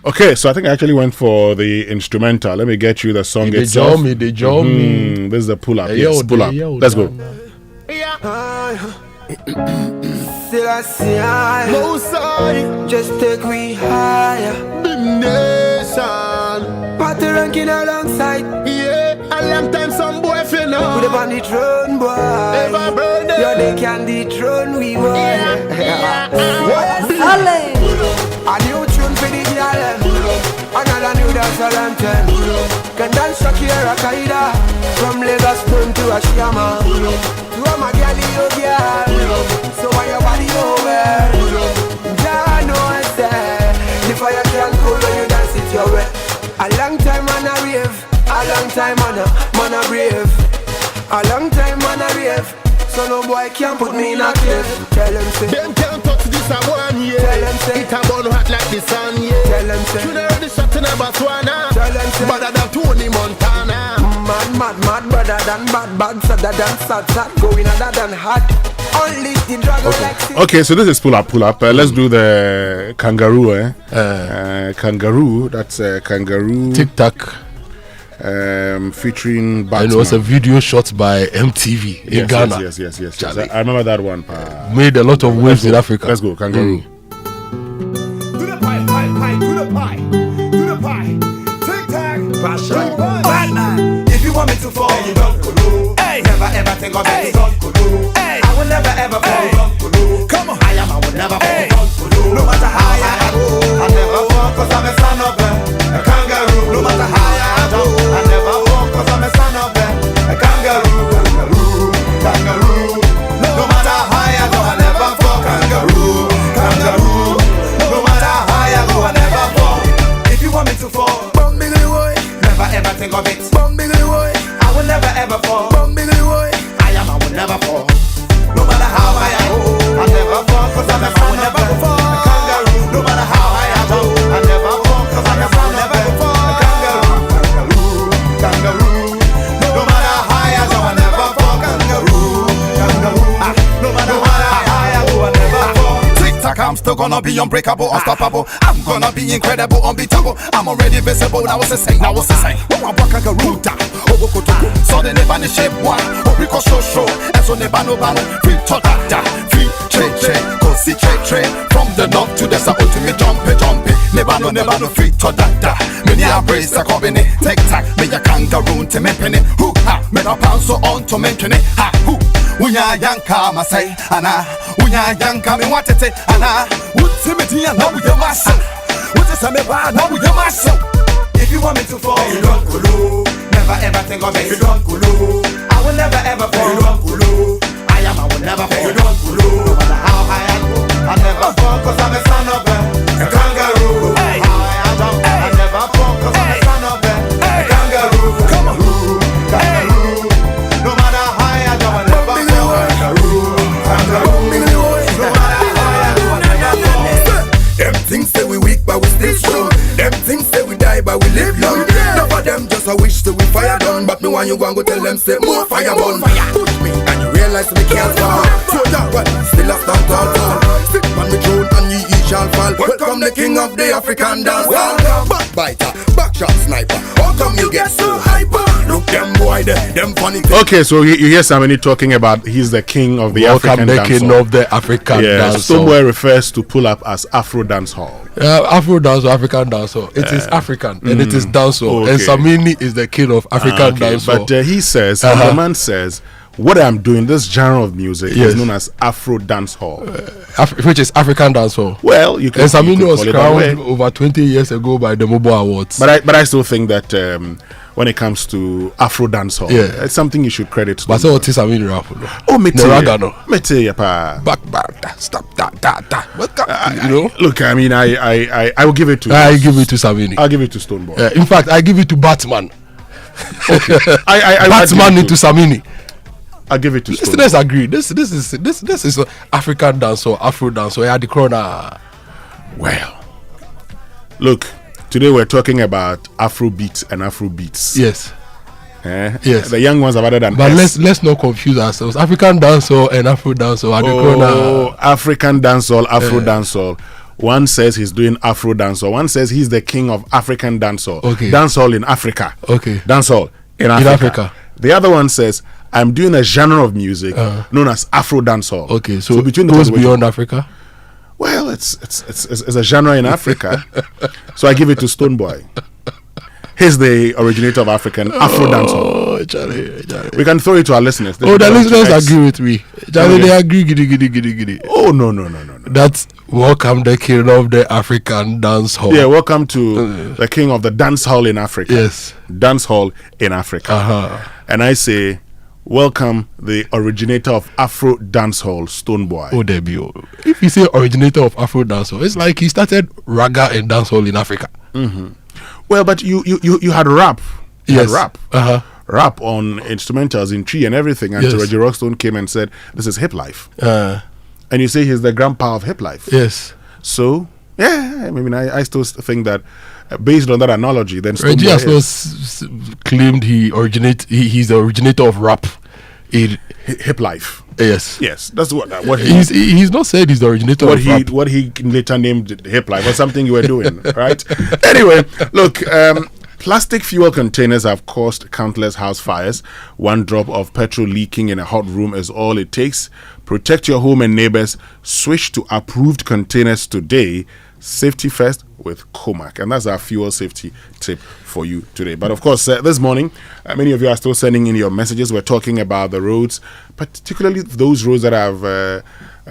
Okay, so I think I actually went for the instrumental. Let me get you the song itself. They jaw me. This is the pull up. Yes, pull up. Let's go. Just take me higher. The nation. Party ranking alongside. Yeah, a long time some boy feel now. Put up on the throne, boy. Ever burn it. Yeah, they can dethrone we, boy. A new tune for the girl. Another new dance anthem. Can dance Shakira Kaida. From Lagos to Ashiyama. To a Magali girl. So why your body over? I know I said. The fire can cool when you dance it your way. A long time on a rave. A long time on a brave. A long time on a rave. So no boy can't put me in a cliff. Tell them say them can't touch this a 1 year. Tell them say it a burn hot like the sun, yeah. Tell them say you know the shot in a Botswana. Tell them say better than Tony Montana. Mad, better than bad, sadder than sad, going harder than hot. Only the dragon Okay, so this is pull up. Let's do the kangaroo, kangaroo, that's kangaroo. TikTok. Featuring Batman. And it was a video shot by MTV in Ghana. Yes. I remember that one. Made a lot of waves in Africa. Let's go, kangaroo. Do the pie. Tic-tac. Batman. If you want me to fall, then you don't go. Hey. Never ever think of it. Don't go. Hey. I will never ever fall. Don't go. Come on. I will never fall. No matter how I go, I never fall because I'm a son of a kangaroo. No matter how I go, I never fall because I'm a son of a kangaroo. No matter how I go, I never fall. Kangaroo. No matter how I go, I never fall. If you want me to fall, never ever think of it. I will never ever fall. I will never fall. No matter how I go, I never fall because I'm a son of a kangaroo. No matter how I go, I never fall because I'm a son of a kangaroo. No matter how I go, I never fall. Kangaroo. No matter how I go, I never fall. Tic-tac, I'm still gonna be unbreakable, unstoppable. I'm gonna be incredible, unbeatable. I'm already visible. Now what's the saying? When I walk kangaroo down, so they never in shape one. Rico show, and so never no ban. Free chodada, free che, go see che. From the north to the south, ultimate jumpy. Never no free chodada. Many are brace a combine. Tic-tac, me a kangaroo to me penny. Who ha? Me no pound so on to mention it. Ha who? Unya yanka masai ana. Unya yanka me want it ana. What's it me now with your mass? What is a me bad now with your mass? If you want me to fall, you don't go. Never ever think of it. You don't go. I will never ever fall. You don't go. I will never fall. You don't go. No matter how high I go, I never fall because I'm a son of a kangaroo. How I go, I never fall because I'm a son of a kangaroo. Come on, kangaroo. No matter how I go, I never fall. Kangaroo. No matter how I go, I never fall. Them things say we weak, but we still strong. Them things say we die, but we live long. None of them just a wish to we fire done. But me when you go and go tell them say more fire burn. Push me and you realize me can't fall. So that one still a stand tall. Sit on the throne and ye shall fall. Welcome the king of the African dance hall. Backbiter, backshot sniper. How come you get so hyper? Look them boy, them funny things. Okay, so you hear somebody talking about he's the king of the African dance hall. Welcome the king of the African dance hall. Somewhere refers to pull up as Afro dance hall. Afro dance hall, African dance hall. It is African and it is dance hall. Okay. And Samini is the king of African dance hall. But he says, the man says, what I'm doing, this genre of music is known as Afro dancehall, which is African dancehall. Well, you can. And Samini was crowned over 20 years ago by the Mobile Awards. But I still think that when it comes to Afro dancehall, it's something you should credit to. But so what is Samini rap? Oh, me too. Back, stop, that. You know. Look, I mean, I will give it to. I give it to Samini. I'll give it to Stoneboy. In fact, I give it to Batman. Okay. Batman into Samini. I'll give it to Stone. Let's agree. This is African dance or Afro dance or the corner. Well, look, today we're talking about Afro beats and Afro beats. Yes. Yes. The young ones are better than. But let's not confuse ourselves. African dancehall and Afro dancehall are the corner. African dancehall, Afro dancehall. One says he's doing Afro dancehall. One says he's the king of African dancehall. Okay. Dancehall in Africa. Okay. Dancehall in Africa. The other one says I'm doing a genre of music known as Afro dancehall. Okay, so between goes beyond Africa. Well, it's a genre in Africa, so I give it to Stoneboy. He's the originator of African Afro dancehall. Charlie. We can throw it to our listeners. The listeners agree with me. Charlie, they agree. Giddy. Oh no. That's welcome the king of the African dancehall. Yeah, welcome to the king of the dancehall in Africa. Yes, dancehall in Africa. And I say, welcome the originator of Afro dancehall, Stoneboy. Oh, debut. If you say originator of Afro dancehall, it's like he started raga and dancehall in Africa. Well, but you had rap. Yes. Had rap. Rap on instrumentals in tree and everything until Reggie Rockstone came and said, this is hip life. And you say he's the grandpa of hip life. Yes. So, yeah, I mean, I still think that based on that analogy, then Reggie has claimed he's the originator of rap in hip life. Yes, that's what he's not said he's the originator of rap. What he later named hip life was something you were doing, right? Anyway, look, plastic fuel containers have caused countless house fires. One drop of petrol leaking in a hot room is all it takes. Protect your home and neighbors. Switch to approved containers today. Safety first with Comac, and that's our fuel safety tip for you today. But of course, this morning, many of you are still sending in your messages. We're talking about the roads, particularly those roads that have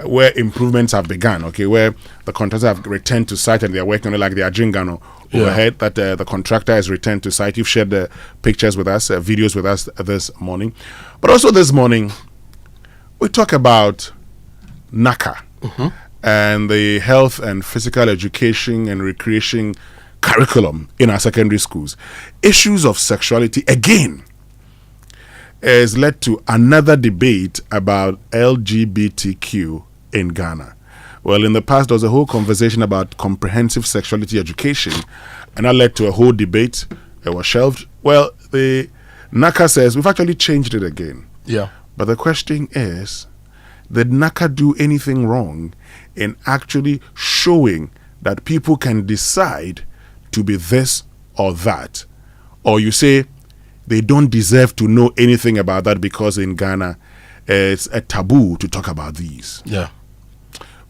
where improvements have begun. Okay, where the contractors have returned to site and they are working on it, like the Ajingano overhead that the contractor has returned to site. You've shared the pictures with us, videos with us this morning, but also this morning we talk about NACCA. And the health and physical education and recreation curriculum in our secondary schools. Issues of sexuality, again, has led to another debate about LGBTQ in Ghana. Well, in the past, there was a whole conversation about comprehensive sexuality education, and that led to a whole debate. It was shelved. Well, the NACCA says we've actually changed it again. Yeah. But the question is, did NACCA do anything wrong in actually showing that people can decide to be this or that? Or you say they don't deserve to know anything about that because in Ghana it's a taboo to talk about these. Yeah.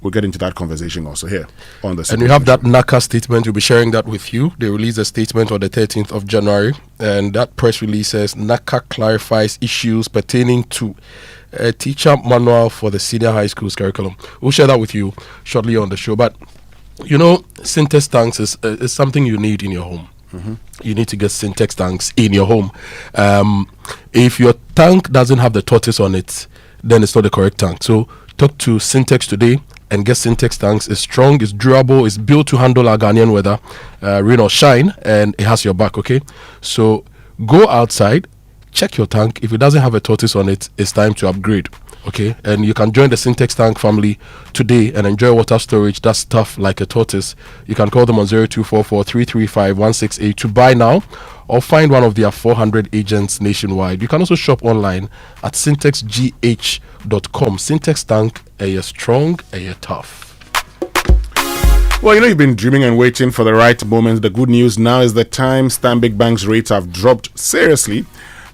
We'll get into that conversation also here on the. And we have that NACCA statement. We'll be sharing that with you. They released a statement on the 13th of January, and that press release says NACCA clarifies issues pertaining to a teacher manual for the senior high school's curriculum. We'll share that with you shortly on the show. But you know, syntax tanks is something you need in your home. You need to get syntax tanks in your home. If your tank doesn't have the tortoise on it, then it's not the correct tank. So talk to Syntex today and get Syntex tanks. It's strong, it's durable, it's built to handle our Ghanaian weather, rain or shine, and it has your back. Okay, so go outside, check your tank. If it doesn't have a tortoise on it, it's time to upgrade. Okay, and you can join the Syntex tank family today and enjoy water storage that's tough like a tortoise. You can call them on 0244 335 168 to buy now, or find one of their 400 agents nationwide. You can also shop online at syntexgh.com. Syntex tank, a strong, a tough. Well, you know, you've been dreaming and waiting for the right moment. The good news now is the time. Stanbic Bank's rates have dropped seriously.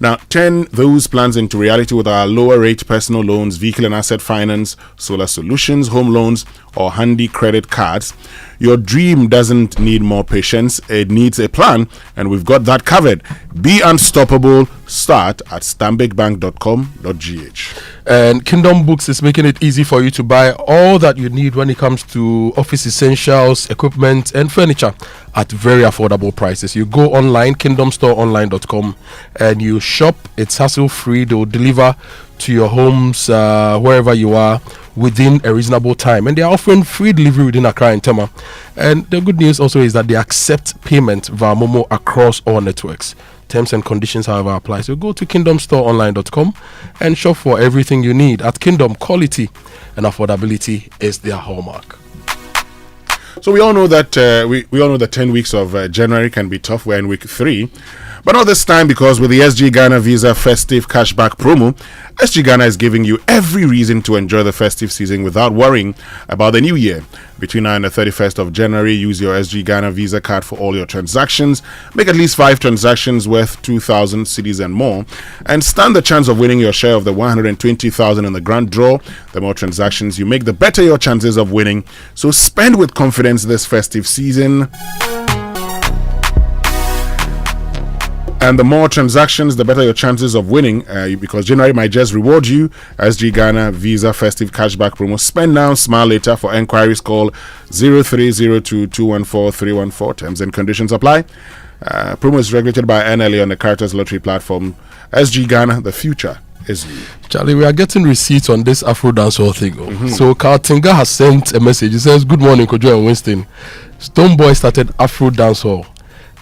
Now, turn those plans into reality with our lower rate personal loans, vehicle and asset finance, solar solutions, home loans, or handy credit cards. Your dream doesn't need more patience, it needs a plan, and we've got that covered. Be unstoppable. Start at stanbicbank.com.gh. And Kingdom Books is making it easy for you to buy all that you need when it comes to office essentials, equipment, and furniture at very affordable prices. You go online, kingdomstoreonline.com, and you shop. It's hassle-free. They'll deliver to your homes, wherever you are, within a reasonable time. And they are offering free delivery within Accra and Tema. And the good news also is that they accept payment via Momo across all networks. Terms and conditions, however, apply. So go to kingdomstoreonline.com and shop for everything you need. At Kingdom, quality and affordability is their hallmark. So we all know that we all know that 10 weeks of January can be tough. We're in week 3. But not this time, because with the SG Ghana Visa festive cashback promo, SG Ghana is giving you every reason to enjoy the festive season without worrying about the new year. Between now and the 31st of January, use your SG Ghana Visa card for all your transactions. Make at least 5 transactions worth 2,000 cedis and more, and stand the chance of winning your share of the 120,000 in the grand draw. The more transactions you make, the better your chances of winning. So spend with confidence this festive season. And the more transactions, the better your chances of winning, because January might just reward you. SG Ghana Visa Festive Cashback Promo. Spend now, smile later. For enquiries, call 0302-214-314. Terms and conditions apply. Promo is regulated by NLA on the Carters Lottery platform. SG Ghana, the future is you. Charlie, we are getting receipts on this Afro dancehall thing. So Kaltinga has sent a message. It says, "Good morning, Kojo and Winston. Stoneboy started Afro dancehall."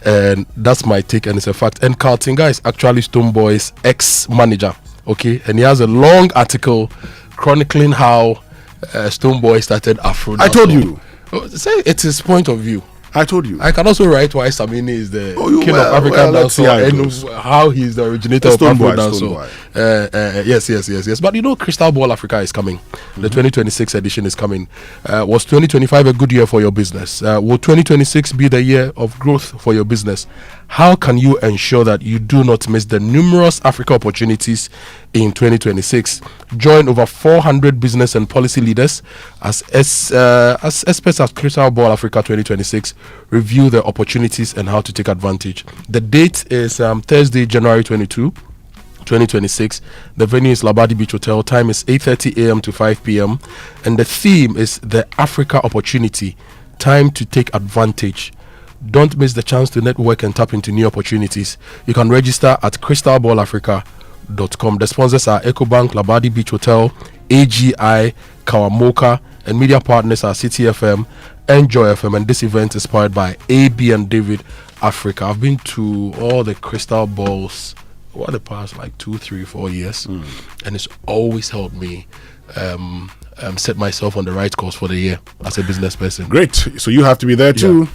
And that's my take, and it's a fact. And Kaltinga is actually Stoneboy's ex-manager, okay? And he has a long article chronicling how Stoneboy started Afro dancehall. I told you. Say it's his point of view. I told you. I can also write why Samini is the king of African dancehall and how he's the originator of Afro dancehall. Yes. But you know, Crystal Ball Africa is coming. The 2026 edition is coming. Was 2025 a good year for your business? Will 2026 be the year of growth for your business? How can you ensure that you do not miss the numerous Africa opportunities in 2026? Join over 400 business and policy leaders as experts at Crystal Ball Africa 2026 review the opportunities and how to take advantage. The date is Thursday, January 22, 2026. The venue is Labadi Beach Hotel. Time is 8:30 a.m. to 5 p.m. And the theme is the Africa opportunity. Time to take advantage. Don't miss the chance to network and tap into new opportunities. You can register at crystalballafrica.com. The sponsors are EcoBank, Labadi Beach Hotel, AGI, Kawamoka, and media partners are City FM and Joy FM. And this event is powered by AB and David Africa. I've been to all the Crystal Balls over the past like 2, 3, 4 years, and it's always helped me set myself on the right course for the year as a business person. Great. So you have to be there too.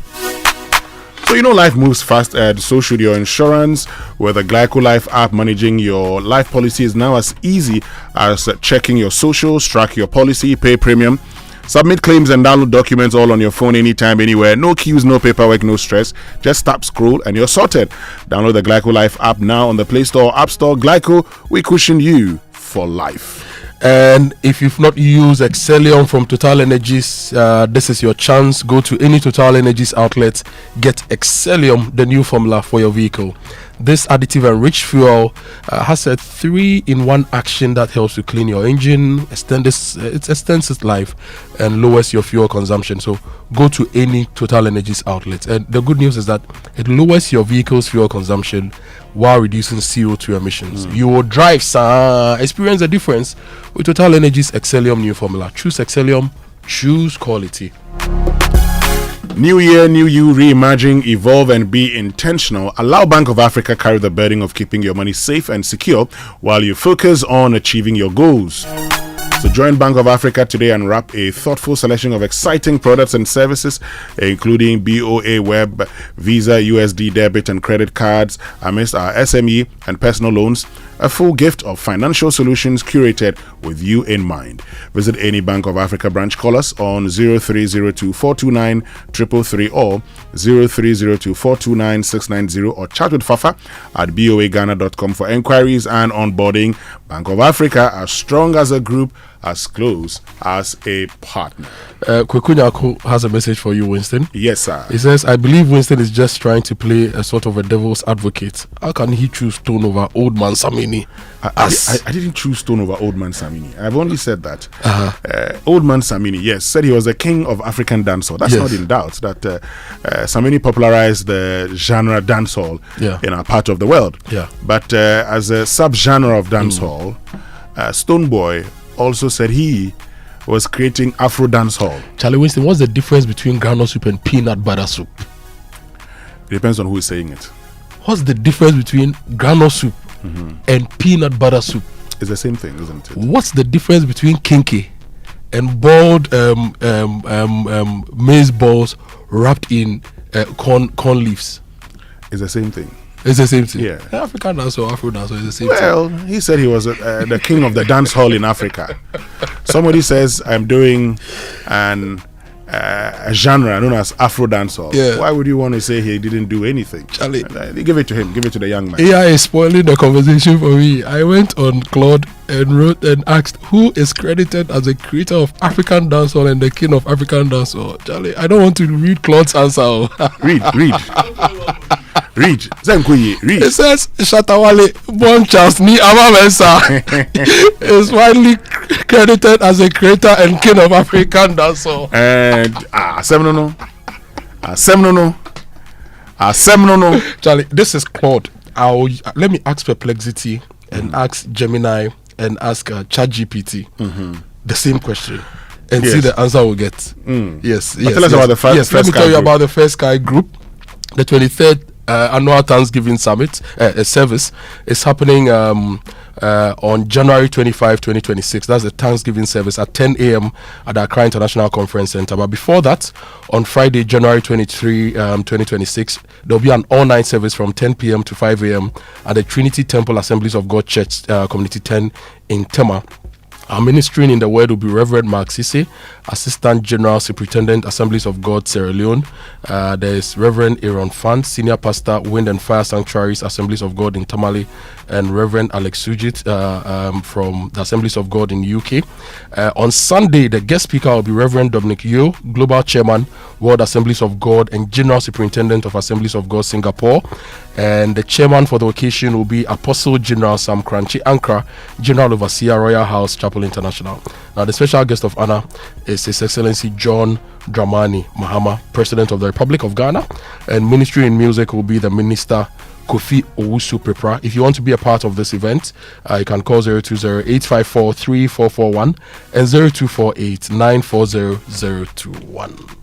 So you know life moves fast, and so should your insurance. With the Glyco Life app, managing your life policy is now as easy as checking your socials, track your policy, pay premium, submit claims, and download documents all on your phone anytime, anywhere. No queues, no paperwork, no stress. Just tap, scroll, and you're sorted. Download the Glyco Life app now on the Play Store or App Store. Glyco, we cushion you for life. And if you've not used Excellium from Total Energies, this is your chance. Go to any Total Energies outlet, get Excellium, the new formula for your vehicle. This additive enriched fuel has a 3-in-1 action that helps to clean your engine, extends its life, and lowers your fuel consumption. So go to any Total Energies outlet. And the good news is that it lowers your vehicle's fuel consumption while reducing CO2 emissions. You will drive, experience the difference with Total Energies Excellium new formula. Choose Excellium, choose quality. New year, new you. Reimagine, evolve, and be intentional. Allow Bank of Africa carry the burden of keeping your money safe and secure while you focus on achieving your goals. So join Bank of Africa today and wrap a thoughtful selection of exciting products and services, including BOA Web, Visa, USD debit and credit cards, amidst our SME and personal loans. A full gift of financial solutions curated with you in mind. Visit any Bank of Africa branch. Call us on 0302-429-333 or 0302-429-690 or chat with Fafa at boaghana.com for enquiries and onboarding. Bank of Africa, as strong as a group, as close as a partner. Kwekunyako has a message for you, Winston. Yes, sir. He says, I believe Winston is just trying to play a sort of a devil's advocate. How can he choose Stone over Old Man Samini? I didn't choose Stone over Old Man Samini. I've only said that. Old Man Samini, yes, said he was the king of African dancehall. That's not in doubt. That Samini popularized the genre dancehall in our part of the world. Yeah. But as a sub-genre of dancehall, Stonebwoy also said he was creating Afro dancehall. Charlie Winston, what's the difference between groundnut soup and peanut butter soup? It depends on who is saying it. What's the difference between groundnut soup and peanut butter soup? It's the same thing, isn't it? What's the difference between kinky and boiled maize balls wrapped in corn leaves? It's the same thing. It's the same thing. Yeah. African dancehall, Afro dancehall is the same well, thing. He said he was the king of the dance hall in Africa. Somebody says I'm doing a genre known as Afro dancehall. Yeah. Why would you want to say he didn't do anything? Charlie, give it to him. Give it to the young man. AI is spoiling the conversation for me. I went on Claude and wrote and asked who is credited as the creator of African dancehall and the king of African dancehall. Charlie, I don't want to read Claude's answer. Read. Read. It says Shatawale Bonchas Ni Amamensa is widely credited as a creator and king of African dancehall. And Semnono. Charlie, this is Claude. Let me ask Perplexity and ask Gemini and ask ChatGPT the same question and see the answer we'll get. Yes. Tell us about the first. Yes, let me tell you about the First Sky Group. The 23rd annual Thanksgiving Summit service is happening on January 25, 2026. That's the Thanksgiving service at 10 a.m. at the Accra International Conference Center. But before that, on Friday, January 23, 2026, there will be an all-night service from 10 p.m. to 5 a.m. at the Trinity Temple Assemblies of God Church, Community 10 in Tema. Our ministering in the word will be Reverend Mark Sisse, Assistant General Superintendent, Assemblies of God, Sierra Leone. There is Reverend Aaron Fan, Senior Pastor, Wind and Fire Sanctuaries, Assemblies of God in Tamale, and Reverend Alex Sujit from the Assemblies of God in the UK. On Sunday, the guest speaker will be Reverend Dominic Yo, Global Chairman, World Assemblies of God, and General Superintendent of Assemblies of God, Singapore. And the chairman for the occasion will be Apostle General Sam Kranchi Ankara, General Overseer, Royal House Chapel International. Now, the special guest of honor is His Excellency John Dramani Mahama, President of the Republic of Ghana, and ministry in music will be the Minister Kofi Owusu Prepra. If you want to be a part of this event, you can call 020-854-3441 and 0248-940-021.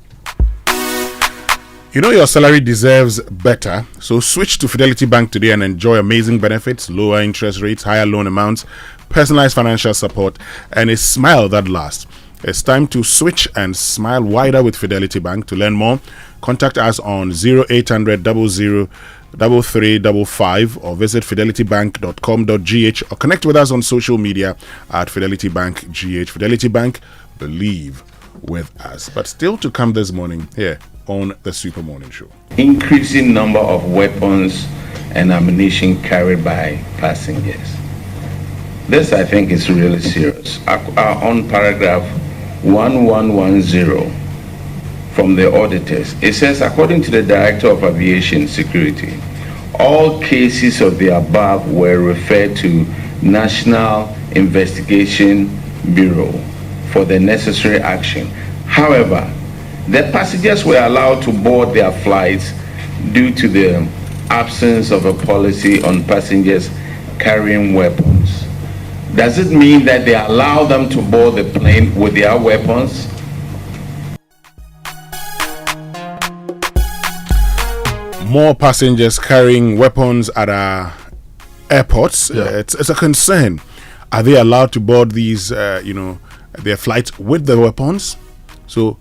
You know your salary deserves better, so switch to Fidelity Bank today and enjoy amazing benefits, lower interest rates, higher loan amounts, personalized financial support, and a smile that lasts. It's time to switch and smile wider with Fidelity Bank. To learn more, contact us on 0800 00 3355 or visit fidelitybank.com.gh or connect with us on social media at Fidelity Bank GH. Fidelity Bank, believe with us. But still to come this morning here on the Super Morning Show. Increasing number of weapons and ammunition carried by passengers. This, I think, is really serious. On paragraph 1110 from the auditors, it says, according to the Director of Aviation Security, all cases of the above were referred to National Investigation Bureau for the necessary action. However, the passengers were allowed to board their flights due to the absence of a policy on passengers carrying weapons. Does it mean that they allow them to board the plane with their weapons? More passengers carrying weapons at our airports. It's a concern. Are they allowed to board these, their flights with the weapons? So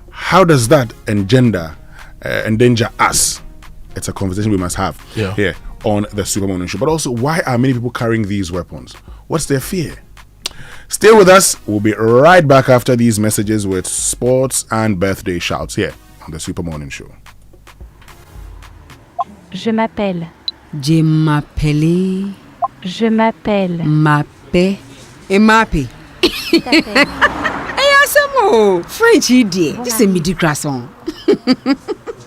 how does that endanger us? It's a conversation we must have here on the Super Morning Show. But also, why are many people carrying these weapons? What's their fear? Stay with us. We'll be right back after these messages with sports and birthday shouts here on the Super Morning Show. Je m'appelle. Je m'appelle. Je m'appelle. Mape. Et Mapi. French idiot. This is midi croissant.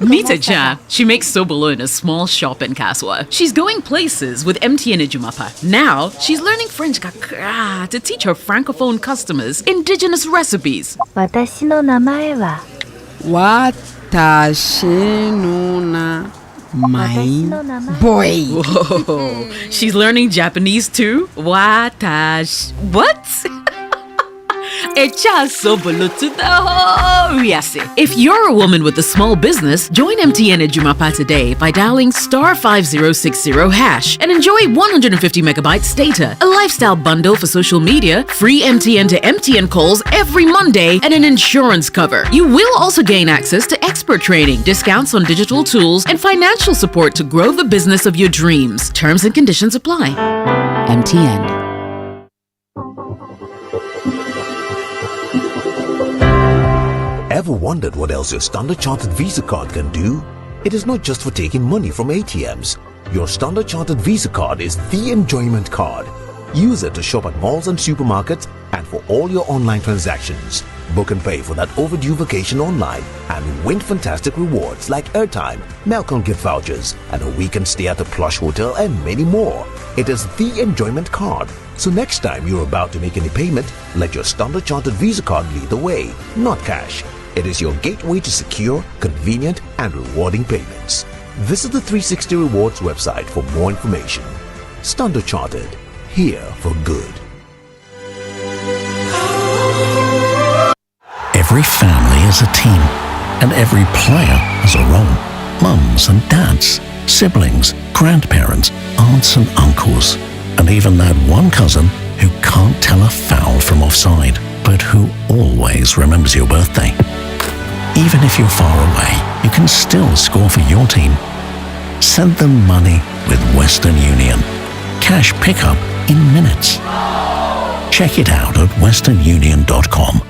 Meet Aja. She makes sobolo in a small shop in Kaswa. She's going places with MTN Ejumapa. Now, she's learning French kakra to teach her francophone customers indigenous recipes. Watashi no namae wa? Watashi no namae. Boy. Whoa. She's learning Japanese too? Watashi. What? Echa sobolo to the whole Riase. If you're a woman with a small business, join MTN Ejumapa today by dialing *5060# and enjoy 150 megabytes data, a lifestyle bundle for social media, free MTN to MTN calls every Monday, and an insurance cover. You will also gain access to expert training, discounts on digital tools, and financial support to grow the business of your dreams. Terms and conditions apply. MTN. Ever wondered what else your Standard Chartered Visa card can do? It is not just for taking money from ATMs. Your Standard Chartered Visa card is the enjoyment card. Use it to shop at malls and supermarkets and for all your online transactions. Book and pay for that overdue vacation online and win fantastic rewards like airtime, Melcon gift vouchers, and a weekend stay at a plush hotel and many more. It is the enjoyment card. So next time you're about to make any payment, let your Standard Chartered Visa card lead the way, not cash. It is your gateway to secure, convenient, and rewarding payments. Visit the 360 Rewards website for more information. Standard Chartered, here for good. Every family is a team, and every player has a role. Mums and dads, siblings, grandparents, aunts and uncles, and even that one cousin who can't tell a foul from offside, but who always remembers your birthday. Even if you're far away, you can still score for your team. Send them money with Western Union. Cash pickup in minutes. Check it out at westernunion.com.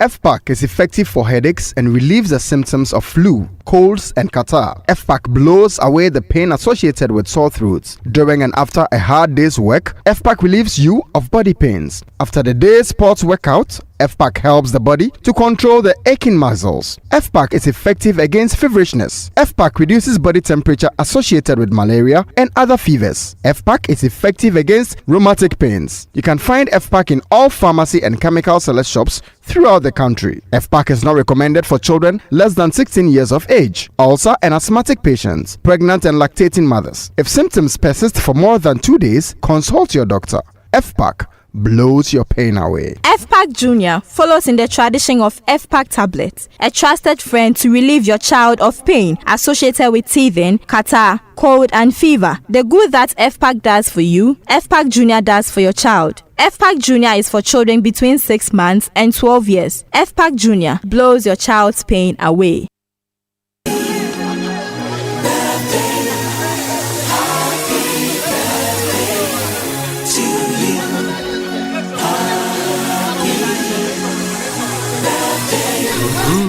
FPAC is effective for headaches and relieves the symptoms of flu, colds, and catarrh. FPAC blows away the pain associated with sore throats. During and after a hard day's work, FPAC relieves you of body pains. After the day's sports workout, FPAC helps the body to control the aching muscles. FPAC is effective against feverishness. FPAC reduces body temperature associated with malaria and other fevers. FPAC is effective against rheumatic pains. You can find FPAC in all pharmacy and chemical select shops throughout the country. FPAC is not recommended for children less than 16 years of age, ulcer and asthmatic patients, pregnant and lactating mothers. If symptoms persist for more than 2 days, consult your doctor. FPAC blows your pain away. FPAC Junior follows in the tradition of FPAC tablets, a trusted friend to relieve your child of pain associated with teething, catarrh, cold and fever. The good that FPAC does for you, FPAC Junior does for your child. FPAC Junior is for children between 6 months and 12 years. FPAC Junior blows your child's pain away.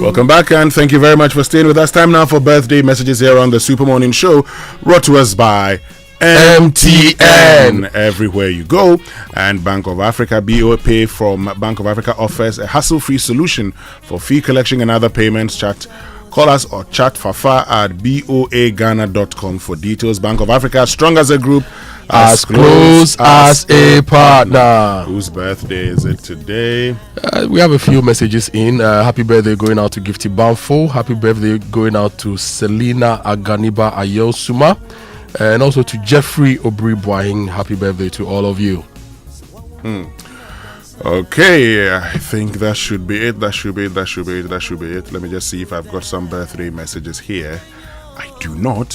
Welcome back, and thank you very much for staying with us. Time now for birthday messages here on the Super Morning Show, brought to us by MTN. Everywhere you go. And Bank of Africa, BOA from Bank of Africa offers a hassle-free solution for fee collection and other payments. Call us or chat Fafa at boaghana.com for details. Bank of Africa, strong as a group, as close as a partner. Whose birthday is it today? We have a few messages in. Happy birthday going out to Gifty Banfo. Happy birthday going out to Selina Aganiba Ayosuma. And also to Jeffrey Obri Boateng. Happy birthday to all of you. Okay, I think that should be it. That should be it. Let me just see if I've got some birthday messages here. I do not,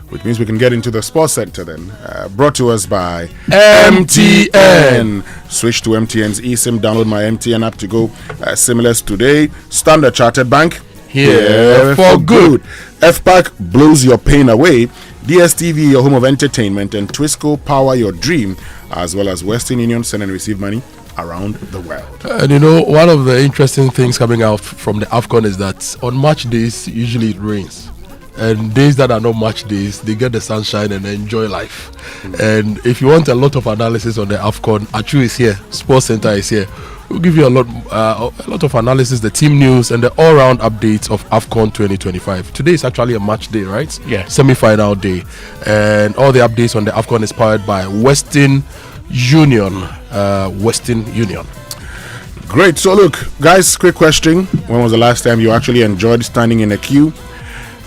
which means we can get into the sports sector then. Brought to us by MTN. Switch to MTN's eSIM. Download my MTN app to go seamless today. Standard Chartered Bank, here for good. FPAC blows your pain away. DSTV, your home of entertainment, and Twisco, power your dream, as well as Western Union, send and receive money around the world. And you know, one of the interesting things coming out from the AFCON is that on match days, usually it rains. And days that are not match days, they get the sunshine and enjoy life. And if you want a lot of analysis on the AFCON, Achu is here, Sports Center is here. We'll give you a lot of analysis, the team news, and the all-round updates of AFCON 2025. Today is actually a match day, right? Yeah. Semi-final day. And all the updates on the AFCON is powered by Western Union. Great. So look, guys, quick question. When was the last time you actually enjoyed standing in a queue?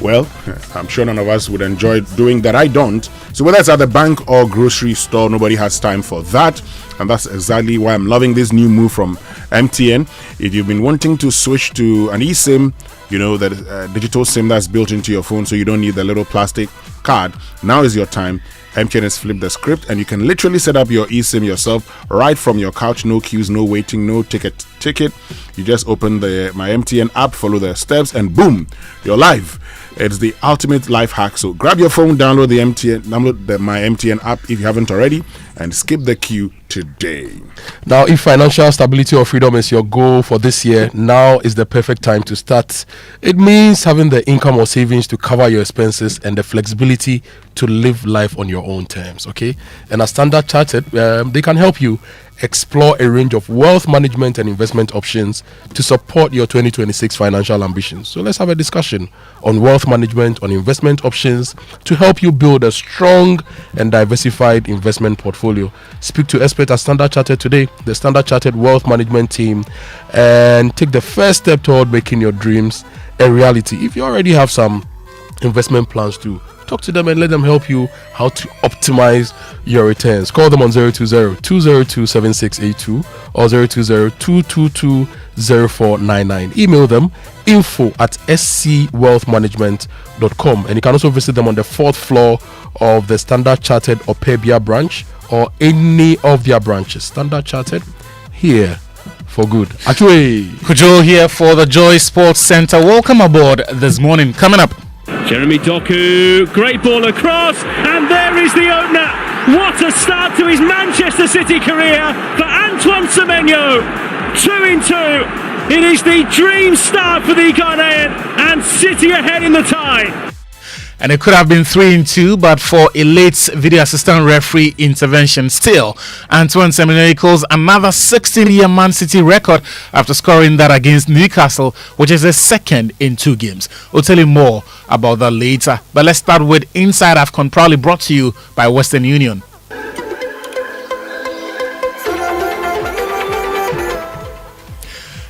Well, I'm sure none of us would enjoy doing that. I don't. So whether it's at the bank or grocery store, nobody has time for that. And that's exactly why I'm loving this new move from MTN. If you've been wanting to switch to an eSIM, you know, that digital SIM that's built into your phone so you don't need the little plastic card, now is your time. MTN has flipped the script and you can literally set up your eSIM yourself right from your couch. No queues, no waiting, no ticket. You just open the My MTN app, follow the steps, and boom, you're live. It's the ultimate life hack. So grab your phone, download the My MTN app if you haven't already, and skip the queue today. Now, if financial stability or freedom is your goal for this year, now is the perfect time to start. It means having the income or savings to cover your expenses and the flexibility to live life on your own terms, okay? And as Standard Chartered, they can help you explore a range of wealth management and investment options to support your 2026 financial ambitions. So let's have a discussion on wealth management, on investment options to help you build a strong and diversified investment portfolio. Speak to experts at Standard Chartered today, the Standard Chartered Wealth Management team, and take the first step toward making your dreams a reality. If you already have some investment plans too, talk to them and let them help you how to optimize your returns. Call them on 020-202-7682 or 020-222-0499. Email them info@scwealthmanagement.com, and you can also visit them on the 4th floor of the Standard Chartered Opebia branch or any of their branches. Standard Chartered, here for good. Kojo here for the Joy Sports Center. Welcome aboard this morning. Coming up, Jeremy Doku, great ball across, and there is the opener. What a start to his Manchester City career for Antoine Semenyo. 2-2. It is the dream start for the Ghanaian, and City ahead in the tie. and it could have been 3-2, but for a late video assistant referee intervention. Still, Antoine Semenyo equals another 16-year Man City record after scoring that against Newcastle, which is his second in 2 games. We'll tell you more about that later, but let's start with Inside AFCON, proudly brought to you by Western Union.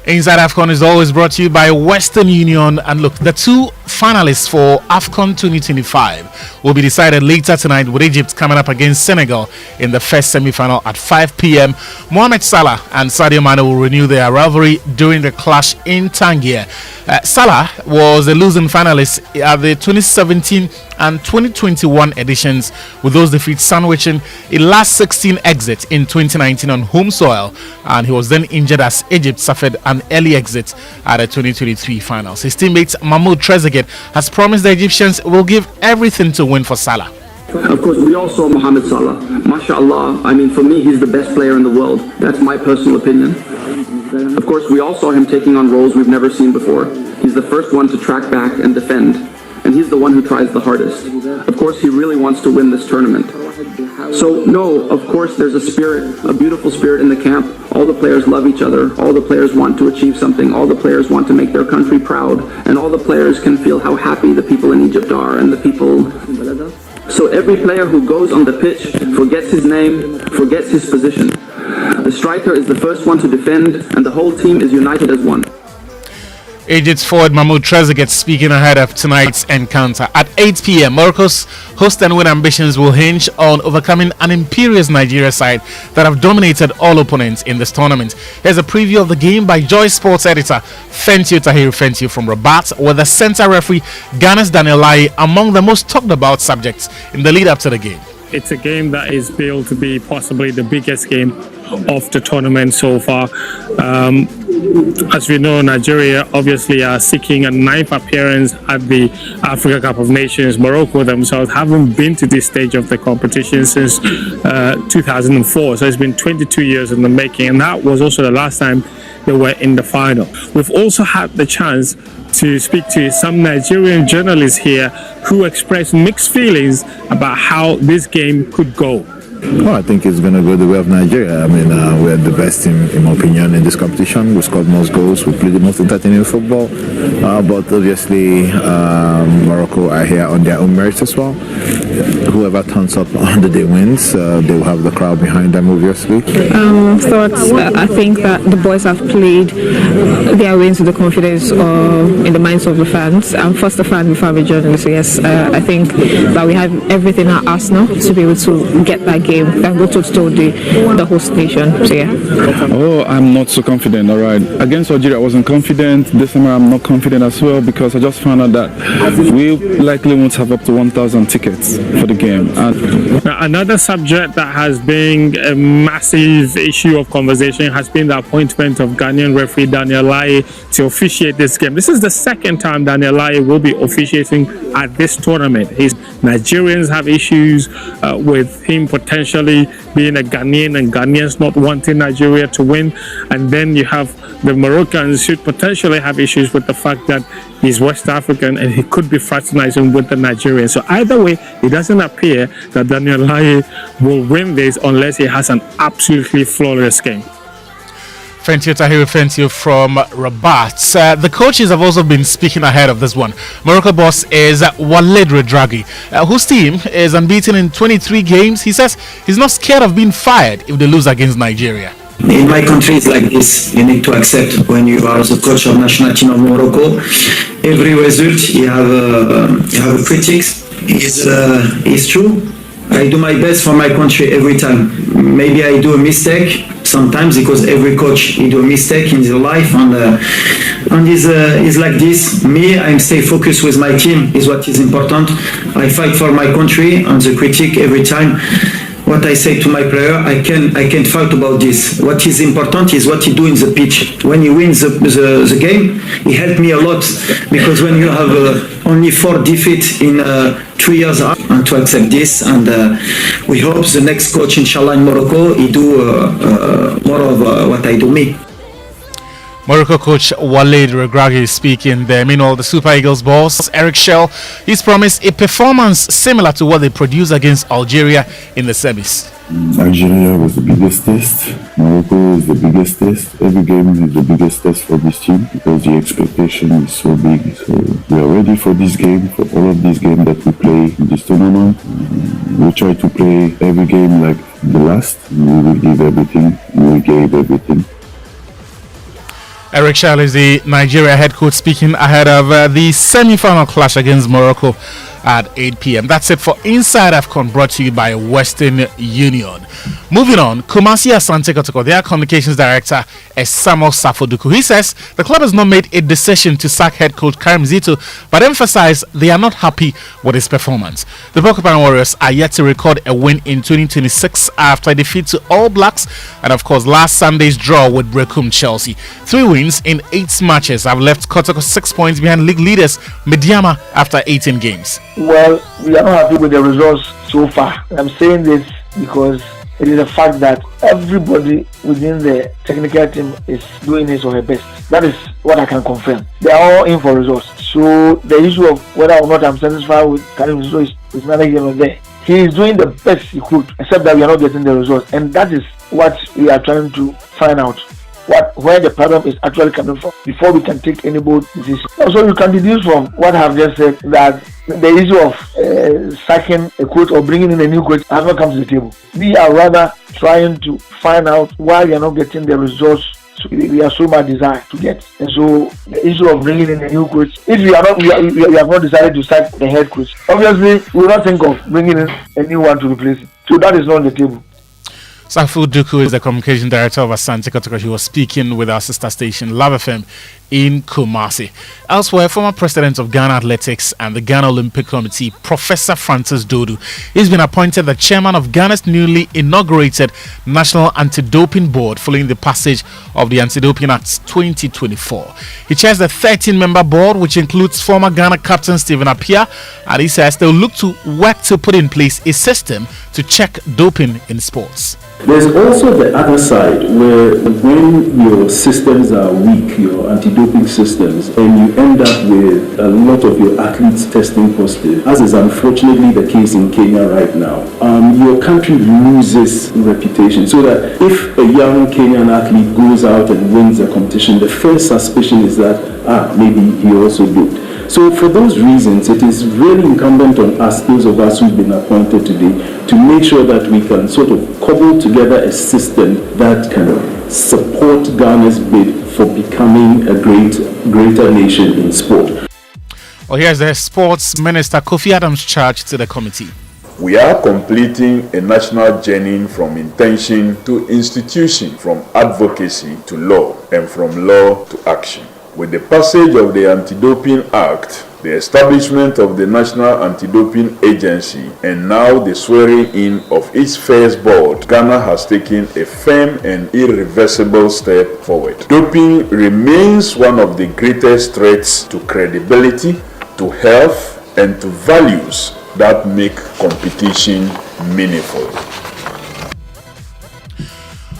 Inside AFCON is always brought to you by Western Union. And look, the 2 finalists for AFCON 2025 will be decided later tonight, with Egypt coming up against Senegal in the first semi-final at 5 p.m. Mohamed Salah and Sadio Mane will renew their rivalry during the clash in Tangier. Salah was the losing finalist at the 2017 and 2021 editions, with those defeats sandwiching a last 16 exit in 2019 on home soil, and he was then injured as Egypt suffered an early exit at the 2023 finals. His teammate Mahmoud Trezeguet has promised the Egyptians will give everything to win for Salah. Of course, we all saw Mohamed Salah. MashaAllah, I mean, for me, he's the best player in the world. That's my personal opinion. Of course, we all saw him taking on roles we've never seen before. He's the first one to track back and defend, and he's the one who tries the hardest. Of course, he really wants to win this tournament. So, no, of course, there's a spirit, a beautiful spirit in the camp. All the players love each other. All the players want to achieve something. All the players want to make their country proud. And all the players can feel how happy the people in Egypt are and the people. So every player who goes on the pitch forgets his name, forgets his position. The striker is the first one to defend, and the whole team is united as one. Egypt's forward Mahmoud Trezeguet speaking ahead of tonight's encounter. At 8 p.m, Morocco's host and win ambitions will hinge on overcoming an imperious Nigeria side that have dominated all opponents in this tournament. Here's a preview of the game by Joy Sports editor Fentio Tahiru Fentio from Rabat, with the center referee Ghana's Daniel Lai among the most talked about subjects in the lead up to the game. It's a game that is billed to be possibly the biggest game of the tournament so far. As we know, Nigeria obviously are seeking a 9th appearance at the Africa Cup of Nations. Morocco themselves haven't been to this stage of the competition since 2004. So it's been 22 years in the making, and that was also the last time they were in the final. We've also had the chance to speak to some Nigerian journalists here who expressed mixed feelings about how this game could go. Well, I think it's going to go the way of Nigeria. I mean, we're the best team, in my opinion, in this competition. We scored most goals. We played the most entertaining football. But obviously, Morocco are here on their own merits as well. Whoever turns up on the day wins. They will have the crowd behind them, obviously. Thoughts? I think that the boys have played their way into the confidence in the minds of the fans. I'm first a fan before I'm a journalist. So yes, I think that we have everything at Arsenal to be able to get that game and go to the host nation. So yeah. Oh, I'm not so confident. All right, against Algeria I wasn't confident. This time I'm not confident as well because I just found out that we likely won't have up to 1,000 tickets for the game. Now, another subject that has been a massive issue of conversation has been the appointment of Ghanaian referee Daniel Lai to officiate this game. This is the second time Daniel Lai will be officiating at this tournament. Nigerians have issues with him potentially being a Ghanaian and Ghanaians not wanting Nigeria to win, and then you have the Moroccans who potentially have issues with the fact that he's West African and he could be fraternizing with the Nigerians. So either way, it doesn't appear that Daniel Lai will win this unless he has an absolutely flawless game. Thank you, Tahiru. Thank you from Rabat. The coaches have also been speaking ahead of this one. Morocco boss is Walid Regragui, whose team is unbeaten in 23 games. He says he's not scared of being fired if they lose against Nigeria. In my country, it's like this. You need to accept when you are the coach of national team of Morocco. Every result, you have critics. It's true. I do my best for my country every time. Maybe I do a mistake sometimes because every coach he do a mistake in his life, and is like this. Me, I'm stay focused with my team is what is important. I fight for my country, and the critic every time. What I say to my player, I can fight about this. What is important is what he do in the pitch. When he wins the game, he helped me a lot, because when you have only 4 defeats in 3 years, and to accept this, and we hope the next coach, inshallah, in Morocco, he do more of what I do me. Morocco coach Walid Regragui speaking there. Meanwhile, the Super Eagles boss, Eric Schell, he's promised a performance similar to what they produced against Algeria in the semis. Algeria was the biggest test. Morocco is the biggest test. Every game is the biggest test for this team because the expectation is so big. So we are ready for this game, for all of these games that we play in this tournament. We try to play every game like the last. We will give everything. We gave everything. Eric Schell is the Nigeria head coach speaking ahead of the semi-final clash against Morocco at 8 p.m. That's it for Inside AFCON, brought to you by Western Union. Moving on, Kumasi Asante Kotoko, their communications director, is Samuel Safoduku. He says the club has not made a decision to sack head coach Karim Zito, but emphasized they are not happy with his performance. The Porcupine Warriors are yet to record a win in 2026 after a defeat to All Blacks and, of course, last Sunday's draw with Brecum Chelsea. 3 wins in 8 matches have left Kotoko 6 points behind league leaders Mediama after 18 games. Well, we are not happy with the results so far. I'm saying this because it is a fact that everybody within the technical team is doing his or her best. That is what I can confirm. They are all in for results. So the issue of whether or not I'm satisfied with Karim Zito is neither here nor there. He is doing the best he could, except that we are not getting the results. And that is what we are trying to find out. Where the problem is actually coming from before we can take any bold decision. Also, you can deduce from what I have just said that the issue of sacking a coach or bringing in a new coach has not come to the table. We are rather trying to find out why we are not getting the results we are so much desire to get. And so the issue of bringing in a new coach, if we have not decided to sack the head coach, obviously we will not think of bringing in a new one to replace it. So that is not on the table. Safu Duku is the communication director of Asante Kotoko. He was speaking with our sister station, Love FM, in Kumasi. Elsewhere, former president of Ghana Athletics and the Ghana Olympic Committee, Professor Francis Dodu, has been appointed the chairman of Ghana's newly inaugurated National Anti-Doping Board following the passage of the Anti-Doping Act 2024. He chairs the 13-member board, which includes former Ghana captain Stephen Appiah, and he says they'll look to work to put in place a system to check doping in sports. There's also the other side where when your systems are weak, your anti-doping systems, and you end up with a lot of your athletes testing positive, as is unfortunately the case in Kenya right now, your country loses reputation. So that if a young Kenyan athlete goes out and wins a competition, the first suspicion is that, maybe he also doped. So for those reasons, it is really incumbent on us, those of us who've been appointed today, to make sure that we can sort of cobble together a system that can support Ghana's bid for becoming a greater nation in sport. Well, here's the Sports Minister Kofi Adams' charge to the committee. We are completing a national journey from intention to institution, from advocacy to law, and from law to action. With the passage of the Anti-Doping Act, the establishment of the National Anti-Doping Agency, and now the swearing in of its first board, Ghana has taken a firm and irreversible step forward. Doping remains one of the greatest threats to credibility, to health, and to values that make competition meaningful.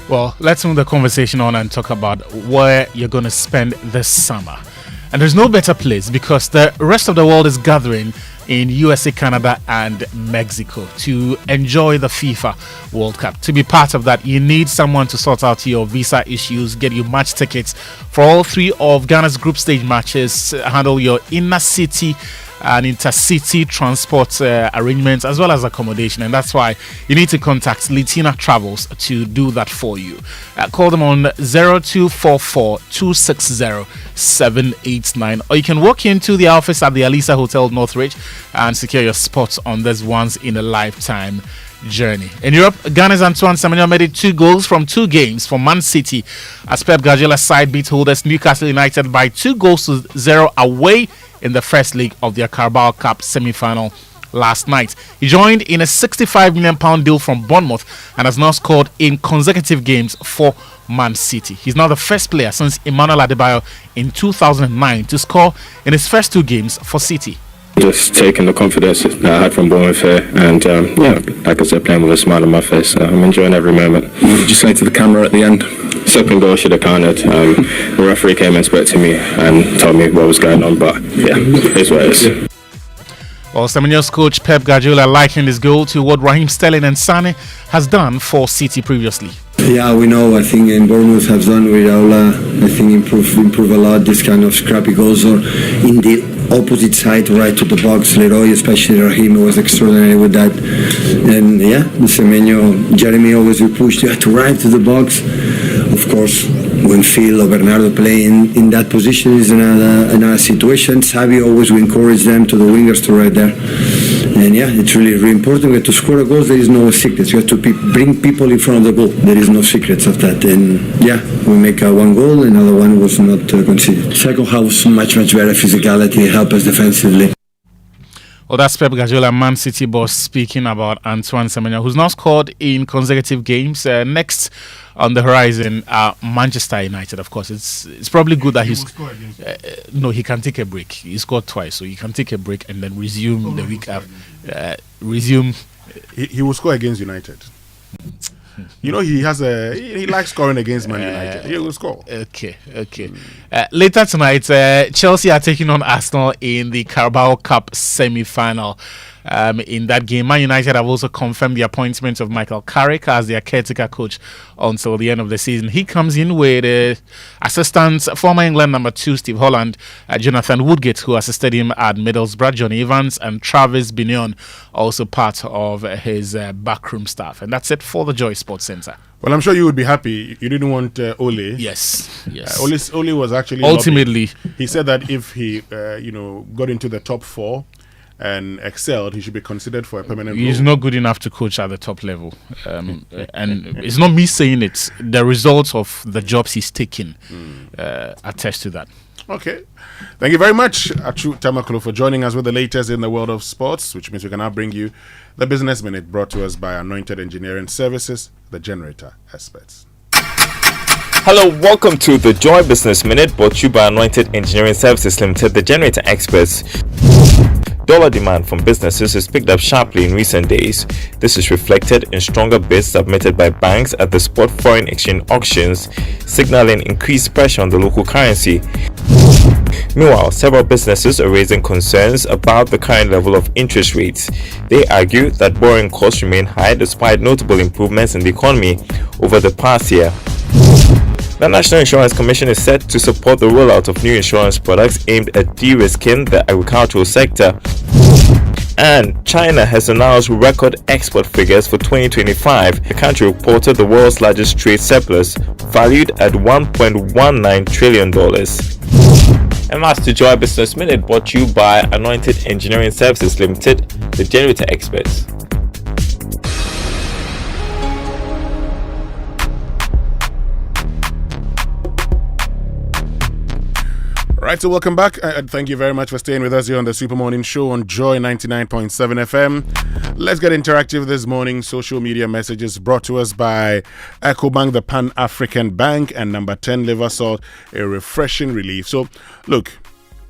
Well, let's move the conversation on and talk about where you're going to spend this summer. And there's no better place because the rest of the world is gathering in USA, Canada, and Mexico to enjoy the FIFA World Cup. To be part of that, you need someone to sort out your visa issues, get you match tickets for all three of Ghana's group stage matches, handle your inner city and intercity transport arrangements as well as accommodation, and that's why you need to contact Litina Travels to do that for you. Call them on 0244 260 789, or you can walk into the office at the Alisa Hotel Northridge and secure your spots on this once in a lifetime journey. In Europe, Ghana's Antoine Semenyo made it 2 goals from 2 games for Man City as Pep Guardiola's side beat holders Newcastle United by 2-0 away in the first leg of their Carabao Cup semi-final last night. He joined in a £65 million deal from Bournemouth and has now scored in consecutive games for Man City. He's now the first player since Emmanuel Adebayo in 2009 to score in his first 2 games for City. Just taking the confidence that I had from Bournemouth here, and like I said, playing with a smile on my face. I'm enjoying every moment. What did you say to the camera at the end? Second goal should have counted. The referee came and spoke to me and told me what was going on, but it's what it is. Well, Semenyo's coach Pep Guardiola likened his goal to what Raheem Sterling and Sane has done for City previously. Yeah, we know. I think in Bournemouth have done with Aula. I think improve a lot this kind of scrappy goals, or in the opposite side, right to the box. Leroy, especially Raheem, was extraordinary with that. And Semenyo, Jeremy always will push to right to the box. Of course, when Phil or Bernardo play in that position is another situation. Xavi always will encourage them to the wingers to right there. And it's really important. To score a goal, there is no secrets. You have to bring people in front of the goal. There is no secrets of that. And we make 1 goal, another one was not considered. Second half was much better physicality, help us defensively. Well, that's Pep Guardiola, Man City boss, speaking about Antoine Semenyo, who's now scored in consecutive games. Next on the horizon, Manchester United, of course. It's probably good that no, he can take a break. He scored twice, so he can take a break and then resume the week after. He will score against United. You know, he likes scoring against Man United. He will score. Okay. Later tonight, Chelsea are taking on Arsenal in the Carabao Cup semi-final. In that game, Man United have also confirmed the appointment of Michael Carrick as their caretaker coach until the end of the season. He comes in with assistants, former England number 2 Steve Holland, Jonathan Woodgate, who assisted him at Middlesbrough, Johnny Evans, and Travis Binion, also part of his backroom staff. And that's it for the Joy Sports Centre. Well, I'm sure you would be happy. You didn't want Ole. Yes. Ole was actually ultimately. He said that if he, got into the top 4 and excelled, he should be considered for a permanent role. He's not good enough to coach at the top level. And it's not me saying it. The results of the jobs he's taken attest to that. Okay. Thank you very much, Achu Tamakolo, for joining us with the latest in the world of sports, which means we can now bring you the Business Minute brought to us by Anointed Engineering Services, the generator experts. Hello, welcome to the Joy Business Minute brought to you by Anointed Engineering Services Limited, the generator experts. Dollar demand from businesses has picked up sharply in recent days. This is reflected in stronger bids submitted by banks at the spot foreign exchange auctions, signaling increased pressure on the local currency. Meanwhile, several businesses are raising concerns about the current level of interest rates. They argue that borrowing costs remain high despite notable improvements in the economy over the past year. The National Insurance Commission is set to support the rollout of new insurance products aimed at de-risking the agricultural sector. And China has announced record export figures for 2025. The country reported the world's largest trade surplus, valued at $1.19 trillion. And that's the Joy Business Minute brought to you by Anointed Engineering Services Limited, the generator experts. Right, so welcome back. Thank you very much for staying with us here on the Super Morning Show on Joy 99.7 FM. Let's get interactive this morning. Social media messages brought to us by EcoBank, the Pan-African Bank, and number 10 liver salt, a refreshing relief. So, look,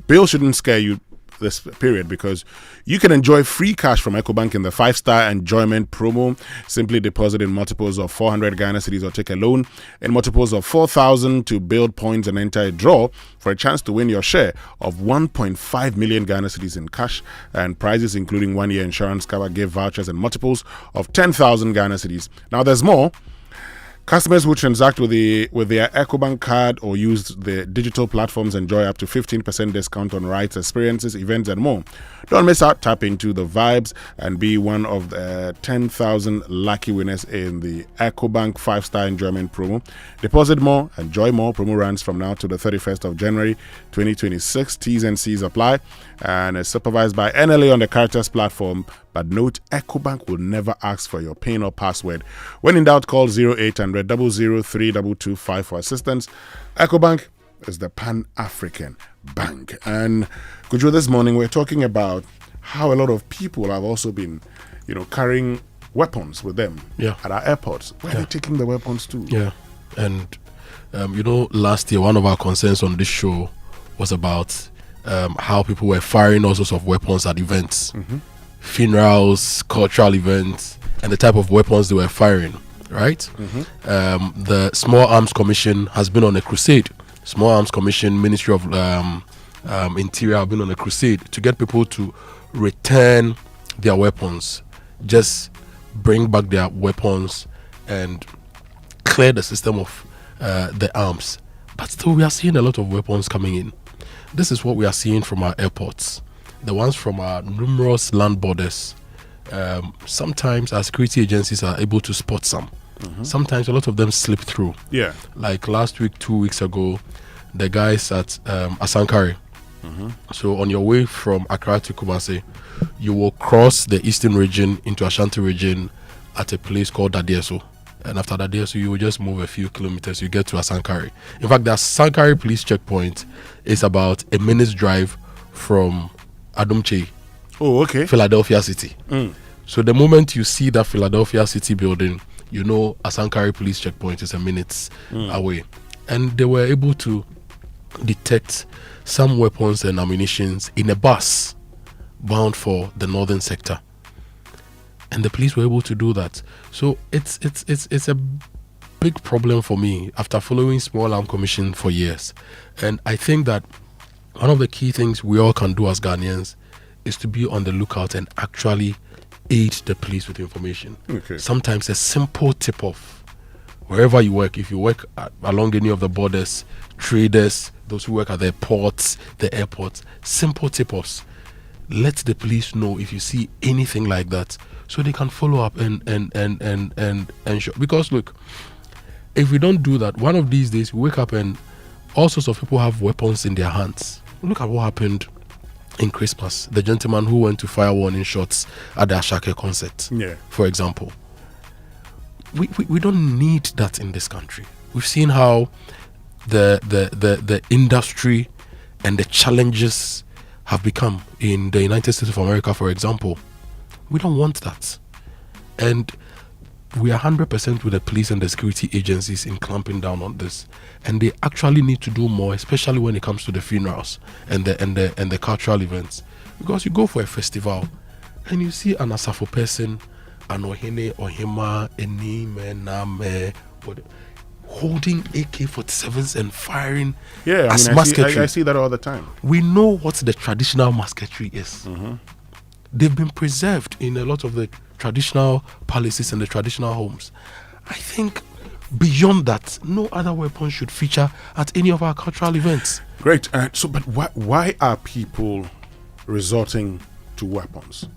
bills shouldn't scare you this period because you can enjoy free cash from EcoBank in the 5-star enjoyment promo. Simply deposit in multiples of 400 Ghana cedis or take a loan in multiples of 4,000 to build points and enter a draw for a chance to win your share of 1.5 million Ghana cedis in cash and prizes including 1-year insurance cover, gift vouchers and multiples of 10,000 Ghana cedis. Now there's more. Customers who transact with their EcoBank card or use the digital platforms enjoy up to 15% discount on rides, experiences, events, and more. Don't miss out. Tap into the vibes and be one of the 10,000 lucky winners in the EcoBank 5-star enjoyment promo. Deposit more, enjoy more. Promo runs from now to the 31st of January 2026. T's and C's apply and is supervised by NLA on the Caritas platform. But note, EcoBank will never ask for your PIN or password. When in doubt, call 0800 003 225 for assistance. EcoBank is the Pan-African Bank. And Kojo, this morning we're talking about how a lot of people have also been, carrying weapons with them at our airports. Where are they taking the weapons to? Yeah, and last year one of our concerns on this show was about how people were firing all sorts of weapons at events. Mm-hmm. Funerals, cultural events, and the type of weapons they were firing, right? Mm-hmm. The Small Arms Commission has been on a crusade. Small Arms Commission, Ministry of Interior have been on a crusade to get people to return their weapons, just bring back their weapons and clear the system of the arms. But still, we are seeing a lot of weapons coming in. This is what we are seeing from our airports. The ones from our numerous land borders. Sometimes our security agencies are able to spot some. Mm-hmm. Sometimes a lot of them slip through. Yeah. Like last week, 2 weeks ago, the guys at Asankare. Mm-hmm. So on your way from Accra to Kumasi, you will cross the eastern region into Ashanti region at a place called Dadieso. And after Dadieso, you will just move a few kilometers, you get to Asankare. In fact, the Asankare police checkpoint is about a minute's drive from Adumche, Philadelphia City. Mm. So the moment you see that Philadelphia City building, you know Asankare police checkpoint is a minute away. And they were able to detect some weapons and ammunitions in a bus bound for the northern sector. And the police were able to do that. So it's a big problem for me after following Small Arms Commission for years. And I think that one of the key things we all can do as Ghanaians is to be on the lookout and actually aid the police with information. Okay. Sometimes a simple tip-off, wherever you work, if you work along any of the borders, traders, those who work at the ports, the airports, simple tip-offs. Let the police know if you see anything like that so they can follow up and ensure. Because look, if we don't do that, one of these days we wake up and all sorts of people have weapons in their hands. Look at what happened in Christmas. The gentleman who went to fire warning shots at the Ashake concert, for example. We don't need that in this country. We've seen how the industry and the challenges have become in the United States of America, for example. We don't want that. And we are 100% with the police and the security agencies in clamping down on this. And they actually need to do more, especially when it comes to the funerals and the cultural events. Because you go for a festival and you see an Asafo person, an Ohene, Ohima, Enime, Name, holding AK-47s and firing as musketry. I see that all the time. We know what the traditional musketry is. They've been preserved in a lot of the traditional palaces and the traditional homes. I think beyond that, no other weapon should feature at any of our cultural events. Great. But why are people resorting to weapons?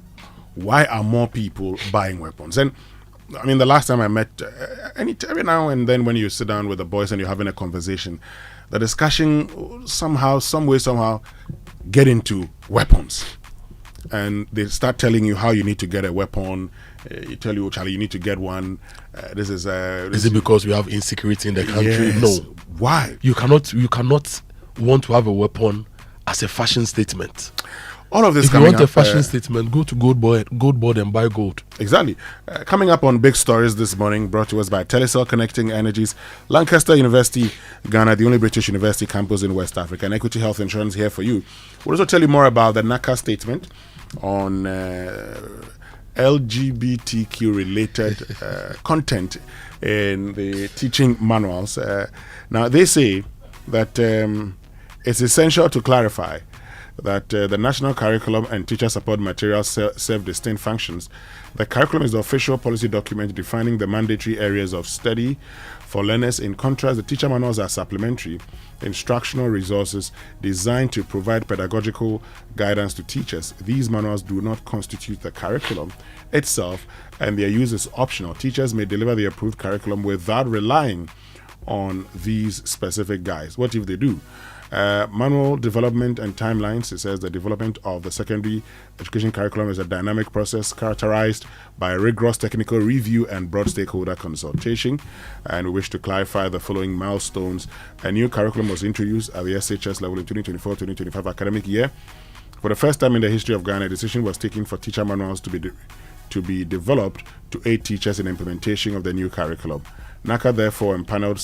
Why are more people buying weapons? And I mean, the last time I met, every now and then when you sit down with the boys and you're having a conversation, the discussion somehow get into weapons. And they start telling you how you need to get a weapon. You tell you, Charlie, you need to get one. Is it because we have insecurity in the country? Yes. No. Why? You cannot want to have a weapon as a fashion statement. All of this if you want a fashion statement, go to Gold Board and buy gold. Exactly. Coming up on Big Stories this morning, brought to us by Telecel Connecting Energies, Lancaster University, Ghana, the only British university campus in West Africa, and Equity Health Insurance here for you. We'll also tell you more about the NACCA statement on LGBTQ related content in the teaching manuals. Now, they say that it's essential to clarify that the national curriculum and teacher support materials serve distinct functions. The curriculum is the official policy document defining the mandatory areas of study for learners. In contrast, the teacher manuals are supplementary instructional resources designed to provide pedagogical guidance to teachers. These manuals do not constitute the curriculum itself, and their use is optional. Teachers may deliver the approved curriculum without relying on these specific guides. What if they do? Manual development and timelines. It says the development of the secondary education curriculum is a dynamic process characterized by rigorous technical review and broad stakeholder consultation. And we wish to clarify the following milestones. A new curriculum was introduced at the SHS level in 2024-2025 academic year. For the first time in the history of Ghana, a decision was taken for teacher manuals to be developed to aid teachers in implementation of the new curriculum. NACCA therefore empaneled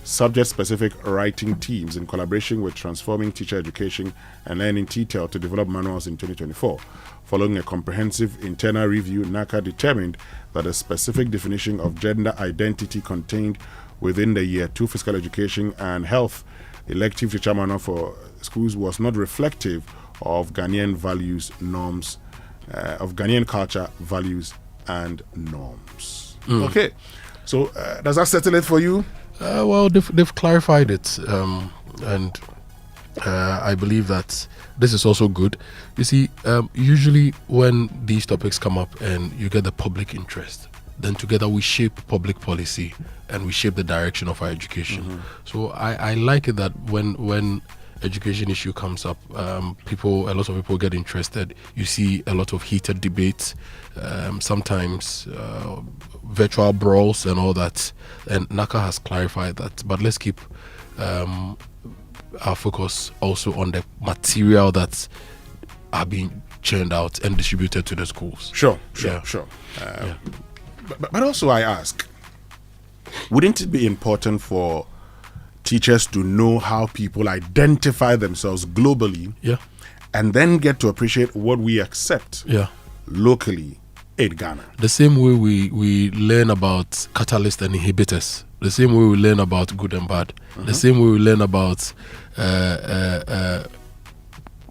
subject-specific writing teams in collaboration with Transforming Teacher Education and Learning Detail to develop manuals in 2024. Following a comprehensive internal review, NACCA determined that a specific definition of gender identity contained within the Year 2 Physical Education and Health elective teacher manual for schools was not reflective of Ghanaian values, norms, of Ghanaian culture, values, and norms. Okay, so does that settle it for you? Well, they've clarified it, and I believe that this is also good. You see, usually when these topics come up and you get the public interest, then together we shape public policy and we shape the direction of our education. So I like it that when education issue comes up, a lot of people get interested. You see a lot of heated debates, sometimes virtual brawls and all that, and NACCA has clarified that. But let's keep our focus also on the material that are being churned out and distributed to the schools. Sure. But also I ask, wouldn't it be important for teachers to know how people identify themselves globally, and then get to appreciate what we accept locally in Ghana? The same way we learn about catalysts and inhibitors, the same way we learn about good and bad, the same way we learn about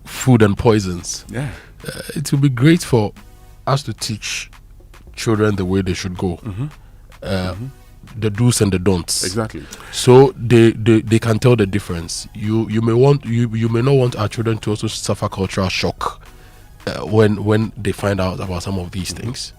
food and poisons. It will be great for us to teach children the way they should go. The do's and the don'ts. Exactly. So they can tell the difference. You may not want our children to also suffer cultural shock when they find out about some of these things.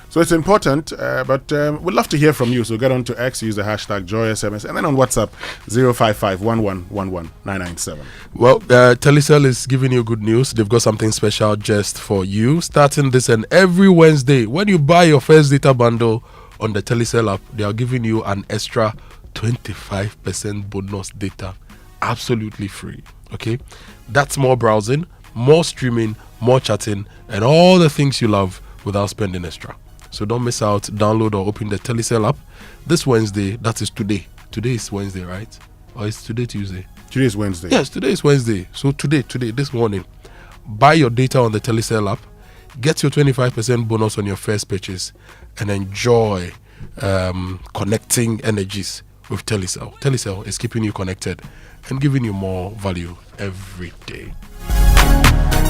So it's important, but we'd love to hear from you. So get on to X, use the hashtag JoySMS, and then on WhatsApp 055-1111-997. Well, Telecel is giving you good news. They've got something special just for you, starting this and every Wednesday. When you buy your first data bundle on the Telecel app, they are giving you an extra 25% bonus data absolutely free. Okay, that's more browsing, more streaming, more chatting, and all the things you love without spending extra. So don't miss out. Download or open the Telecel app this Wednesday. That is today. Today is Wednesday, right? Or is today Tuesday? Today is Wednesday. Yes, today is Wednesday. So today, this morning, buy your data on the Telecel app, get your 25% bonus on your first purchase, and enjoy connecting energies with Telecel. Telecel is keeping you connected and giving you more value every day.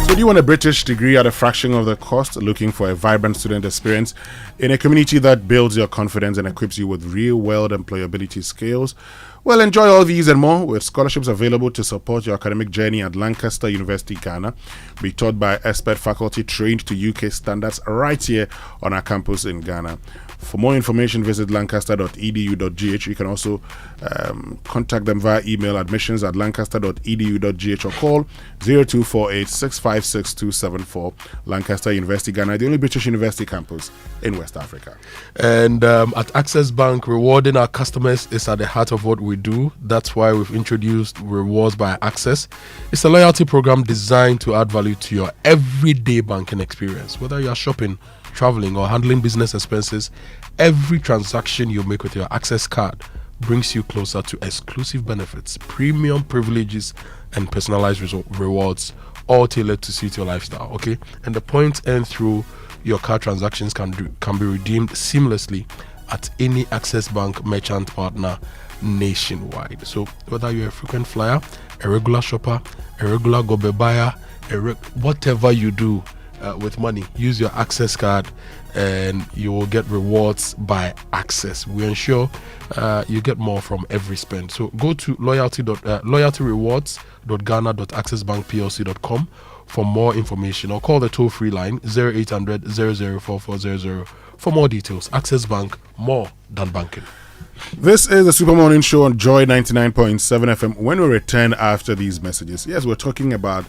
So do you want a British degree at a fraction of the cost, looking for a vibrant student experience in a community that builds your confidence and equips you with real-world employability skills? Well, enjoy all these and more with scholarships available to support your academic journey at Lancaster University, Ghana. Be taught by expert faculty trained to UK standards right here on our campus in Ghana. For more information, visit lancaster.edu.gh. You can also contact them via email, admissions@lancaster.edu.gh, or call 0248 656 274. Lancaster University, Ghana, the only British university campus in West Africa. And at Access Bank, rewarding our customers is at the heart of what we do. That's why we've introduced Rewards by Access. It's a loyalty program designed to add value to your everyday banking experience. Whether you are shopping, traveling, or handling business expenses, every transaction you make with your Access card brings you closer to exclusive benefits, premium privileges, and personalized rewards, all tailored to suit your lifestyle. Okay, and the points earned through your card transactions can be redeemed seamlessly at any Access Bank merchant partner nationwide. So whether you're a frequent flyer, a regular shopper, a regular gobe buyer, whatever you do with money, use your Access card and you will get rewards by Access. We ensure you get more from every spend. So go to loyaltyrewards.ghana.accessbankplc.com for more information, or call the toll-free line 0800 004400 for more details. Access Bank, more than banking. This is the Super Morning Show on Joy 99.7 FM. When we return after these messages, yes, we're talking about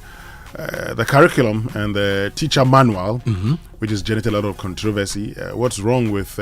the curriculum and the teacher manual, which has generated a lot of controversy. What's wrong with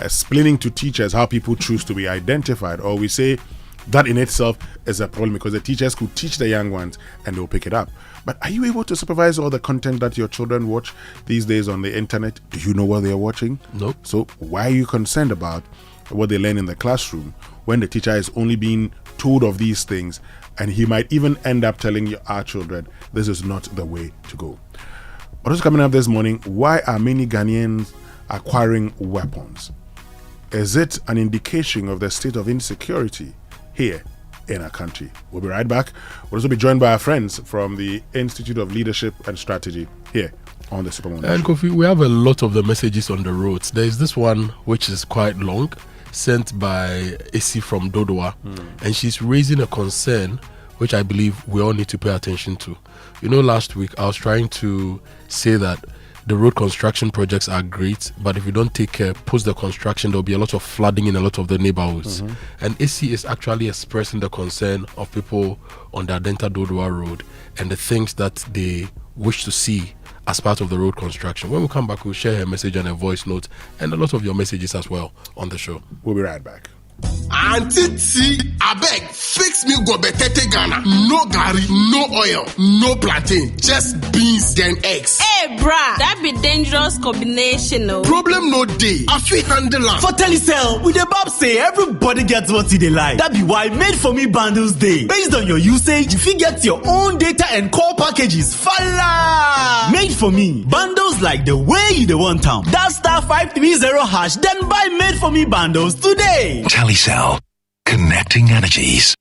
explaining to teachers how people choose to be identified? Or we say that in itself is a problem, because the teachers could teach the young ones and they'll pick it up. But are you able to supervise all the content that your children watch these days on the internet? Do you know what they're watching? No. So why are you concerned about what they learn in the classroom when the teacher is only being told of these things, and he might even end up telling our children this is not the way to go? What is coming up this morning? Why are many Ghanaians acquiring weapons? Is it an indication of the state of insecurity here in our country? We'll be right back. We'll also be joined by our friends from the Institute of Leadership and Strategy here on the Super Morning And Show. Kofi, we have a lot of the messages on the roads. There is this one which is quite long, sent by Isi from Dodowa, and she's raising a concern which I believe we all need to pay attention to. You know, last week I was trying to say that the road construction projects are great, but if you don't take care, post the construction, there'll be a lot of flooding in a lot of the neighborhoods. And AC is actually expressing the concern of people on the Adenta Dodowa Road and the things that they wish to see as part of the road construction. When we come back, we'll share her message and a voice note and a lot of your messages as well on the show. We'll be right back. Auntie T, abeg, fix me gobetete Ghana. No gari, no oil, no plantain, just beans then eggs. Hey, brah, that be dangerous combination, no? Problem no day. I fit handle am. For Telecel, we the Bob say everybody gets what they like. That be why Made For Me bundles day. Based on your usage, you fit get your own data and call packages. Fala! Made For Me bundles like the way you the want them. That *530#, then buy Made For Me bundles today. Telecel, connecting energies.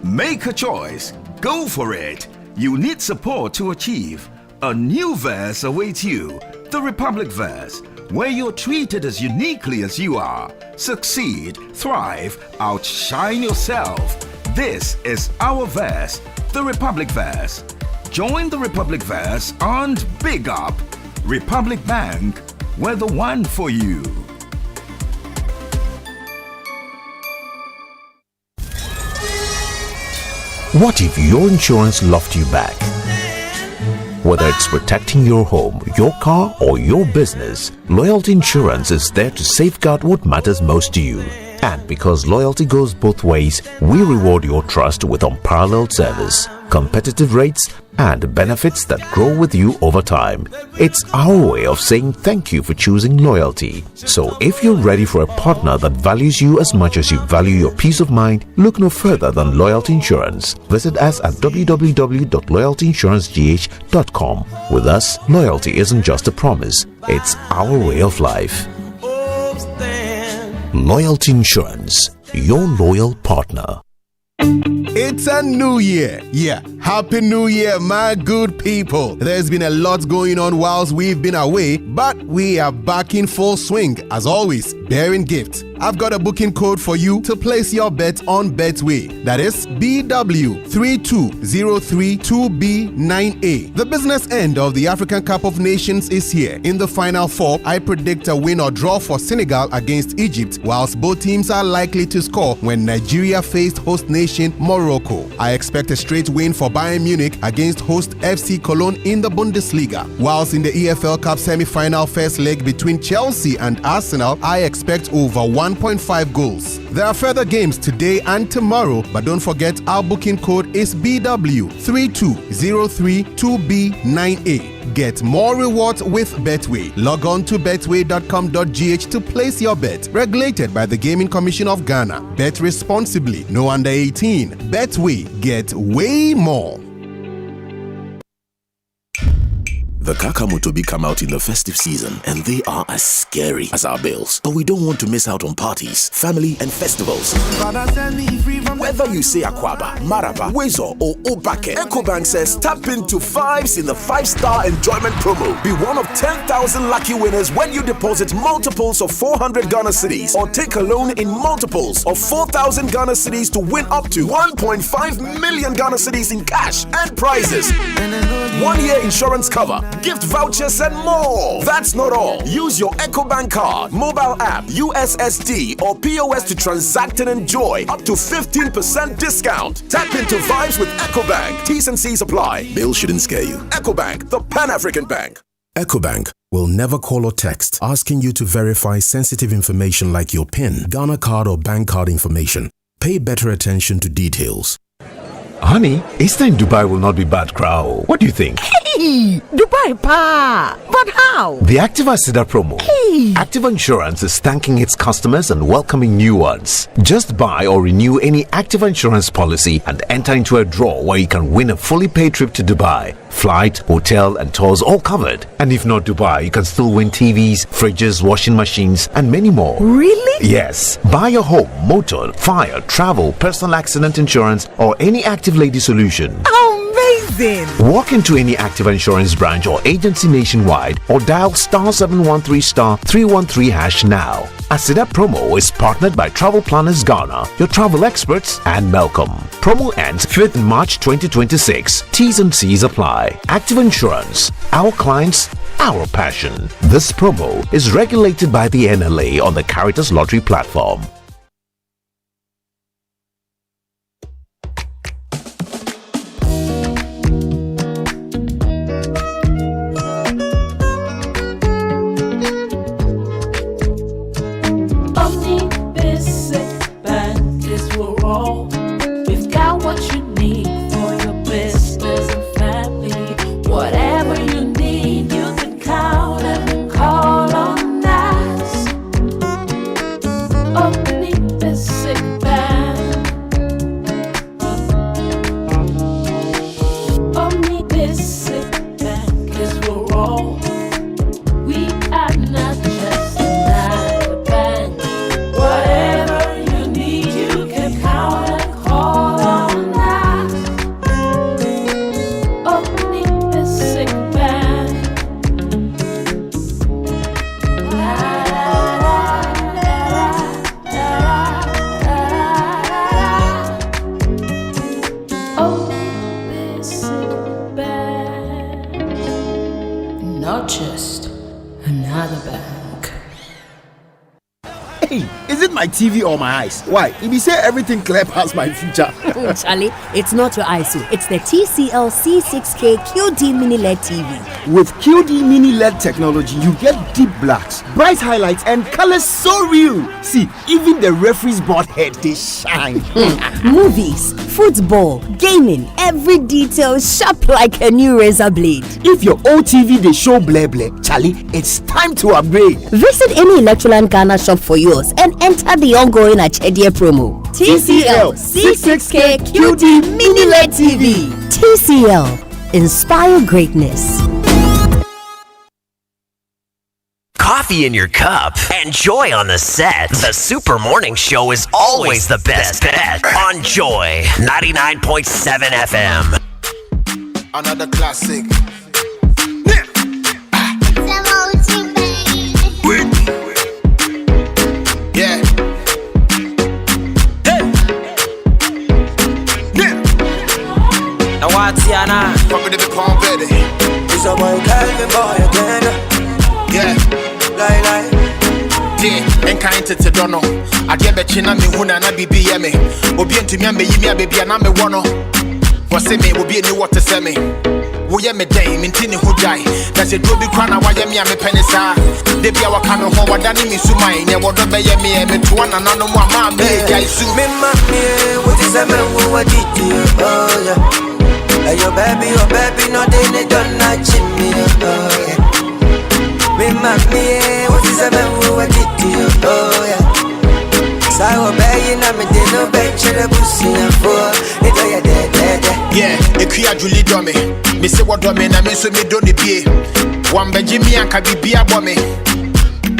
Make a choice. Go for it. You need support to achieve. A new verse awaits you. The Republic Verse, where you're treated as uniquely as you are. Succeed, thrive, outshine yourself. This is our verse, the Republic Verse. Join the Republic Verse and big up. Republic Bank, we're the one for you. What if your insurance loved you back? Whether it's protecting your home, your car, or your business, Loyalty Insurance is there to safeguard what matters most to you. And because loyalty goes both ways, we reward your trust with unparalleled service, competitive rates, and benefits that grow with you over time. It's our way of saying thank you for choosing loyalty. So if you're ready for a partner that values you as much as you value your peace of mind, look no further than Loyalty Insurance. Visit us at www.loyaltyinsurancegh.com. With us, loyalty isn't just a promise, it's our way of life. Loyalty Insurance, your loyal partner. It's a new year. Yeah, Happy New Year, my good people. There's been a lot going on whilst we've been away, but we are back in full swing, as always, bearing gifts. I've got a booking code for you to place your bet on Betway. That is BW32032B9A. The business end of the African Cup of Nations is here. In the Final Four, I predict a win or draw for Senegal against Egypt, whilst both teams are likely to score when Nigeria faced host nation Morocco. I expect a straight win for Bayern Munich against host FC Cologne in the Bundesliga. Whilst in the EFL Cup semi-final first leg between Chelsea and Arsenal, I expect over 1.5 goals. There are further games today and tomorrow, but don't forget our booking code is BW32032B9A. Get more rewards with Betway. Log on to betway.com.gh to place your bet. Regulated by the Gaming Commission of Ghana. Bet responsibly. No under 18. Betway. Get way more. The Kakamotobi come out in the festive season and they are as scary as our bills. But we don't want to miss out on parties, family and festivals. Whether you say Akwaba, Maraba, Wezo or Obake, EcoBank says tap into 5s in the 5-star enjoyment promo. Be one of 10,000 lucky winners when you deposit multiples of 400 Ghana cedis or take a loan in multiples of 4,000 Ghana cedis to win up to 1.5 million Ghana cedis in cash and prizes. 1 year insurance cover, gift vouchers and more. That's not all. Use your EcoBank card, mobile app, USSD or POS to transact and enjoy up to 15% discount. Tap into vibes with EcoBank. T's and C's apply. Bill shouldn't scare you. EcoBank, the Pan-African Bank. EcoBank will never call or text asking you to verify sensitive information like your PIN, Ghana card or bank card information. Pay better attention to details. Honey, Easter in Dubai will not be bad, crowd. What do you think? Hey, Dubai pa! But how? The Activa Sida promo. Hey! Activa Insurance is thanking its customers and welcoming new ones. Just buy or renew any Activa Insurance policy and enter into a draw where you can win a fully paid trip to Dubai. Flight, hotel and tours all covered. And if not Dubai, you can still win TVs, fridges, washing machines and many more. Really? Yes. Buy your home, motor, fire, travel, personal accident insurance or any Active Lady solution. Amazing! Walk into any Activa Insurance branch or agency nationwide or dial *713*313# now. Asida promo is partnered by Travel Planners Ghana, your travel experts, and Malcolm. Promo ends 5th March 2026. T's and C's apply. Activa Insurance. Our clients, our passion. This promo is regulated by the NLA on the Caritas Lottery platform. Oh. my TV or my eyes. Why? If you say everything clear past my future. Charlie, it's not your eyes, it's the TCL C6K QD Mini LED TV. With QD Mini LED technology, you get deep blacks, bright highlights, and colors so real. See, even the referee's board head, they shine. Movies, football, gaming, every detail sharp like a new razor blade. If your old TV they show bleh bleh, Charlie, it's time to upgrade. Visit any Electroland Ghana shop for yours and enter the ongoing Achedia promo. TCL C6K QD Mini LED TV. TCL, inspire greatness. Coffee in your cup and joy on the set. The Super Morning Show is always the best bet on Joy 99.7 FM. Another classic. Yeah. Now what's your name? Fuck with the palm baby. It's a boy Calvin boy again. Yeah. Lie. Yeah, and kind to Dono. I get a chin and me huna na BBM. Obi to me and me baby and I'm a one. For say me will be a new water semi. We am a dame in Tini Hujai. That's a doby crana why me am a penisa. They be our coming home, what done me so mine. Yeah, what don't be me and me to one and no more mamma. I sue me, what is a man who what did you? Oh, yeah. Your baby, no, they don't not me. Oh, yeah. Me, what is a man who what did you? Oh, yeah. So I obey you, I'm a dinner bench and a pussy for it. Yeah, a queer Julie Dummy. Me say what Dummy, I miss me don't be. One Benjamin and Kabi Bommy.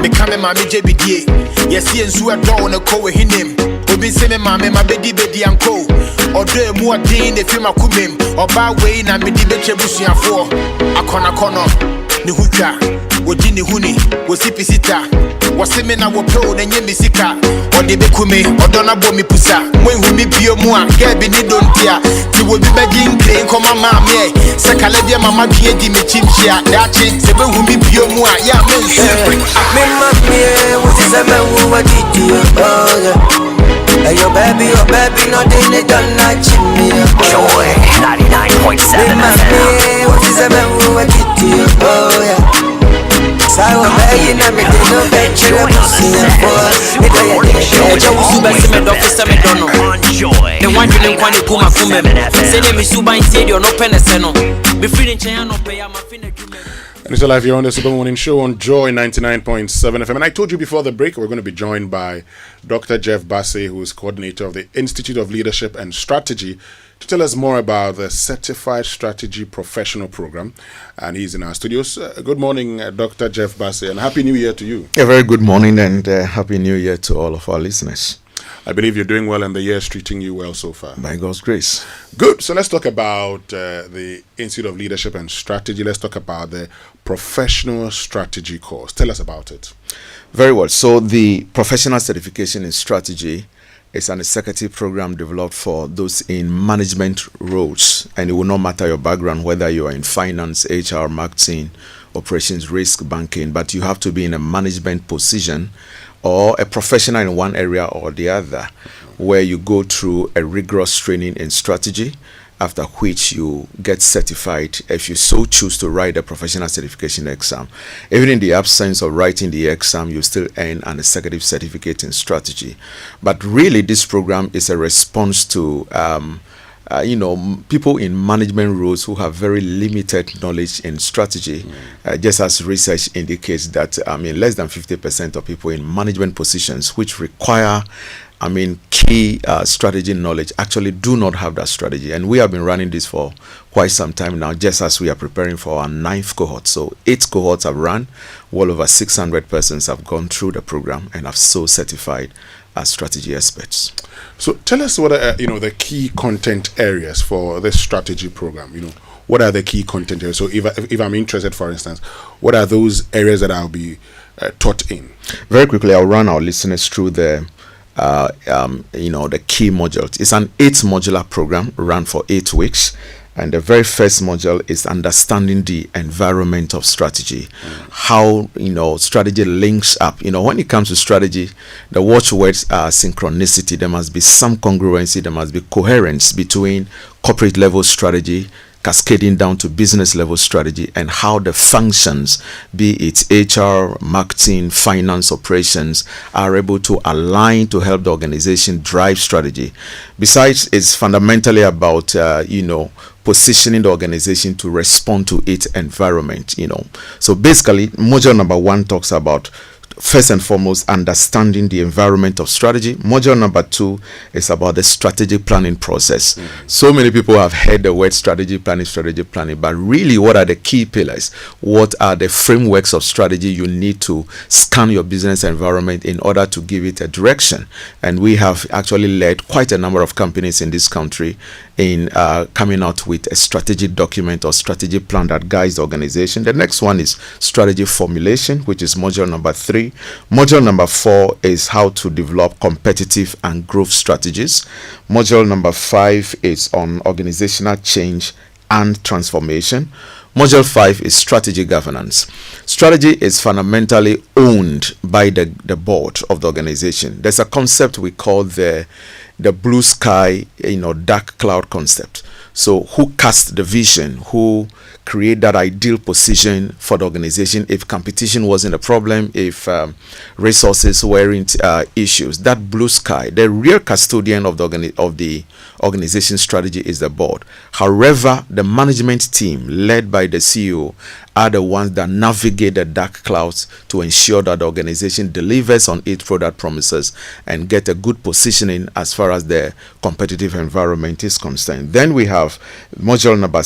Become a mammy JBD. Yes, he and Sue are drawn a co with him. Obi say me mammy, my baby and co. Or do more day in the film of Kumim. Or by way, and me debate Busia for a corner. Nihuka, Wojini Huni, Wosipi Sita. Was the men I will pro and Yemisika, or the Bekume, or Donna Bomi Pusa. When we meet Pio Mua, Gabby Nidontia, you will be begging, playing come on, mammy. Sakalavia, Mamma Pia di Michimchia, that chink, the when we meet Pio Mua, yeah, what is a man who what did you? Oh, your baby, no, they don't not me. Joy 99.7 FM. What is a man who what did you? Oh, yeah. So I am a no venture of Joy. The one you didn't want to come from me. Say me Suba instead or no penaseno. Be free in China, pay my finna. And it's live here on the Super Morning Show on Joy 99.7 FM. And I told you before the break, we're going to be joined by Dr. Jeff Bassey, who is coordinator of the Institute of Leadership and Strategy, to tell us more about the Certified Strategy Professional Program. And he's in our studios. Good morning, Dr. Jeff Bassey, and Happy New Year to you. A very good morning and Happy New Year to all of our listeners. I believe you're doing well and the year is treating you well so far. By God's grace. Good. So let's talk about the Institute of Leadership and Strategy. Let's talk about the Professional Strategy course. Tell us about it. Very well. So the Professional Certification in Strategy is an executive program developed for those in management roles. And it will not matter your background, whether you are in finance, HR, marketing, operations, risk, banking, but you have to be in a management position or a professional in one area or the other, where you go through a rigorous training in strategy, after which you get certified if you so choose to write a professional certification exam. Even in the absence of writing the exam, you still earn an executive certificate in strategy. But really, this program is a response to people in management roles who have very limited knowledge in strategy, just as research indicates that less than 50% of people in management positions which require key strategy knowledge actually do not have that strategy. And we have been running this for quite some time now, just as we are preparing for our 9th cohort. So 8 cohorts have run, well over 600 persons have gone through the program and have so certified as strategy experts. So tell us what are the key content areas for this strategy program. What are the key content areas? So if I'm interested, for instance, what are those areas that I'll be taught in? Very quickly, I'll run our listeners through the key modules. It's an 8 modular program run for 8 weeks. And the very first module is understanding the environment of strategy, how strategy links up. When it comes to strategy, the watchwords are synchronicity. There must be some congruency. There must be coherence between corporate level strategy, cascading down to business level strategy, and how the functions, be it HR, marketing, finance, operations, are able to align to help the organization drive strategy. Besides, it's fundamentally about positioning the organization to respond to its environment. So basically, module number 1 talks about, first and foremost, understanding the environment of strategy. Module number 2 is about the strategic planning process. So many people have heard the word strategy planning, but really, what are the key pillars? What are the frameworks of strategy you need to scan your business environment in order to give it a direction? And we have actually led quite a number of companies in this country in coming out with a strategic document or strategic plan that guides the organization. The next one is strategy formulation, which is module number 3. Module number 4 is how to develop competitive and growth strategies. Module number 5 is on organizational change and transformation. Module 5 is strategy governance. Strategy is fundamentally owned by the board of the organization. There's a concept we call the blue sky, dark cloud concept. So who casts the vision, who create that ideal position for the organization if competition wasn't a problem, if resources weren't issues. That blue sky, the real custodian of the organization strategy is the board. However, the management team led by the CEO are the ones that navigate the dark clouds to ensure that the organization delivers on its product promises and get a good positioning as far as the competitive environment is concerned. Then we have module number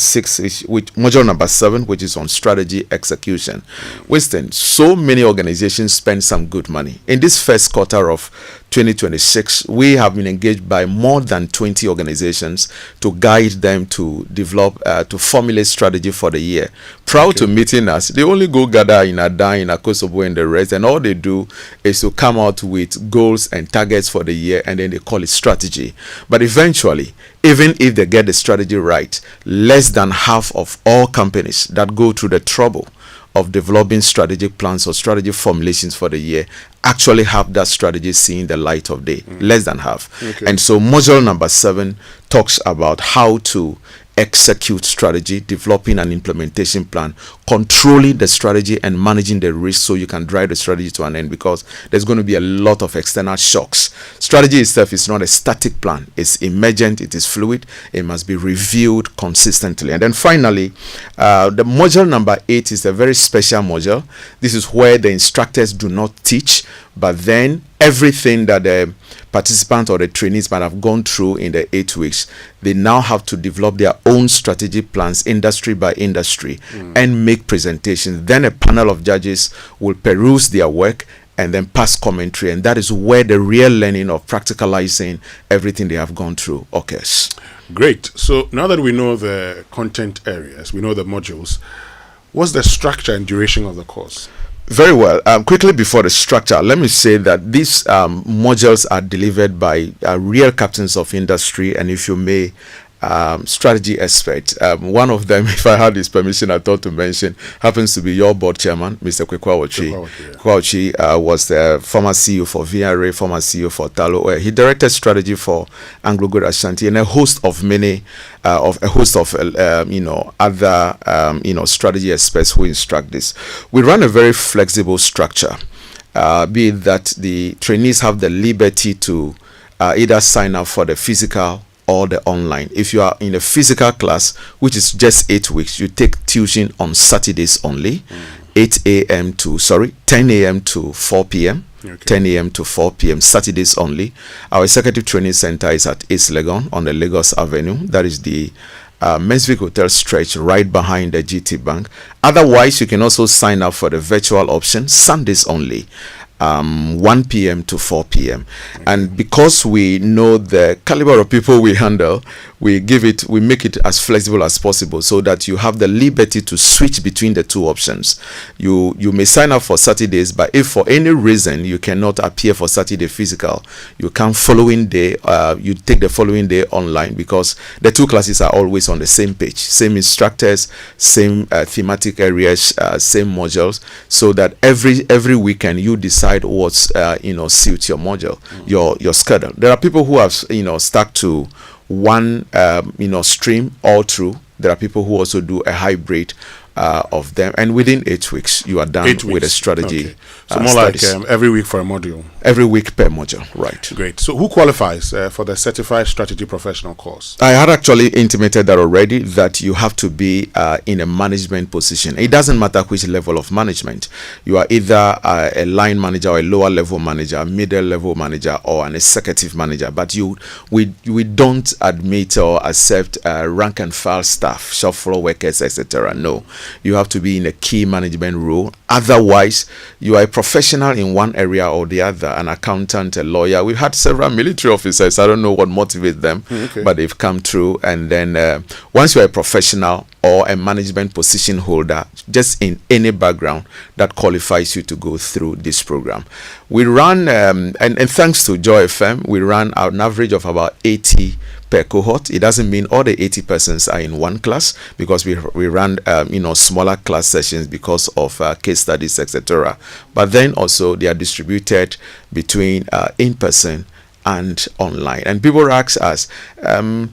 7, which is on strategy execution. Winston, so many organizations spend some good money. In this first quarter of 2026, we have been engaged by more than 20 organizations to guide them to develop, to formulate strategy for the year. Proud to meeting us. They only go gather in Adan, in Kosovo, and the rest, and all they do is to come out with goals and targets for the year, and then they call it strategy. But eventually, even if they get the strategy right, less than half of all companies that go through the trouble of developing strategic plans or strategy formulations for the year actually have that strategy seeing the light of day. Less than half. And so module number 7 talks about how to execute strategy, developing an implementation plan, controlling the strategy and managing the risk so you can drive the strategy to an end, because there's going to be a lot of external shocks. Strategy itself is not a static plan. It's emergent, it is fluid, it must be reviewed consistently. And then finally, the module number 8 is a very special module. This is where the instructors do not teach, but then everything that the participants or the trainees might have gone through in the 8 weeks, they now have to develop their own strategic plans, industry by industry, and make presentations. Then a panel of judges will peruse their work and then pass commentary, and that is where the real learning of practicalizing everything they have gone through occurs. Great. So now that we know the content areas, we know the modules, what's the structure and duration of the course? Very well. Quickly before the structure, let me say that these modules are delivered by real captains of industry, and if you may, strategy experts. One of them, if I had his permission, I thought to mention, happens to be your board chairman, Mr. Kwekwaochi. Kwekwaochi was the former CEO for VRA, former CEO for Talo. He directed strategy for Anglo Good Ashanti, and a host of other strategy experts who instruct this. We run a very flexible structure, be it that the trainees have the liberty to either sign up for the physical or the online. If you are in a physical class, which is just 8 weeks, you take tuition on Saturdays only, 10 a.m. to 4 p.m. 10 a.m. to 4 p.m. Saturdays only. Our executive training center is at East Legon on the Lagos Avenue. That is the Mensvik Hotel stretch right behind the GT Bank. Otherwise, you can also sign up for the virtual option, Sundays only. 1 p.m. to 4 p.m. And because we know the caliber of people we handle, we make it as flexible as possible so that you have the liberty to switch between the two options. You may sign up for Saturdays, but if for any reason you cannot appear for Saturday physical, you come following day, you take the following day online, because the two classes are always on the same page, same instructors, same thematic areas, same modules, so that every weekend you decide what's suits your module, your schedule. There are people who have stuck to one stream all through. There are people who also do a hybrid of them, and within 8 weeks you are done with a strategy. Okay. So more studies. Like every week for a module. Every week per module, right? Great. So who qualifies for the Certified Strategy Professional course? I had actually intimated that already, that you have to be in a management position. It doesn't matter which level of management. You are either a line manager or a lower level manager, a middle level manager, or an executive manager. But we don't admit or accept rank and file staff, shop floor workers, etc. No. You have to be in a key management role. Otherwise, you are a professional in one area or the other, an accountant, a lawyer. We've had several military officers. I don't know what motivates them, but they've come through. And then once you're a professional or a management position holder, just in any background, that qualifies you to go through this program. We run, and thanks to Joy FM, we run an average of about 80 per cohort. It doesn't mean all the 80 persons are in one class, because we run smaller class sessions because of case studies, etc. But then also they are distributed between in-person and online. And people ask us, when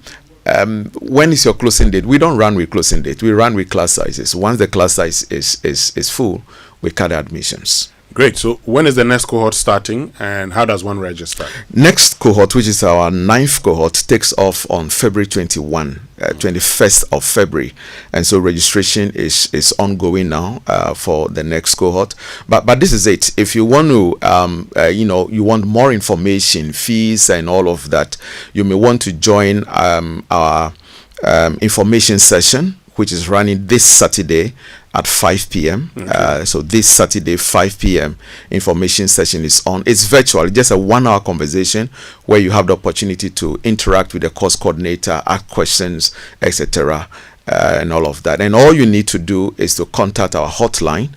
is your closing date? We don't run with closing date. We run with class sizes. Once the class size is full, we cut admissions. Great. So when is the next cohort starting, and how does one register? Next cohort, which is our 9th cohort, takes off on February 21st of February. And so registration is ongoing now for the next cohort. But this is it. If you want to, you want more information, fees and all of that, you may want to join our information session, which is running this Saturday at 5 p.m. So this Saturday, 5 p.m. information session is on. It's virtual, just a 1-hour conversation where you have the opportunity to interact with the course coordinator, ask questions, etc., and all of that. And all you need to do is to contact our hotline.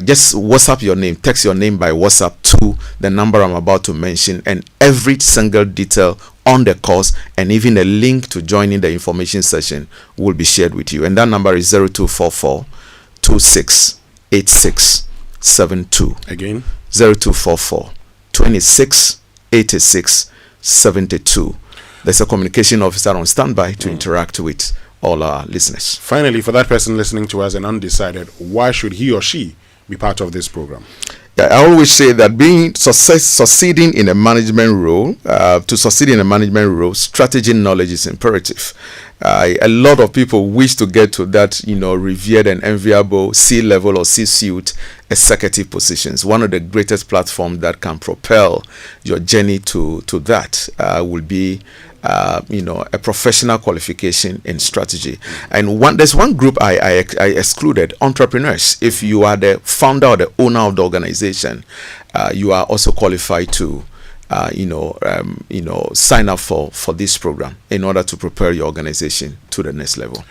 Just WhatsApp your name, text your name by WhatsApp to the number I'm about to mention, and every single detail on the course and even a link to joining the information session will be shared with you. And that number is 0244 268672. Again, 0244 268672. There's a communication officer on standby to interact with all our listeners. Finally, for that person listening to us and undecided, why should he or she be part of this program? I always say that succeeding in a management role, strategy knowledge is imperative. A lot of people wish to get to that, revered and enviable C-level or C-suite executive positions. One of the greatest platforms that can propel your journey to that will be a professional qualification in strategy. And there's one group I excluded: entrepreneurs. If you are the founder or the owner of the organization, you are also qualified to sign up for this program in order to prepare your organization to the next level.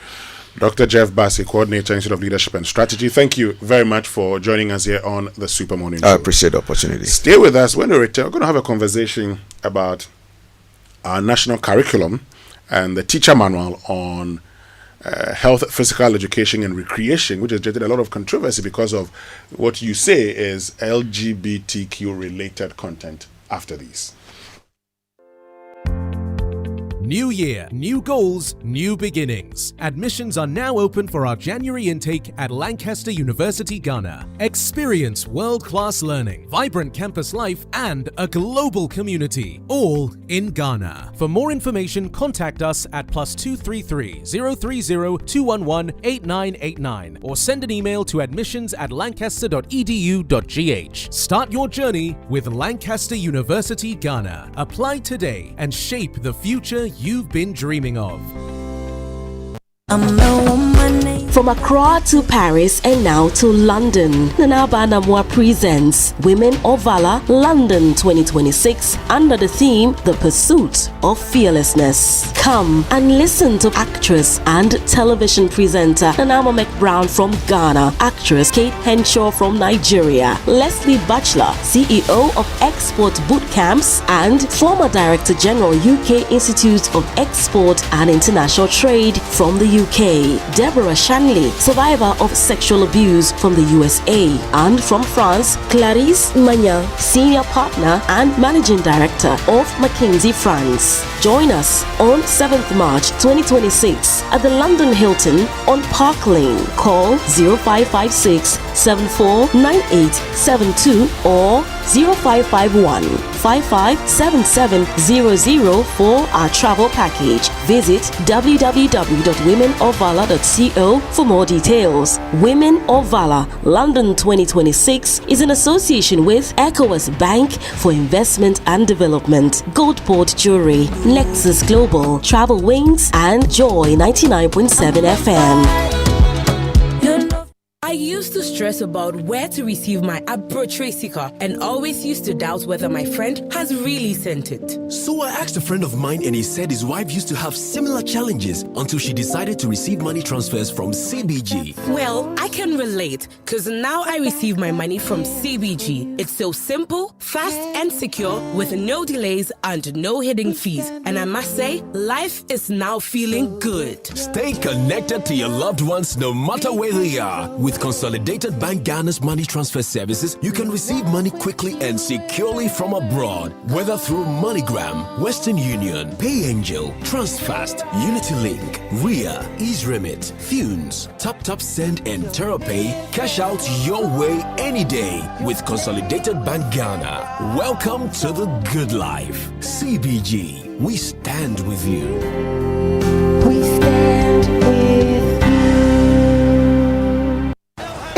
Dr. Jeff Bassey, Coordinator, Institute of Leadership and Strategy, thank you very much for joining us here on the Super Morning Show. I appreciate the opportunity. Stay with us. When we return, we're going to have a conversation about our national curriculum and the teacher manual on health, physical education and recreation, which has generated a lot of controversy because of what you say is LGBTQ related content after these. New year, new goals, new beginnings. Admissions are now open for our January intake at Lancaster University, Ghana. Experience world-class learning, vibrant campus life, and a global community, all in Ghana. For more information, contact us at +233 030 211 8989 or send an email to admissions@lancaster.edu.gh. Start your journey with Lancaster University, Ghana. Apply today and shape the future you've been dreaming of. From Accra to Paris and now to London, Nana Amoah presents Women of Valor London 2026 under the theme The Pursuit of Fearlessness. Come and listen to actress and television presenter Nana McBrown from Ghana, actress Kate Henshaw from Nigeria, Leslie Batchelor, CEO of Export Boot Camps and former Director General UK Institute of Export and International Trade from the UK, Deborah Shanley, survivor of sexual abuse from the USA, and from France, Clarisse Magnan, senior partner and managing director of McKinsey France. Join us on 7th March 2026 at the London Hilton on Park Lane. Call 0556 749872 or 0551 557700 for our travel package. Visit www.womenofvalor.co for more details. Women of Valor London 2026 is in association with ECOWAS Bank for Investment and Development, Goldport Jewelry, Lexus Global, Travel Wings, and Joy 99.7 FM. I used to stress about where to receive my Abro Tracy car and always used to doubt whether my friend has really sent it. So I asked a friend of mine and he said his wife used to have similar challenges until she decided to receive money transfers from CBG. Well, I can relate because now I receive my money from CBG. It's so simple, fast and secure with no delays and no hidden fees. And I must say, life is now feeling good. Stay connected to your loved ones no matter where they are. With Consolidated Bank Ghana's money transfer services, you can receive money quickly and securely from abroad, whether through MoneyGram, Western Union, PayAngel, Transfast, UnityLink, RIA, EaseRemit, Funes, TapTap Send, and TerraPay. Cash out your way any day with Consolidated Bank Ghana. Welcome to the good life. CBG, we stand with you. We stand with you.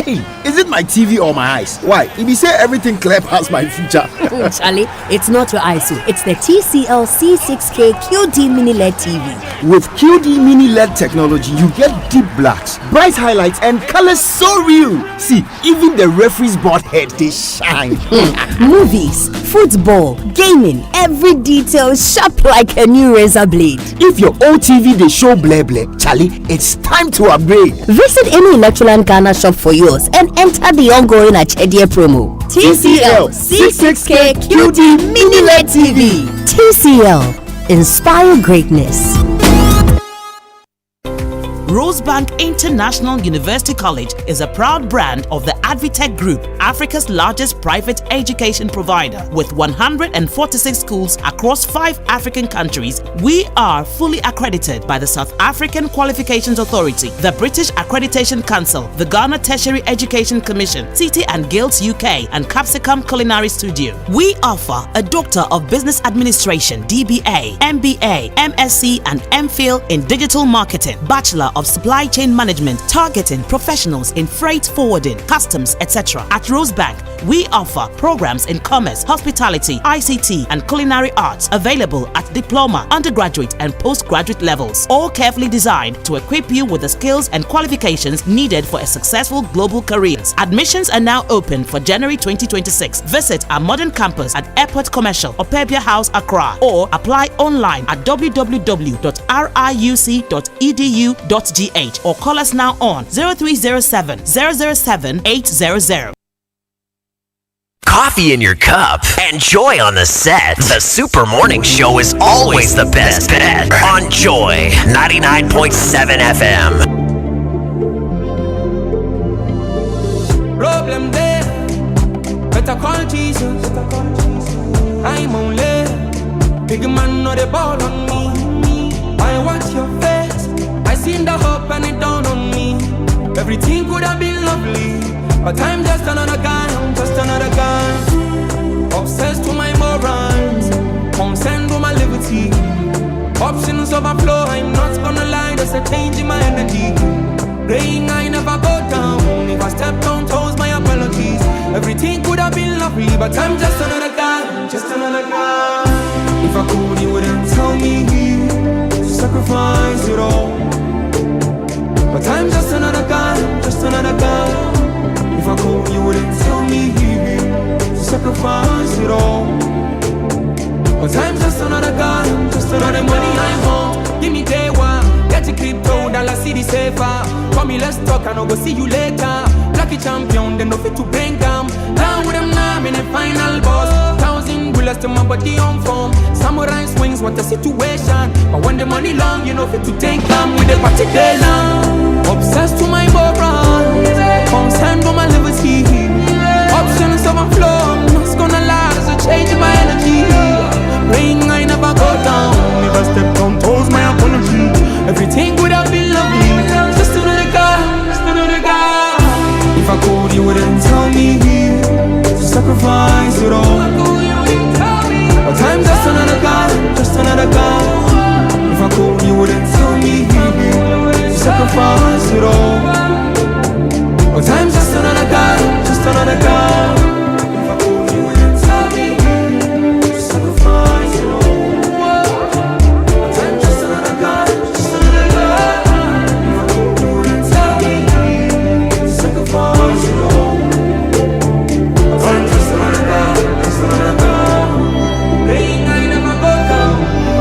Hey, is it my TV or my eyes? Why? If you say everything clear past my future. Charlie, it's not your eyes, it's the TCL C6K QD Mini LED TV. With QD Mini LED technology, you get deep blacks, bright highlights, and colors so real. See, even the referee's board head, they shine. Movies, football, gaming, every detail sharp like a new razor blade. If your old TV they show bleh bleh, Charlie, it's time to upgrade. Visit any Electroland Ghana shop for yours and enter the ongoing Achedia promo. TCL C6K QD Mini LED TV. TCL, inspire greatness. Rosebank International University College is a proud brand of the Advitech Group, Africa's largest private education provider. With 146 schools across 5 African countries, we are fully accredited by the South African Qualifications Authority, the British Accreditation Council, the Ghana Tertiary Education Commission, City and Guilds UK, and Capsicum Culinary Studio. We offer a Doctor of Business Administration, DBA, MBA, MSc, and MPhil in Digital Marketing, Bachelor of Supply Chain Management, targeting professionals in freight forwarding, customs, etc. At Rosebank, we offer programs in commerce, hospitality, ICT, and culinary arts available at diploma, undergraduate, and postgraduate levels, all carefully designed to equip you with the skills and qualifications needed for a successful global career. Admissions are now open for January 2026. Visit our modern campus at Airport Commercial, Opebia House, Accra, or apply online at www.riuc.edu.gh or call us now on 0307 007 800. Coffee in your cup and joy on the set. The Super Morning Show is always the best bet on Joy 99.7 FM. Problem there, better call Jesus. I'm only big man, not a ball on me. I want your face. I seen the hope and it dawned on me. Everything could have been lovely, but I'm just another guy, I'm just another guy. Obsessed to my morals, concerned with my liberty. Options overflow, I'm not gonna lie, there's a change in my energy. Praying I never go down, if I step on toes, my apologies. Everything could have been lovely, but I'm just another guy, just another guy. If I could, you wouldn't tell me to sacrifice it all. But I'm just another guy. I could, you wouldn't tell me to sacrifice it all. But time's just another gun, just another money I'm home. Give me day one, get your crypto, dollar city safer. Call me, let's talk, and I'll go see you later. Lucky champion, then no fit to bring down. Down with them now, in the final boss. 1,000 bullets to my body on form. Samurai swings, what a situation. But when the money long, you know fit to take them with the party day long. Obsessed to my boyfriend, concerned for my liberty. Options overflow, I'm not gonna lie, there's a change in my energy. Praying I never go down. If I step on toes, my apology. Everything would have been lovely. Just another guy, just another guy. If I could, you wouldn't tell me to sacrifice it all. But time's just another guy, just another guy. If I could, you wouldn't tell me to sacrifice it all. But time's just another guy, just another guy. If I could, you wouldn't tell me to sacrifice it all. But time's just another guy, just another guy. If I could, you wouldn't tell me to sacrifice it all. But time's just another guy, just another guy. Praying I never go down.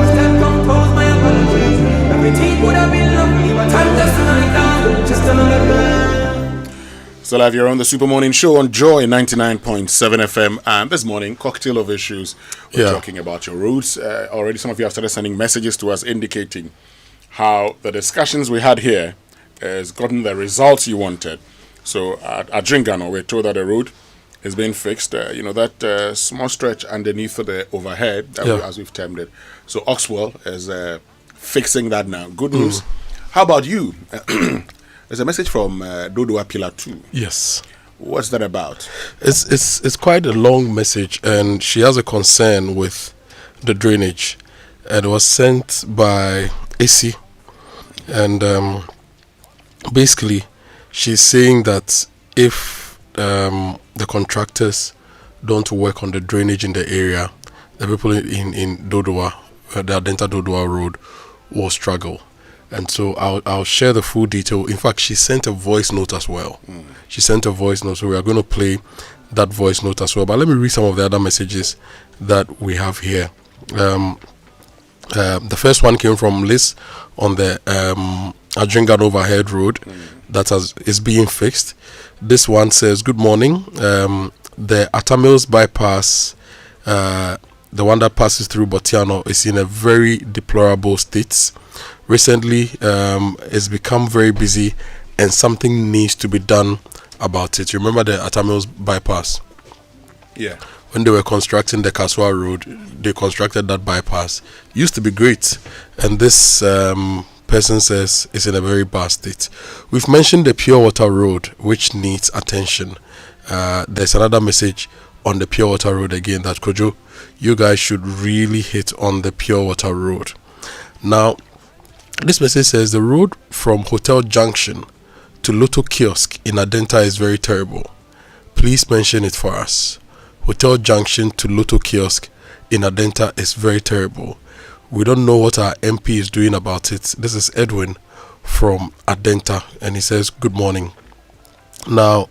Step on toes, my apologies. Everything would have been lovely, but time's just another guy, just another guy. Still have your own the Super Morning Show on Joy 99.7 FM. And this morning, cocktail of issues. We're talking about your roots. Already some of you have started sending messages to us indicating how the discussions we had here has gotten the results you wanted. So at Dringano, we're told that the road is being fixed. That small stretch underneath the overhead, as we've termed it. So Oxwell is fixing that now. Good news. How about you? There's a message from Dodoa Pillar 2. Yes. What's that about? It's quite a long message, and she has a concern with the drainage. And it was sent by AC. And basically, she's saying that if the contractors don't work on the drainage in the area, the people in Dodoa, the Adenta Dodoa Road, will struggle. And so I'll share the full detail. In fact, she sent a voice note as well. She sent a voice note, so we are going to play that voice note as well. But let me read some of the other messages that we have here. The first one came from Liz on the Adringan Overhead Road that is being fixed. This one says, good morning. The Atamils bypass, the one that passes through Botiano, is in a very deplorable state. Recently, it's become very busy and something needs to be done about it. You remember the Atamils bypass? Yeah. When they were constructing the Kaswa Road, they constructed that bypass. Used to be great. And this person says it's in a very bad state. We've mentioned the Pure Water Road, which needs attention. There's another message on the Pure Water Road again that, Kojo, you guys should really hit on the Pure Water Road. Now, this message says the road from Hotel Junction to Lotto Kiosk in Adenta is very terrible. Please mention it for us. Hotel Junction to Lotto Kiosk in Adenta is very terrible. We don't know what our MP is doing about it. This is Edwin from Adenta, and he says, good morning. Now,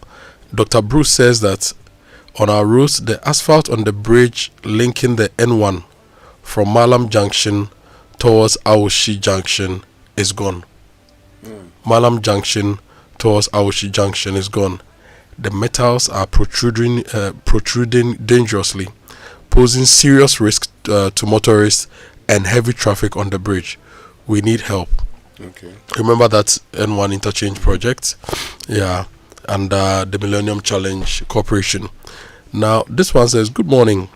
Dr. Bruce says that on our roads, the asphalt on the bridge linking the N1 from Malam Junction towards Aoshi Junction is gone. Malam Junction towards Aoshi Junction is gone. The metals are protruding dangerously, posing serious risk to motorists and heavy traffic on the bridge. We need help. Okay. Remember that N1 interchange project? Yeah. And the Millennium Challenge Corporation. Now, this one says, good morning.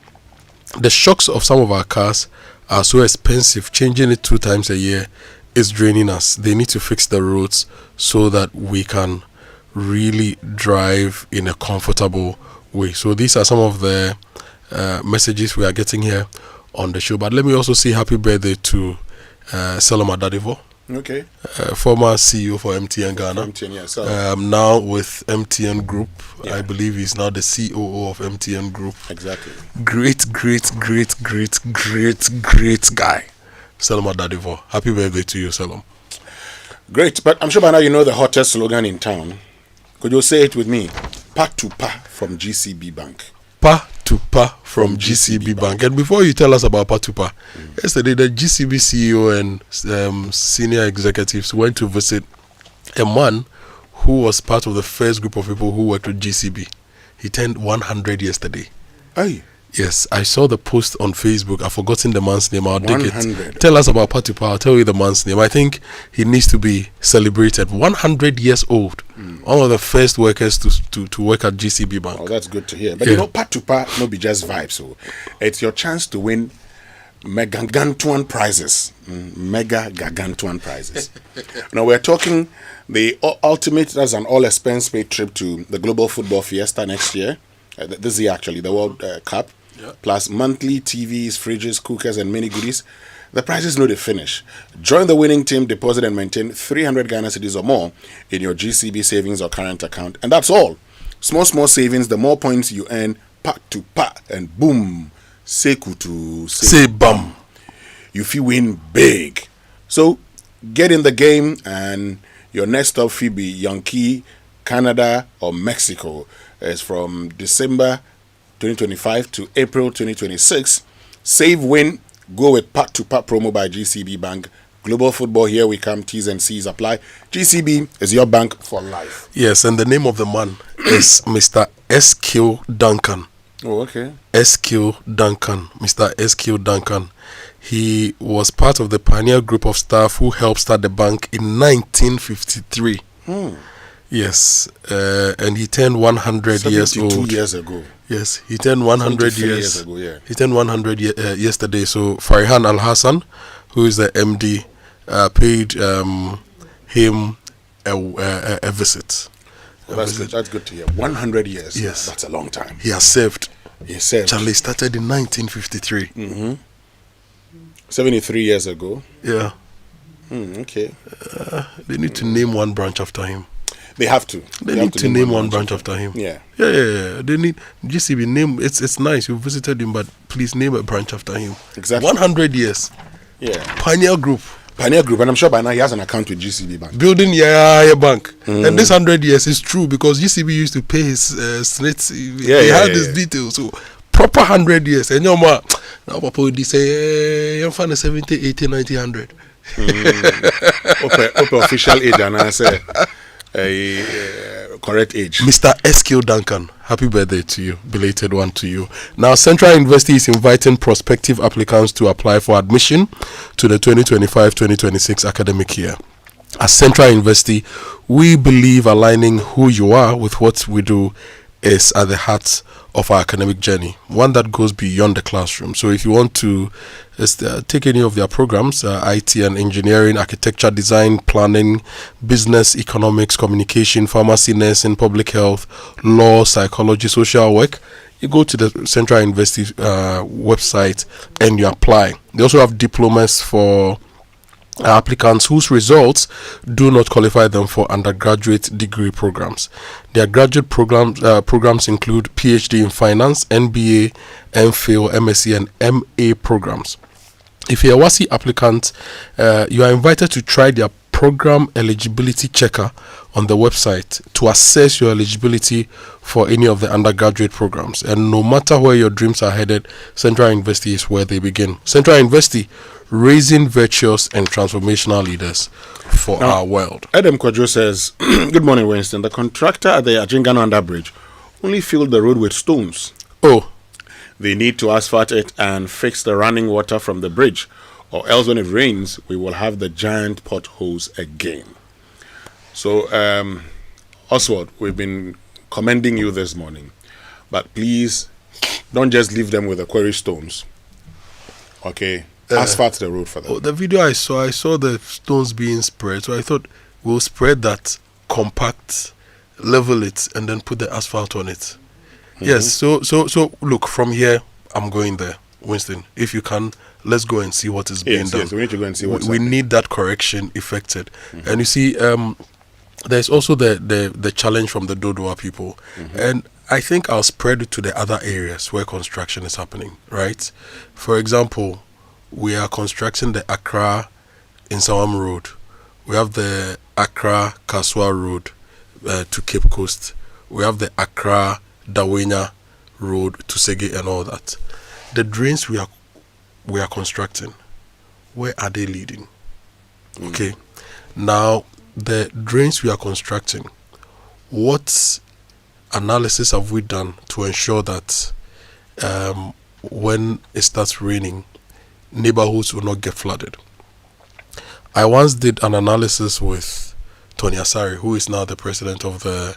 The shocks of some of our cars are so expensive, changing it 2 times a year is draining us. They need to fix the roads so that we can really drive in a comfortable way. So these are some of the messages we are getting here on the show. But let me also say happy birthday to Saloma Dadivo. Okay. Former CEO for MTN Ghana. MTN, yeah, now with MTN Group. Yeah. I believe he's now the COO of MTN Group. Exactly. Great guy. Saloma Dadivo. Happy birthday to you, Salom. Great, but I'm sure by now you know the hottest slogan in town. Could you say it with me? Pa to pa from GCB Bank. Pa to pa from GCB Bank. And before you tell us about Pa to pa, yesterday the GCB CEO and senior executives went to visit a man who was part of the first group of people who worked with GCB. He turned 100 yesterday. Aye. Yes, I saw the post on Facebook. I've forgotten the man's name. I'll dig it. 100. Tell us about Patupa. I'll tell you the man's name. I think he needs to be celebrated. 100 years old. One of the first workers to work at GCB Bank. Oh, that's good to hear. But you know, Patupa no be just vibes. So it's your chance to win mega gargantuan prizes. Mega gargantuan prizes. Now we're talking the ultimate, that's an all-expense paid trip to the Global Football Fiesta next year. This year actually, the World Cup. Yeah. Plus monthly TVs, fridges, cookers, and many goodies. The prizes know they finish. Join the winning team, deposit and maintain 300 Ghana cedis or more in your GCB savings or current account. And that's all. Small savings, the more points you earn, pa to pa, and boom, seku to say bam. You feel win big. So get in the game, and your next stop fee be Yankee, Canada, or Mexico. Is from December 2025 to April 2026. Save, win, go with Pat to Pat promo by GCB Bank. Global football, here we come. T's and C's apply. GCB is your bank for life. Yes, and the name of the man is Mr. S.Q. Duncan. Oh, okay. S.Q. Duncan. Mr. S.Q. Duncan. He was part of the pioneer group of staff who helped start the bank in 1953. Yes, and he turned 100 years old. 72 years ago. Yes, he turned 100 years ago, yeah. He turned 100 yesterday. So Farihan Al Hassan, who is the MD, paid him a visit. That's good to hear. 100 years. Yes, that's a long time. He has served. He served. Charlie started in 1953. 73 years ago. Yeah. Okay. They need to name one branch after him. They have to. They need to name one branch after him. Yeah. They need GCB name. It's nice. You visited him, but please name a branch after him. Exactly. 100 years. Yeah. Pioneer Group, and I'm sure by now he has an account with GCB Bank. Building bank, and this 100 years is true because GCB used to pay his snits. He had this detail. So proper 100 years. And now Papa would say, "You're fine 70, 80, 90, 100." Official age, and I say. Correct age. Mr. S.Q. Duncan, happy birthday to you, belated one to you. Now, Central University is inviting prospective applicants to apply for admission to the 2025-2026 academic year. At Central University, we believe aligning who you are with what we do is at the heart of our academic journey, one that goes beyond the classroom. So if you want to take any of their programs, IT and engineering, architecture, design, planning, business, economics, communication, pharmacy, nursing, public health, law, psychology, social work, you go to the Central University website and you apply. They also have diplomas for applicants whose results do not qualify them for undergraduate degree programs. Their graduate programs include PhD in finance, MBA, MPhil, MSc, and MA programs. If you're a WASI applicant, you are invited to try their program eligibility checker on the website to assess your eligibility for any of the undergraduate programs. And no matter where your dreams are headed, Central University is where they begin. Central University, raising virtuous and transformational leaders for our world. Adam Kojo says, good morning, Winston. The contractor at the Ajingano Underbridge only filled the road with stones. Oh. They need to asphalt it and fix the running water from the bridge, or else when it rains, we will have the giant potholes again. So, Oswald, we've been commending you this morning, but please don't just leave them with the quarry stones. Okay? Asphalt the road for them. The video I saw the stones being spread, so I thought we'll spread that, compact, level it, and then put the asphalt on it. Yes, so look, from here, I'm going there, Winston. If you can, let's go and see what is being done. Yes, we need to go and see what's we need that correction effected. And you see, there's also the challenge from the Dodoa people. And I think I'll spread it to the other areas where construction is happening, right? For example, we are constructing the Accra Insawam Road. We have the Accra Kaswa Road to Cape Coast. We have the Accra, Dawenya Road to Sege and all that. The drains we are constructing, where are they leading? Okay. Now, the drains we are constructing, what analysis have we done to ensure that when it starts raining, neighborhoods will not get flooded? I once did an analysis with Tony Asari, who is now the president of the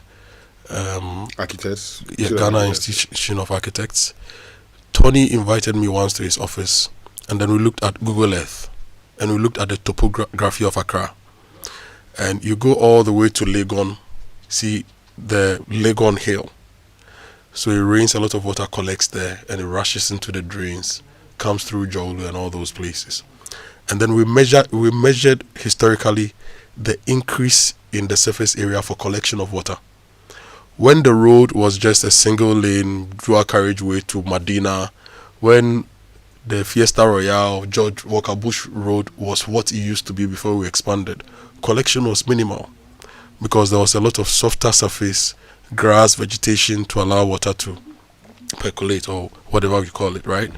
Architects, Ghana Institution of Architects. Tony invited me once to his office, and then we looked at Google Earth, and we looked at the topography of Accra. And you go all the way to Legon, see the Legon Hill. So it rains, a lot of water collects there, and it rushes into the drains, comes through Jolu and all those places. And then we measured historically the increase in the surface area for collection of water. When the road was just a single lane dual carriageway to Medina, when the Fiesta Royale George Walker Bush Road was what it used to be before we expanded, collection was minimal because there was a lot of softer surface, grass, vegetation to allow water to percolate, or whatever we call it, right?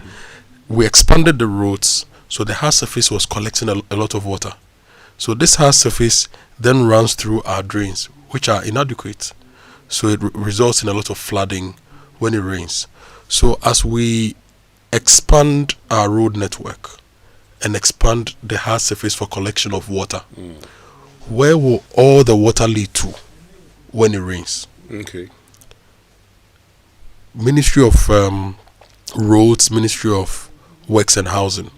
We expanded the roads, so the hard surface was collecting a lot of water. So this hard surface then runs through our drains, which are inadequate. So it results in a lot of flooding when it rains. So as we expand our road network and expand the hard surface for collection of water, where will all the water lead to when it rains? Okay. Ministry of Roads, Ministry of Works and Housing,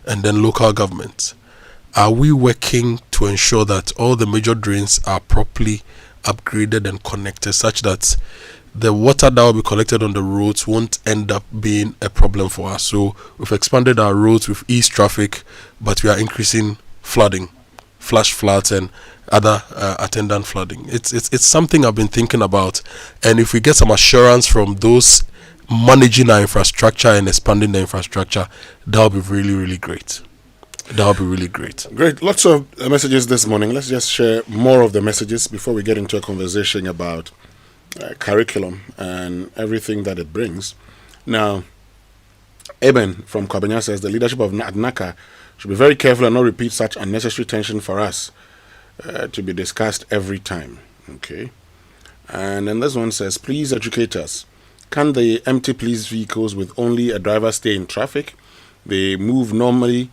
and then local governments. Are we working to ensure that all the major drains are properly upgraded and connected such that the water that will be collected on the roads won't end up being a problem for us? So we've expanded our roads with eased traffic, but we are increasing flooding, flash floods and other attendant flooding. It's something I've been thinking about, and if we get some assurance from those managing our infrastructure and expanding the infrastructure, that'll be really, really great. That'll be really great. Great. Lots of messages this morning. Let's just share more of the messages before we get into a conversation about curriculum and everything that it brings. Now, Eben from Kwabenya says the leadership of NACCA should be very careful and not repeat such unnecessary tension for us to be discussed every time. Okay. And then this one says, please educate us. Can the empty police vehicles with only a driver stay in traffic? They move normally.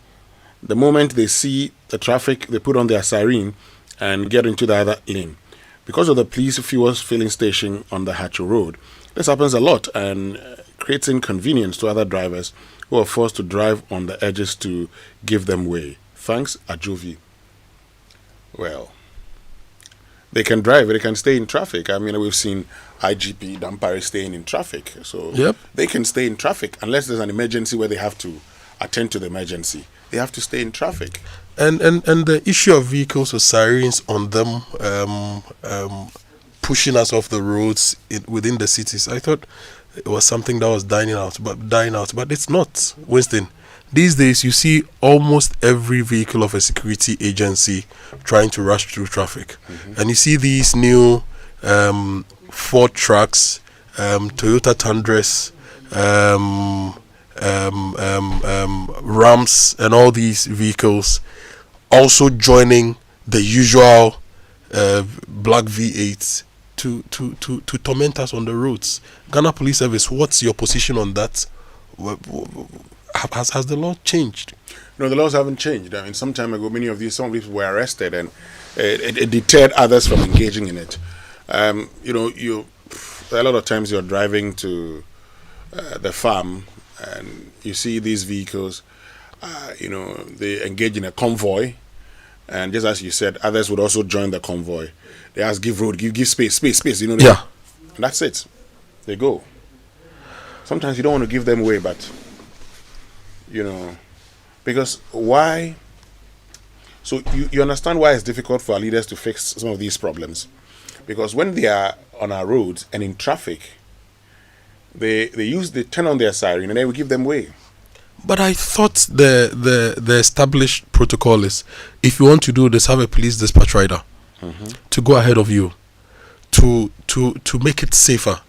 The moment they see the traffic, they put on their siren and get into the other lane. Because of the police fuel filling station on the Hacho Road, this happens a lot and creates inconvenience to other drivers who are forced to drive on the edges to give them way. Thanks, Ajovi. Well, they can drive, they can stay in traffic. I mean, we've seen IGP Dampare staying in traffic. So they can stay in traffic unless there's an emergency where they have to attend to the emergency. They have to stay in traffic. And the issue of vehicles with sirens on them pushing us off the roads within the cities, I thought it was something that was dying out, but it's not, Winston. These days, you see almost every vehicle of a security agency trying to rush through traffic. And you see these new Ford trucks, Toyota Tundras, Rams, and all these vehicles also joining the usual black V8s to torment us on the roads. Ghana Police Service, what's your position on that? Has the law changed? No, the laws haven't changed. I mean, some time ago, some of these people were arrested, and it deterred others from engaging in it. A lot of times you're driving to the farm, and you see these vehicles. They engage in a convoy, and just as you said, others would also join the convoy. They ask, give road, give space. And that's it. They go. Sometimes you don't want to give them way, but because why? So you understand why it's difficult for our leaders to fix some of these problems, because when they are on our roads and in traffic, they turn on their siren and then we give them way. But I thought the established protocol is, if you want to do this, have a police dispatch rider to go ahead of you to make it safer.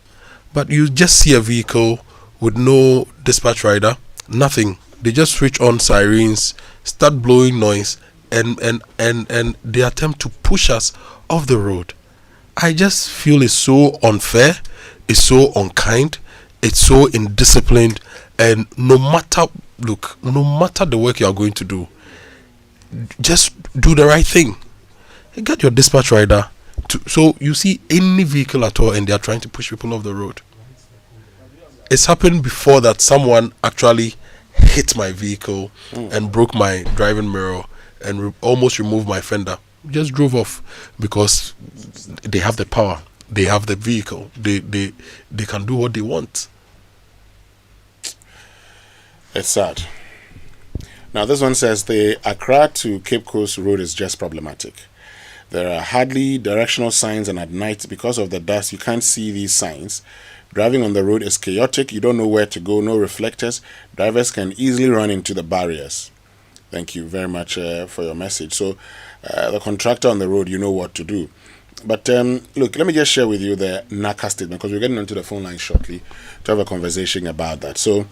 But you just see a vehicle with no dispatch rider, nothing. They just switch on sirens, start blowing noise, and they attempt to push us off the road. I just feel it's so unfair, it's so unkind, it's so indisciplined, and no matter the work you are going to do, just do the right thing. Get your dispatch rider. So you see any vehicle at all and they are trying to push people off the road. It's happened before that someone actually hit my vehicle and broke my driving mirror and almost removed my fender. Just drove off because they have the power, they have the vehicle, they can do what they want. It's sad. Now this one says the Accra to Cape Coast road is just problematic. There are hardly directional signs, and at night, because of the dust, you can't see these signs. Driving on the road is chaotic. You don't know where to go, no reflectors. Drivers can easily run into the barriers. Thank you very much for your message. So, the contractor on the road, you know what to do. But look, let me just share with you the NACCA statement, because we're getting onto the phone line shortly to have a conversation about that. So,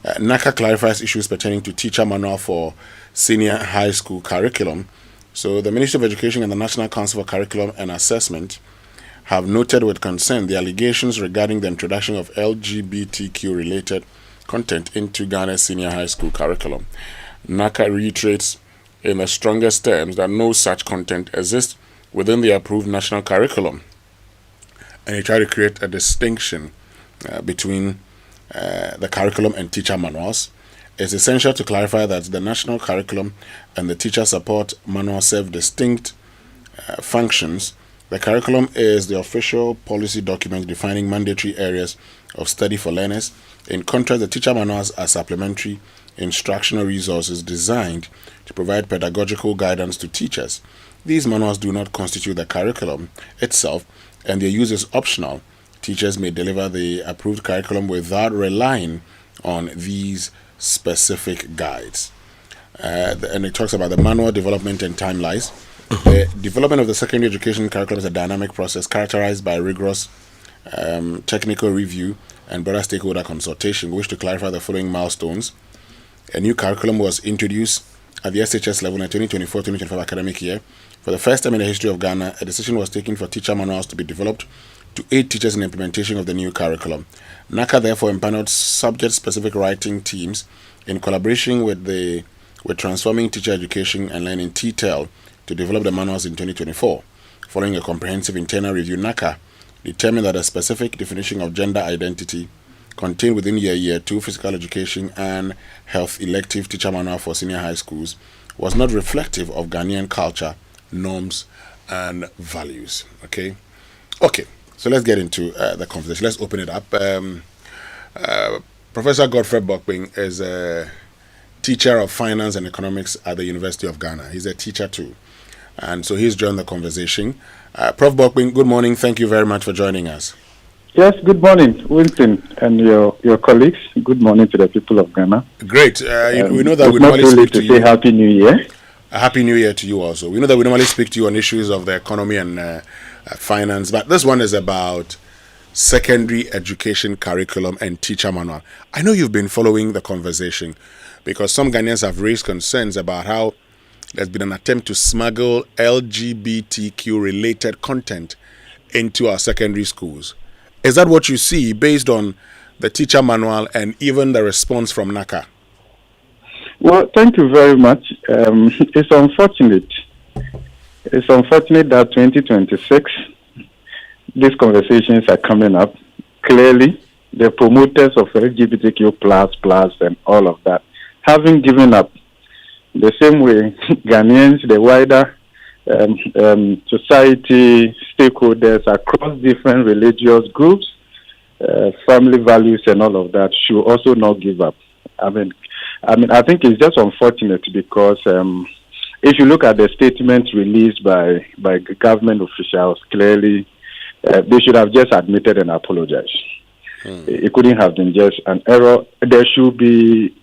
NACCA clarifies issues pertaining to teacher manual for senior high school curriculum. So the Ministry of Education and the National Council for Curriculum and Assessment have noted with concern the allegations regarding the introduction of LGBTQ-related content into Ghana's senior high school curriculum. NACCA reiterates in the strongest terms that no such content exists within the approved national curriculum, and they try to create a distinction between the curriculum and teacher manuals. It's essential to clarify that the national curriculum and the teacher support manual serve distinct functions. The curriculum is the official policy document defining mandatory areas of study for learners. In contrast, the teacher manuals are supplementary instructional resources designed to provide pedagogical guidance to teachers. These manuals do not constitute the curriculum itself, and their use is optional. Teachers may deliver the approved curriculum without relying on these specific guides. And it talks about the manual development and timelines. The development of the secondary education curriculum is a dynamic process characterized by rigorous technical review and broader stakeholder consultation. We wish to clarify the following milestones. A new curriculum was introduced at the SHS level in the 2024-2025 academic year. For the first time in the history of Ghana, a decision was taken for teacher manuals to be developed to aid teachers in implementation of the new curriculum. NACCA therefore empaneled subject-specific writing teams in collaboration with Transforming Teacher Education and Learning TTEL to develop the manuals in 2024. Following a comprehensive internal review, NACCA determined that a specific definition of gender identity contained within Year 2 Physical Education and Health elective teacher manual for senior high schools was not reflective of Ghanaian culture, norms, and values. Okay. So let's get into the conversation. Let's open it up. Professor Godfrey Boateng is a teacher of finance and economics at the University of Ghana. He's a teacher too. And so he's joined the conversation. Prof. Boateng, good morning. Thank you very much for joining us. Yes, good morning, Winston and your colleagues. Good morning to the people of Ghana. Great. We know that we not normally too speak late to to you. say Happy New Year. A Happy New Year to you also. We know that we normally speak to you on issues of the economy and finance, but this one is about secondary education curriculum and teacher manual. I know you've been following the conversation because some Ghanaians have raised concerns about how there's been an attempt to smuggle LGBTQ related content into our secondary schools. Is that what you see based on the teacher manual and even the response from NACCA? Well, thank you very much. It's unfortunate. It's unfortunate that 2026, these conversations are coming up. Clearly, the promoters of LGBTQ+, and all of that, having given up the same way Ghanaians, the wider society, stakeholders across different religious groups, family values and all of that should also not give up. I think it's just unfortunate because if you look at the statement released by government officials, clearly they should have just admitted and apologized. It couldn't have been just an error. There should be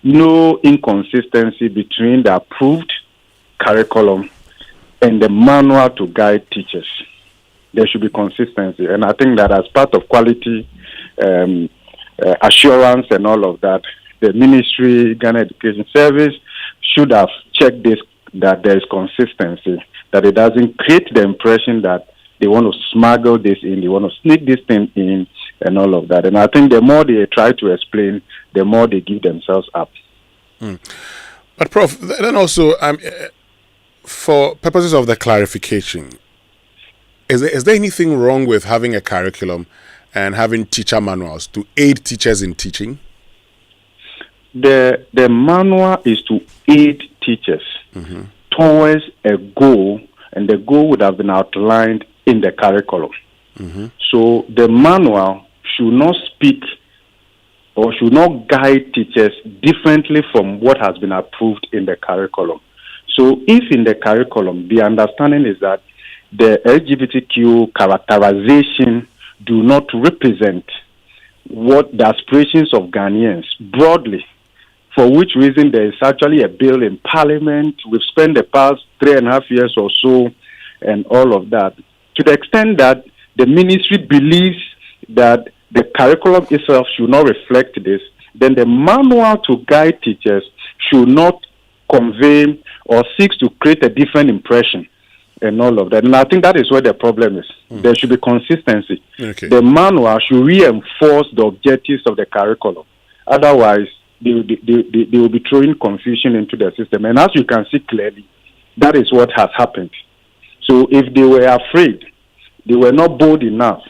no inconsistency between the approved curriculum and the manual to guide teachers. there should be consistency. And I think that as part of quality assurance and all of that, the Ministry, Ghana Education Service, should have checked this, that there is consistency, that it doesn't create the impression that they want to smuggle this in, they want to sneak this thing in, and all of that. And I think the more they try to explain, the more they give themselves up. But Prof, then also, for purposes of the clarification, is there anything wrong with having a curriculum and having teacher manuals to aid teachers in teaching? The manual is to aid teachers towards a goal, and the goal would have been outlined in the curriculum. So the manual should not speak or should not guide teachers differently from what has been approved in the curriculum. So if in the curriculum the understanding is that the LGBTQ characterization do not represent what the aspirations of Ghanaians broadly, for which reason there is actually a bill in Parliament. We've spent the past 3.5 years or so and all of that. To the extent that the ministry believes that the curriculum itself should not reflect this, then the manual to guide teachers should not convey or seeks to create a different impression and all of that. And I think that is where the problem is. There should be consistency. The manual should reinforce the objectives of the curriculum. Otherwise, they will be throwing confusion into the system. And as you can see clearly, that is what has happened. So if they were afraid, they were not bold enough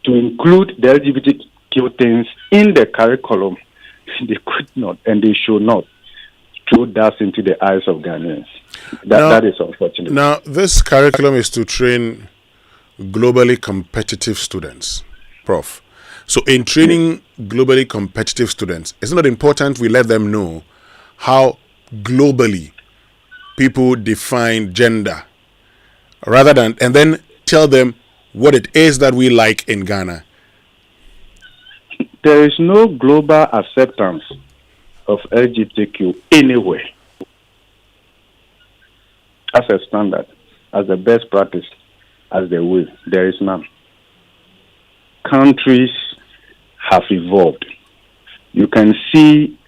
to include the LGBTQ things in the curriculum, they could not and they should not throw dust into the eyes of Ghanaians. That is unfortunate. Now, this curriculum is to train globally competitive students, Prof. So in training globally competitive students, it's not important we let them know how globally people define gender, rather than, and then tell them what it is that we like in Ghana. There is no global acceptance of LGBTQ anywhere as a standard, as the best practice, as the way. There is none. Countries have evolved. You can see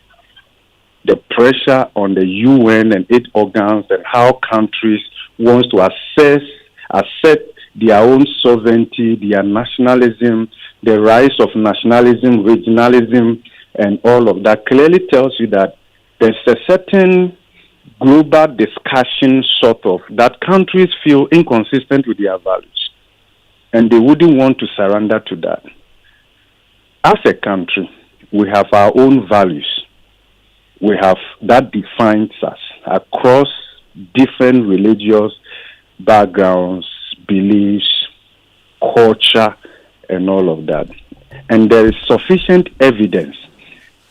the pressure on the UN and its organs and how countries want to assert their own sovereignty, their nationalism, the rise of nationalism, regionalism, and all of that clearly tells you that there's a certain global discussion sort of that countries feel inconsistent with their values, and they wouldn't want to surrender to that. As a country, we have our own values. We have that defines us across different religious backgrounds, beliefs, culture, and all of that. And there is sufficient evidence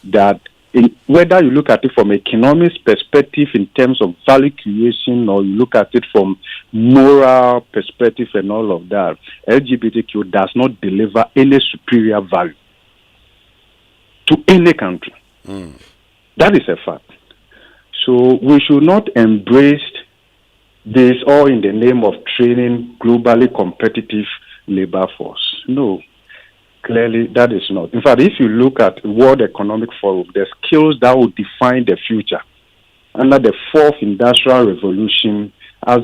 that whether you look at it from economic perspective in terms of value creation, or you look at it from moral perspective and all of that, LGBTQ does not deliver any superior value to any country. That is a fact. So we should not embrace this all in the name of training globally competitive labor force. No. Clearly, that is not. In fact, if you look at World Economic Forum, the skills that will define the future under the fourth industrial revolution, as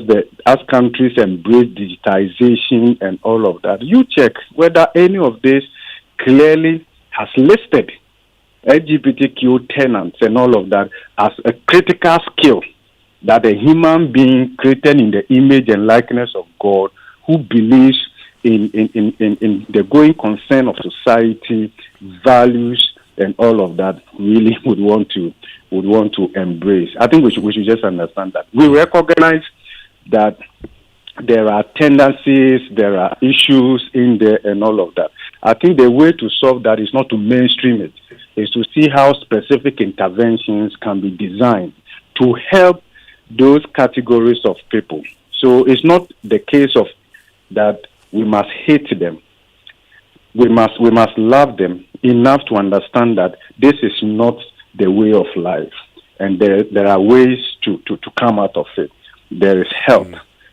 countries embrace digitization and all of that, you check whether any of this clearly has listed LGBTQ tenants and all of that as a critical skill that a human being created in the image and likeness of God, who believes in the going concern of society, values, and all of that, really would want to embrace. I think we should just understand that. We recognize that there are tendencies, there are issues in there, and all of that. I think the way to solve that is not to mainstream it, is to see how specific interventions can be designed to help those categories of people. So it's not the case of that we must hate them. We must love them enough to understand that this is not the way of life, and there are ways to come out of it. There is help,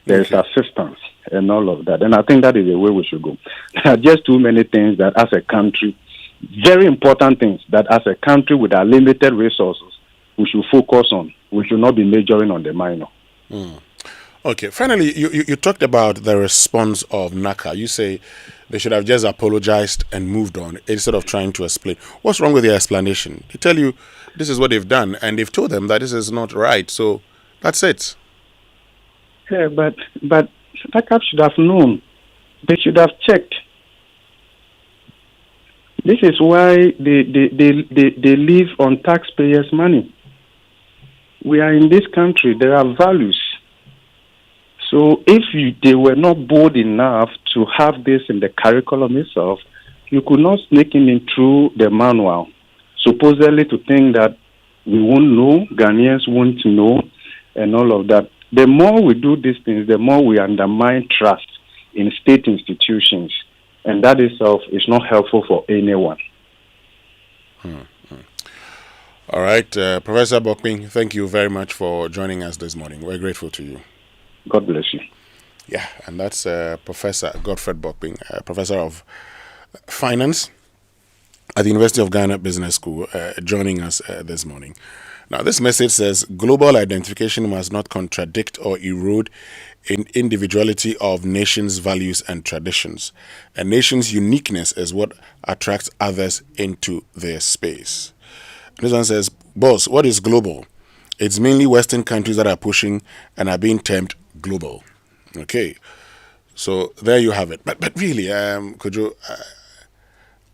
there is assistance, and all of that. And I think that is the way we should go. There are just too many things that as a country, very important things that as a country with our limited resources, we should focus on. We should not be majoring on the minor. Okay, finally, you talked about the response of NACCA. You say they should have just apologized and moved on instead of trying to explain. What's wrong with their explanation? They tell you this is what they've done, and they've told them that this is not right. So that's it. Yeah, but NACCA should have known. They should have checked. This is why they live on taxpayers' money. We are in this country. There are values. So if they were not bold enough to have this in the curriculum itself, you could not sneak in through the manual, supposedly to think that we won't know, Ghanaians won't know, and all of that. The more we do these things, the more we undermine trust in state institutions, and that itself is not helpful for anyone. All right, Professor Boateng, thank you very much for joining us this morning. We're grateful to you. God bless you. Yeah, and that's Professor Godfred Boateng, Professor of Finance at the University of Ghana Business School, joining us this morning. Now, this message says, global identification must not contradict or erode individuality of nations' values and traditions. A nation's uniqueness is what attracts others into their space. This one says, boss, what is global? It's mainly Western countries that are pushing and are being termed global. Okay, so there you have it. But really, Kojo,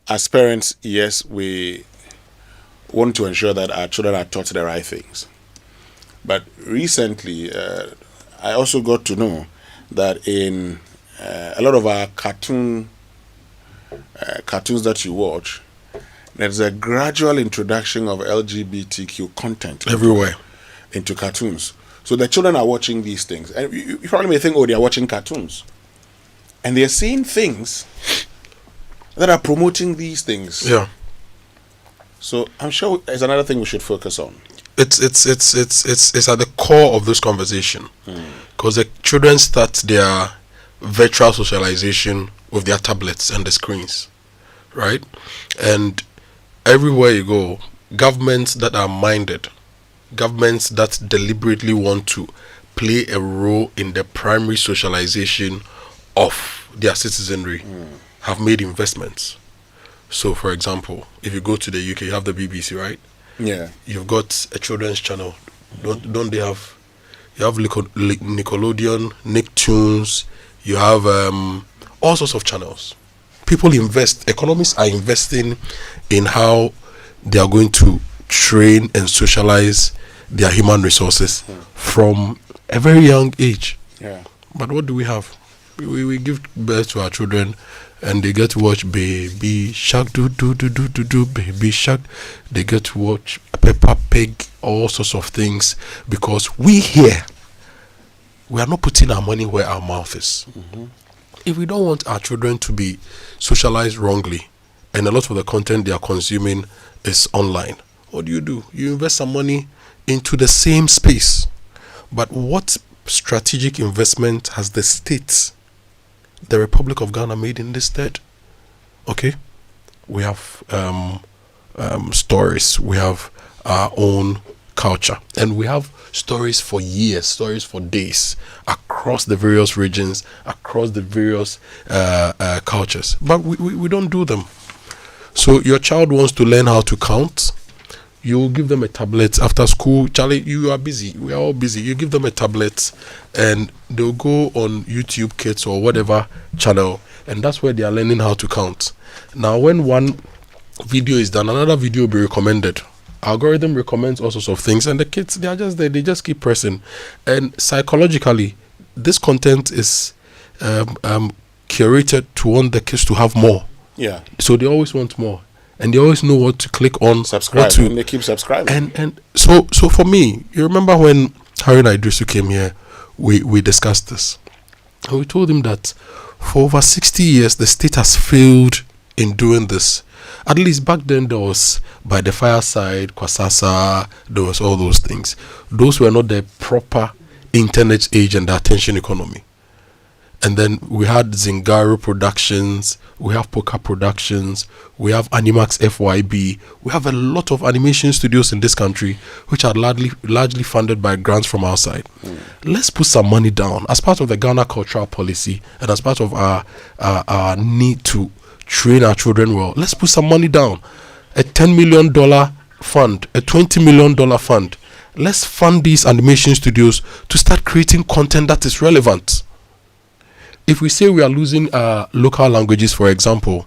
as parents, yes, we want to ensure that our children are taught the right things. But recently, I also got to know that in a lot of our cartoons that you watch, there's a gradual introduction of LGBTQ content everywhere into cartoons. So the children are watching these things. And you probably may think, oh, they are watching cartoons. And they're seeing things that are promoting these things. Yeah. So I'm sure it's another thing we should focus on. It's at the core of this conversation. Because the children start their virtual socialization with their tablets and the screens. Right? And everywhere you go, governments that are minded, governments that deliberately want to play a role in the primary socialization of their citizenry have made investments. So, for example, if you go to the UK, you have the BBC, right? Yeah. You've got a children's channel. Don't they have? You have Nickelodeon, Nicktoons. You have all sorts of channels. People invest. Economists are investing in how they are going to train and socialize their human resources from a very young age. Yeah. But what do we have? We give birth to our children and they get to watch Baby Shark, do Baby Shark. They get to watch Peppa Pig, all sorts of things, because we here, we are not putting our money where our mouth is. If we don't want our children to be socialized wrongly, and a lot of the content they are consuming is online, what do? You invest some money into the same space. But what strategic investment has the state, the Republic of Ghana, made in this stead? Okay, we have stories, we have our own culture, and we have stories for years, stories for days, across the various regions, across the various cultures. But we don't do them. So your child wants to learn how to count, you give them a tablet after school. Charlie, you are busy. We are all busy. You give them a tablet and they'll go on YouTube Kids or whatever channel, and that's where they are learning how to count. Now, when one video is done, another video will be recommended. Algorithm recommends all sorts of things, and the kids, they are just there. They just keep pressing. And psychologically, this content is curated to want the kids to have more. Yeah. So they always want more. And they always know what to click on, subscribe, and they keep subscribing. And so for me, you remember when Harry Idrisu came here, we discussed this. And we told him that for over 60 years, the state has failed in doing this. At least back then, there was By the Fireside, Kwasasa, there was all those things. Those were not the proper internet age and the attention economy. And then we had Zingaro Productions, we have Poker Productions, we have Animax FYB. We have a lot of animation studios in this country which are largely funded by grants from outside. Let's put some money down as part of the Ghana cultural policy and as part of our need to train our children well. Let's put some money down. A $10 million fund, a $20 million fund. Let's fund these animation studios to start creating content that is relevant. If we say we are losing local languages, for example,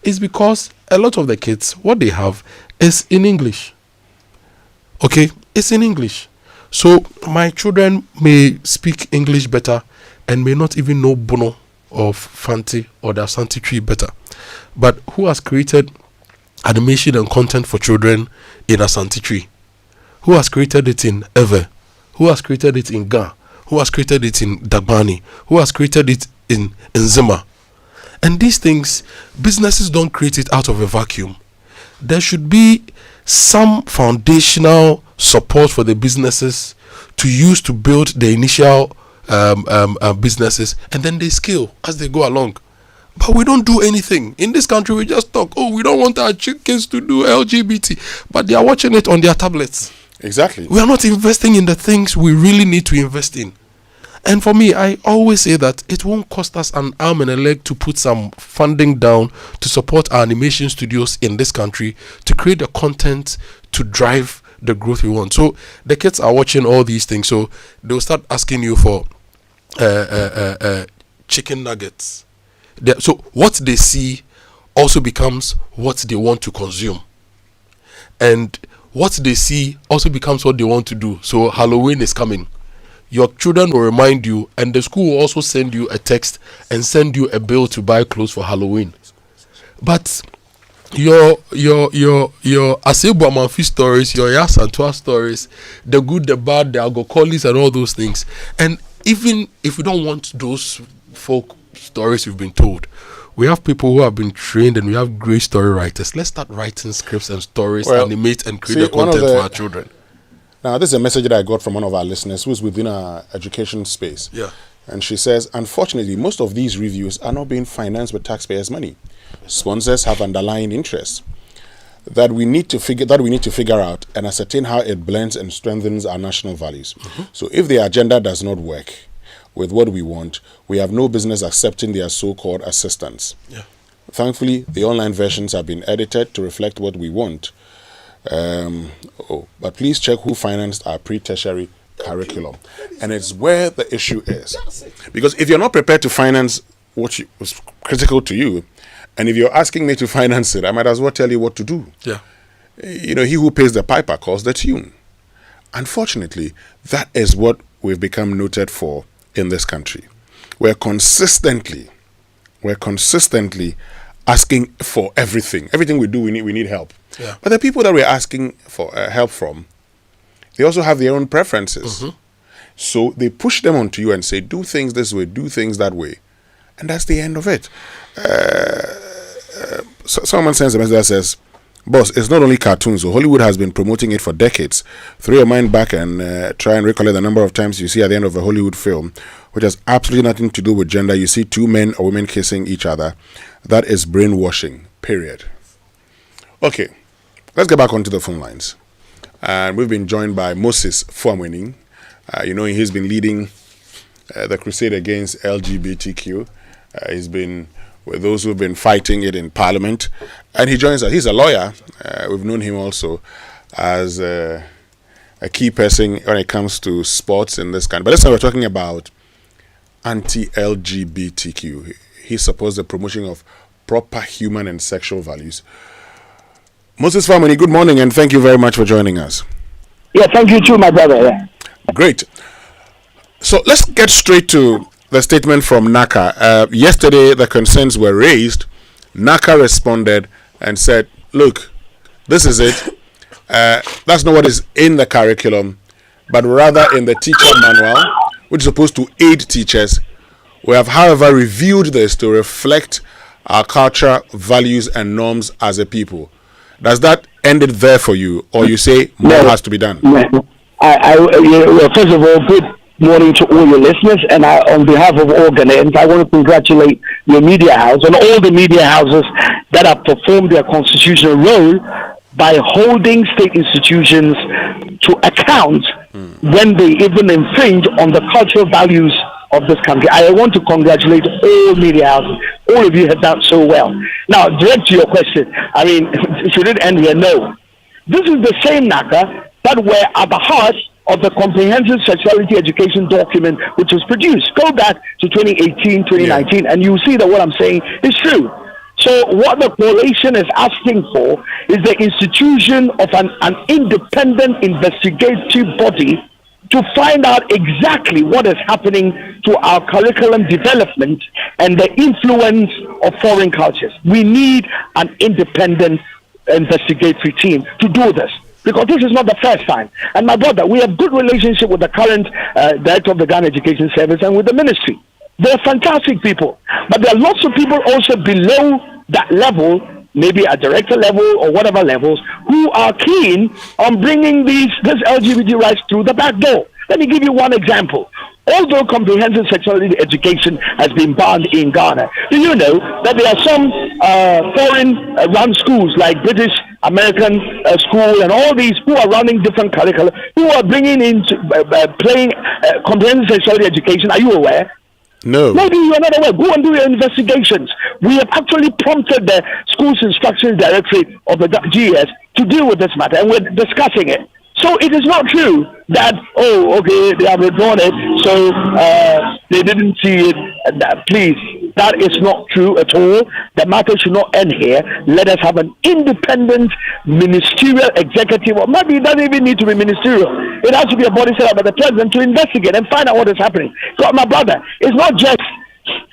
it's because a lot of the kids, what they have is in English. Okay, it's in English. So my children may speak English better and may not even know Bono or Fanti or the Asante tree better. But who has created animation and content for children in Asante tree? Who has created it in Ever? Who has created it in Ga? Who has created it in Dagbani? Who has created it in Zima? And these things, businesses don't create it out of a vacuum. There should be some foundational support for the businesses to use to build the initial businesses, and then they scale as they go along. But we don't do anything. In this country, we just talk, we don't want our kids to do LGBT, but they are watching it on their tablets. Exactly. We are not investing in the things we really need to invest in. And for me, I always say that it won't cost us an arm and a leg to put some funding down to support our animation studios in this country to create the content to drive the growth we want. So the kids are watching all these things, so they'll start asking you for chicken nuggets. So what they see also becomes what they want to consume. And what they see also becomes what they want to do. So Halloween is coming. Your children will remind you, and the school will also send you a text and send you a bill to buy clothes for Halloween. But your Asebu Amanfi stories, your Yasantua stories, the good, the bad, the Agokolis and all those things. And even if we don't want those folk stories we've been told, we have people who have been trained and we have great story writers. Let's start writing scripts and stories, animate and create the content for our children. Now, this is a message that I got from one of our listeners who's within our education space. Yeah. And she says, unfortunately, most of these reviews are not being financed with taxpayers' money. Sponsors have underlying interests that we need to figure out and ascertain how it blends and strengthens our national values. So if the agenda does not work with what we want, we have no business accepting their so-called assistance. Yeah. Thankfully, the online versions have been edited to reflect what we want. But please check who financed our pre-tertiary curriculum. And it's where the issue is. Because if you're not prepared to finance what was critical to you, and if you're asking me to finance it, I might as well tell you what to do. Yeah. You know, he who pays the piper calls the tune. Unfortunately, that is what we've become noted for in this country. We're consistently asking for everything. Everything we do, we need help. Yeah. But the people that we're asking for help from, they also have their own preferences. So they push them onto you and say, do things this way, do things that way. And that's the end of it. So someone sends a message that says, boss, it's not only cartoons. So Hollywood has been promoting it for decades. Throw your mind back and try and recollect the number of times you see at the end of a Hollywood film, which has absolutely nothing to do with gender, you see two men or women kissing each other. That is brainwashing, period. Okay, let's get back onto the phone lines. And we've been joined by Moses Fuamwening. He's been leading the crusade against LGBTQ. He's been with those who've been fighting it in Parliament. And he joins us. He's a lawyer. We've known him also as a key person when it comes to sports in this country. But this time we're talking about anti-LGBTQ. He supports the promotion of proper human and sexual values. Moses Family, good morning and thank you very much for joining us. Yeah, thank you too, my brother. Yeah. Great. So let's get straight to the statement from NACCA. Yesterday, the concerns were raised. NACCA responded and said, look, this is it. That's not what is in the curriculum, but rather in the teacher manual, which is supposed to aid teachers. We have, however, reviewed this to reflect our culture, values, and norms as a people. Does that end it there for you, or you say more has to be done? I first of all, morning to all your listeners. And on behalf of all Ghanaians, I want to congratulate your media house and all the media houses that have performed their constitutional role by holding state institutions to account when they even infringe on the cultural values of this country. I want to congratulate all media houses. All of you have done so well. Now, direct to your question. I mean, should it end here? No. This is the same NACCA that were at the heart of the comprehensive sexuality education document which was produced. Go back to 2018, 2019, and you see that what I'm saying is true. So what the coalition is asking for is the institution of an independent investigative body to find out exactly what is happening to our curriculum development and the influence of foreign cultures. We need an independent investigatory team to do this, because this is not the first time. And my brother, we have good relationship with the current director of the Ghana Education Service and with the ministry. They're fantastic people, but there are lots of people also below that level, maybe at director level or whatever levels, who are keen on bringing this LGBT rights through the back door. Let me give you one example. Although comprehensive sexuality education has been banned in Ghana, do you know that there are some foreign-run schools like British American school and all these who are running different curricula, who are bringing in playing comprehensive sexuality education? Are you aware? No. Maybe you are not aware. Go and do your investigations. We have actually prompted the Schools Instruction Directorate of the GES to deal with this matter, and we're discussing it. So it is not true that, they have withdrawn it, so they didn't see it. Please, that is not true at all. The matter should not end here. Let us have an independent ministerial executive, or maybe it doesn't even need to be ministerial. It has to be a body set up by the president to investigate and find out what is happening. So, my brother, it's not just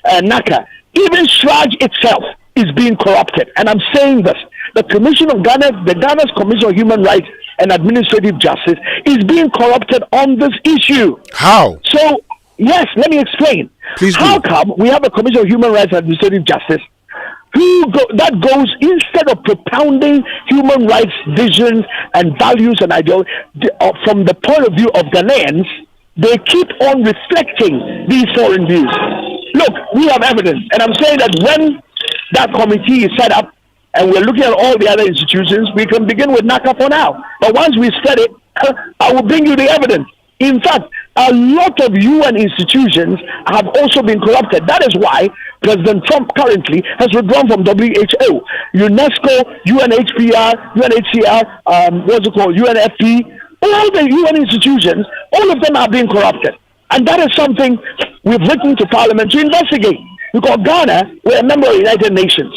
NACCA. Even SRAJ itself is being corrupted. And I'm saying this. The Commission of Ghana, the Ghana's Commission of Human Rights and Administrative Justice, is being corrupted on this issue. How? So, yes, let me explain. Please do. How come we have a Commission of Human Rights and Administrative Justice that goes, instead of propounding human rights visions and values and ideology from the point of view of Ghanaians, they keep on reflecting these foreign views. Look, we have evidence, and I'm saying that when that committee is set up and we're looking at all the other institutions, we can begin with NACCA for now. But once we set it, I will bring you the evidence. In fact, a lot of UN institutions have also been corrupted. That is why President Trump currently has withdrawn from WHO, UNESCO, UNHCR, UNFP, all the UN institutions, all of them are being corrupted. And that is something we've written to Parliament to investigate. Because Ghana, we're a member of the United Nations.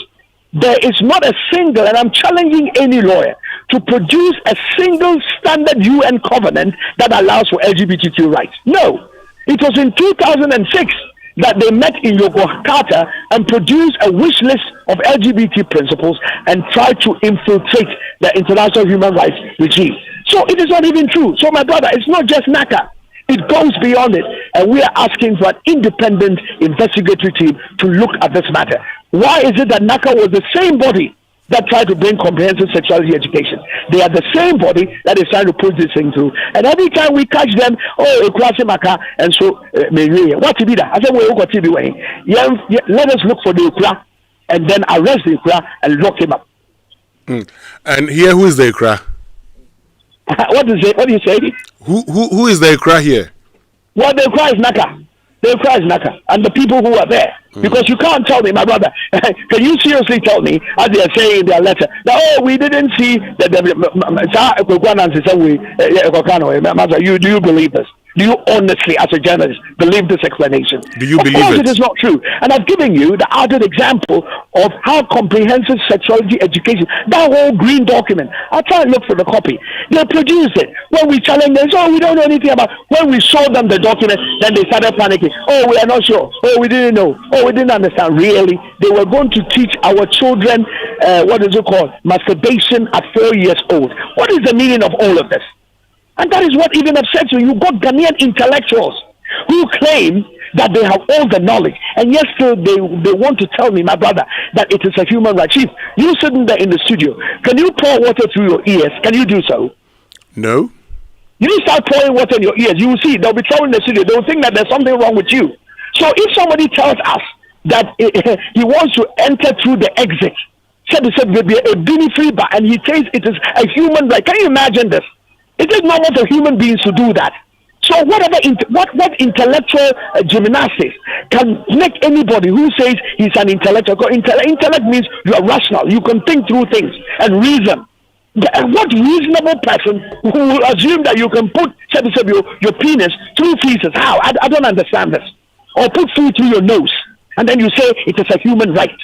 There is not a single, and I'm challenging any lawyer, to produce a single standard UN covenant that allows for LGBTQ rights. No. It was in 2006 that they met in Yogyakarta and produced a wish list of LGBT principles and tried to infiltrate the international human rights regime. So it is not even true. So my brother, it's not just NACCA. It goes beyond it. And we are asking for an independent investigatory team to look at this matter. Why is it that NACCA was the same body that tried to bring comprehensive sexuality education? They are the same body that is trying to push this thing through. And every time we catch them, Maka, and so, what to be that? I said, let us look for the Ukra and then arrest the Ukra and lock him up. And here, who is the Ukra? What is it? What do you say? Who is the Ukra here? Well, the Ukra is NACCA. The Ukra is NACCA. And the people who are there. Because you can't tell me, my brother, can you seriously tell me, as they are saying in their letter, that, we didn't see that do you believe this? Do you honestly, as a journalist, believe this explanation? Do you believe it? Of course it is not true. And I've given you the added example of how comprehensive sexuality education, that whole green document, I'll try and look for the copy. They produced it. When we challenged them, we don't know anything about. When we showed them the document, then they started panicking. We are not sure. We didn't know. We didn't understand. Really, they were going to teach our children, what is it called? Masturbation at 4 years old. What is the meaning of all of this? And that is what even upsets me. You got Ghanaian intellectuals who claim that they have all the knowledge, and yet still they want to tell me, my brother, that it is a human right. Chief, you sitting there in the studio, can you pour water through your ears? Can you do so? No. You start pouring water in your ears, you will see they'll be trouble in the studio. They'll think that there's something wrong with you. So if somebody tells us that he wants to enter through the exit, said maybe a duty-free bar, and he says it is a human right. Can you imagine this? It is normal for human beings to do that. So what intellectual gymnastics can make anybody who says he's an intellectual? Intellect means you are rational. You can think through things and reason. What reasonable person who will assume that you can put your penis through feces? How? I don't understand this. Or put food through your nose, and then you say it is a human right.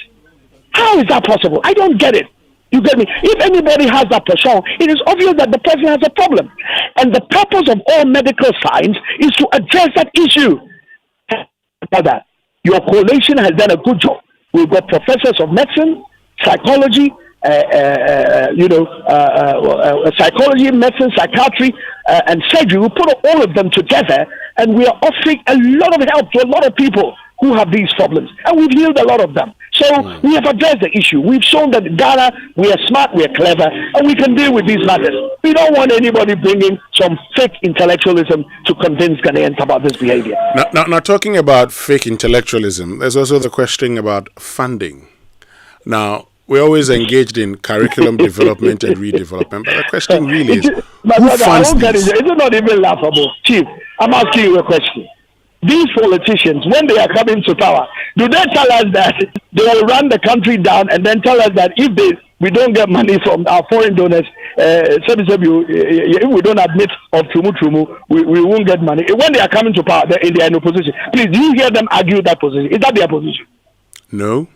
How is that possible? I don't get it. You get me? If anybody has that passion, it is obvious that the person has a problem. And the purpose of all medical science is to address that issue. That your coalition has done a good job. We've got professors of medicine, psychology, psychology, medicine, psychiatry, and surgery. We put all of them together, and we are offering a lot of help to a lot of people who have these problems, and we've healed a lot of them. So we have addressed the issue. We've shown that in Ghana, we are smart, we are clever, and we can deal with these matters. We don't want anybody bringing some fake intellectualism to convince Ghanaians about this behavior. Now, talking about fake intellectualism, there's also the question about funding. Now, we're always engaged in curriculum development and redevelopment, but the question really is, who funds this? It's not even laughable. Chief, I'm asking you a question. These politicians, when they are coming to power, do they tell us that they will run the country down and then tell us that if we don't get money from our foreign donors, if we don't admit of Trumu, we won't get money? When they are coming to power, they are in opposition. Please, do you hear them argue that position? Is that their position? No.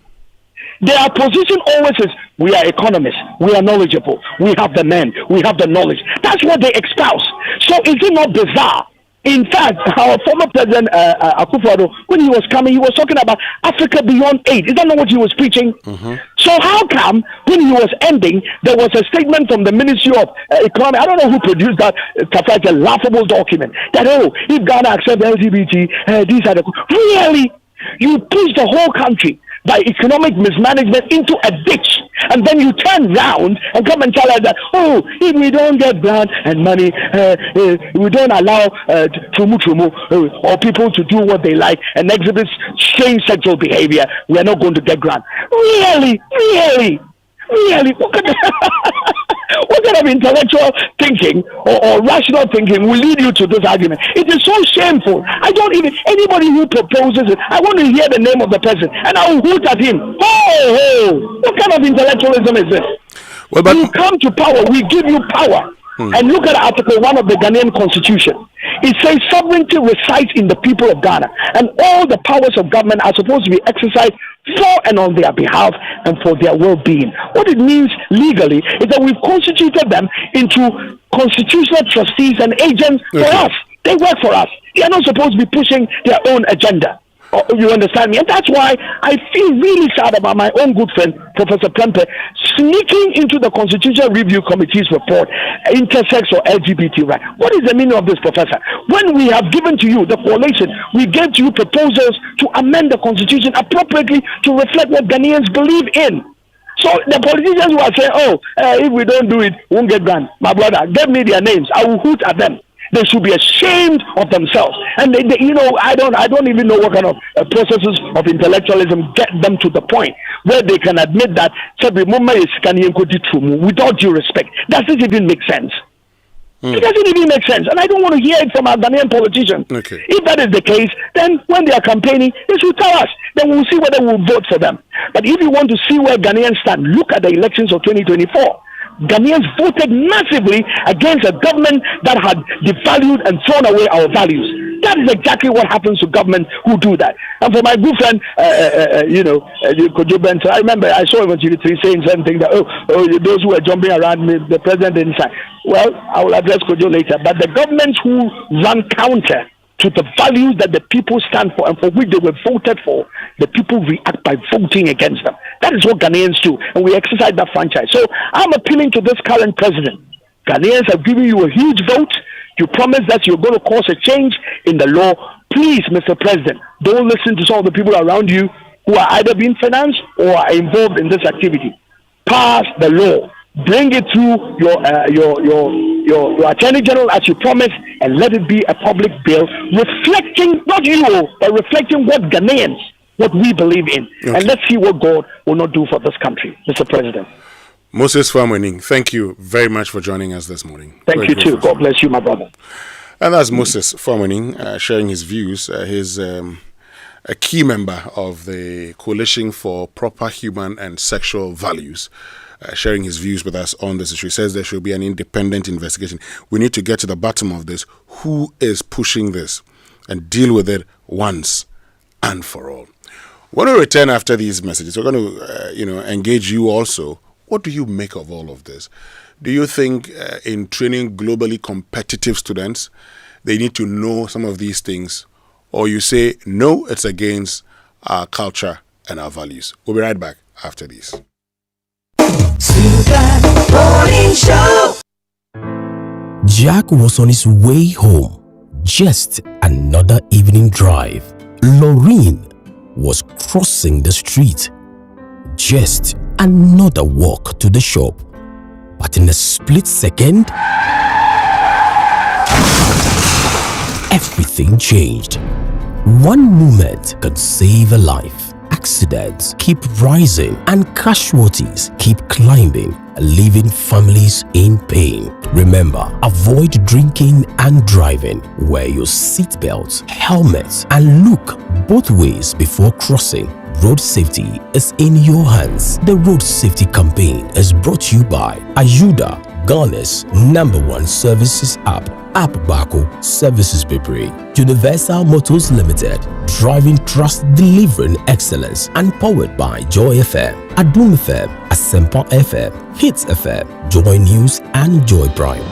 Their position always is, we are economists, we are knowledgeable, we have the men, we have the knowledge. That's what they espouse. So is it not bizarre? In fact, our former president, Akufo-Addo, when he was coming, he was talking about Africa beyond aid. Is that not what he was preaching? Mm-hmm. So how come, when he was ending, there was a statement from the Ministry of Economy, I don't know who produced that, it's a laughable document, that, if Ghana accepts LGBT, these are the... Really? You push the whole country by economic mismanagement into a ditch, and then you turn round and come and tell us that, if we don't get grant and money, we don't allow or people to do what they like and exhibit strange sexual behavior, we are not going to get grant. Really? What kind of intellectual thinking or rational thinking will lead you to this argument? It is so shameful. Anybody who proposes it, I want to hear the name of the person and I will hoot at him. What kind of intellectualism is this? Well, but you come to power, we give you power. And look at Article 1 of the Ghanaian Constitution. It says sovereignty resides in the people of Ghana, and all the powers of government are supposed to be exercised for and on their behalf and for their well-being. What it means legally is that we've constituted them into constitutional trustees and agents for us. They work for us. They are not supposed to be pushing their own agenda. You understand me? And that's why I feel really sad about my own good friend, Professor Prempe, sneaking into the Constitutional Review Committee's report, intersex or LGBT right. What is the meaning of this, Professor? When we have given to you, the coalition, we gave to you proposals to amend the Constitution appropriately to reflect what Ghanaians believe in. So the politicians who are saying, if we don't do it, we won't get grant. My brother, give me their names. I will hoot at them. They should be ashamed of themselves. And I don't even know what kind of processes of intellectualism get them to the point where they can admit that without due respect. Does this even make sense? It doesn't even make sense. And I don't want to hear it from our Ghanaian politicians. Okay. If that is the case, then when they are campaigning, they should tell us. Then we'll see whether we'll vote for them. But if you want to see where Ghanaians stand, look at the elections of 2024. Ghanaians voted massively against a government that had devalued and thrown away our values. That is exactly what happens to governments who do that. And for my good friend, Kojo Benson, I remember I saw him on TV3 saying something that, those who are jumping around me, the president inside. Well, I will address Kojo later. But the governments who run counter to the values that the people stand for and for which they were voted for, the people react by voting against them. That is what Ghanaians do, and we exercise that franchise. So I'm appealing to this current president. Ghanaians have given you a huge vote. You promised that you're going to cause a change in the law. Please, Mr. President, don't listen to some of the people around you who are either being financed or are involved in this activity. Pass the law. bring it through your Attorney General as you promised, and let it be a public bill reflecting, not you, but reflecting what Ghanaians, what we believe in. Okay. And let's see what God will not do for this country, Mr. President. Moses Famwening, thank you very much for joining us this morning. Thank you too. God bless you, my brother. And that's Moses Famwening sharing his views. He's a key member of the Coalition for Proper Human and Sexual Values, sharing his views with us on this issue. He says there should be an independent investigation. We need to get to the bottom of this. Who is pushing this? And deal with it once and for all. When we return after these messages, we're going to engage you also. What do you make of all of this? Do you think in training globally competitive students, they need to know some of these things? Or you say, no, it's against our culture and our values? We'll be right back after these. Super Morning Show. Jack was on his way home. Just another evening drive. Lorraine was crossing the street. Just another walk to the shop. But in a split second, everything changed. One moment could save a life. Accidents keep rising and casualties keep climbing, leaving families in pain. Remember, avoid drinking and driving. Wear your seatbelts, helmets, and look both ways before crossing. Road safety is in your hands. The Road Safety Campaign is brought to you by Ayuda, Ghana's #1 services app. App Bako Services Bebre, Universal Motors Limited, driving trust, delivering excellence, and powered by Joy FM, Adum FM, Asempa FM, Hits FM, Joy News, and Joy Prime.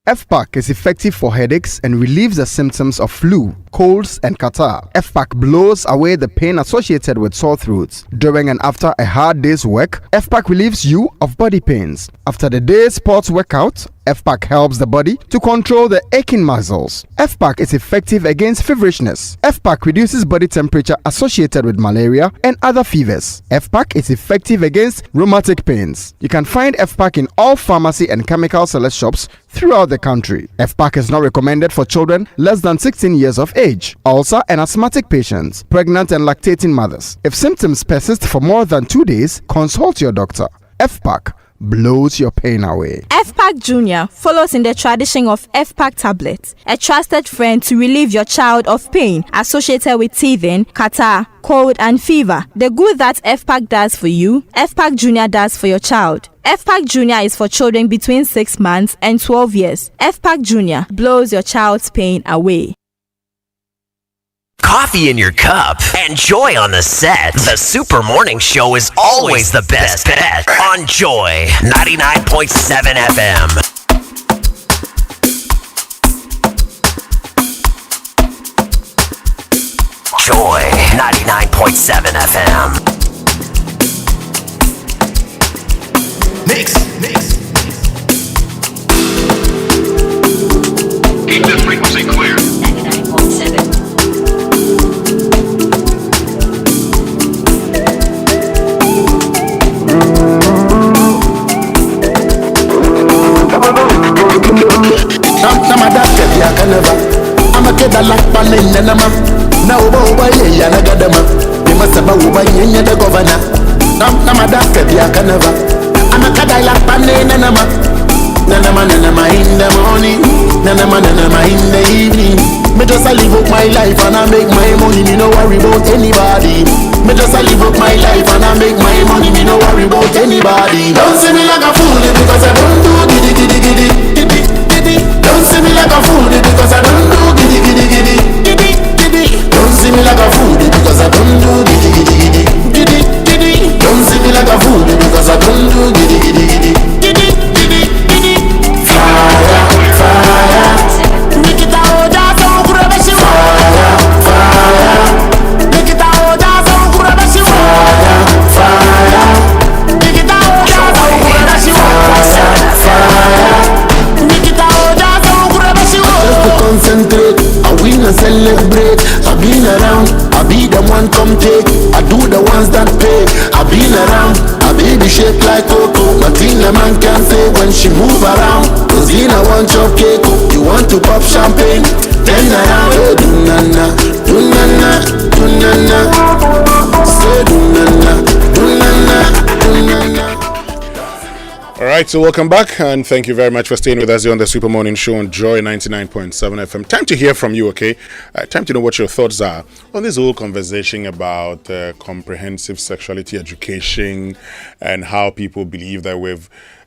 FPAC is effective for headaches and relieves the symptoms of flu, colds, and catarrh. FPAC blows away the pain associated with sore throats. During and after a hard day's work, FPAC relieves you of body pains. After the day's sports workout, FPAC helps the body to control the aching muscles. FPAC is effective against feverishness. FPAC reduces body temperature associated with malaria and other fevers. FPAC is effective against rheumatic pains. You can find FPAC in all pharmacy and chemical select shops throughout the country. FPAC is not recommended for children less than 16 years of age, ulcer and asthmatic patients, pregnant and lactating mothers. If symptoms persist for more than 2 days, consult your doctor. FPAC blows your pain away. FPAC Junior follows in the tradition of FPAC tablets, a trusted friend to relieve your child of pain associated with teething, catarrh, cold, and fever. The good that FPAC does for you, FPAC Junior does for your child. FPAC Junior is for children between 6 months and 12 years. FPAC Junior blows your child's pain away. Coffee in your cup and joy on the set. The Super Morning Show is always the best bet on Joy 99.7 FM. Joy 99.7 FM. Next. Keep the frequency clear. 99.7. I'm a kid I like Panin and I'm now over here and I got them up. They must have over here the governor. I'm a doctor, I can never. I'm a kid I like Panin and I'm up. Nanama in the morning, Nanama in the evening. Me just live up my life and I make my money, me no worry about anybody. Me just live up my life and I make my money, me no worry about anybody. Don't see me like a fool because I don't do giddy giddy giddy giddy giddy. Don't see me like a fool because I don't do giddy giddy giddy giddy giddy. Don't see me like a fool because I don't do giddy giddy giddy giddy giddy. Don't see me like a fool because I don't do giddy giddy giddy giddy giddy giddy. Fire, fire. Nikita Oda so kurabeshi. Fire, fire. Nikita Oda so kurabeshi. Fire, fire. Nikita Oda so kurabeshi. Fire, fire. Nikita Oda so kurabeshi. Just to concentrate, I win and celebrate. I've been around, I be the one. come take. I do the ones that pay. I've been around, I baby shake like Coco. Nothing a man can say when she move around. Rosina want your cake, you want to pop champagne. Turn around, oh, do na na, do na na, do na na. Say do na na, do na na, do na na. All right, so welcome back, and thank you very much for staying with us here on the Super Morning Show on Joy 99.7 FM. Time to hear from you, okay? Time to know what your thoughts are on this whole conversation about comprehensive sexuality education and how people believe that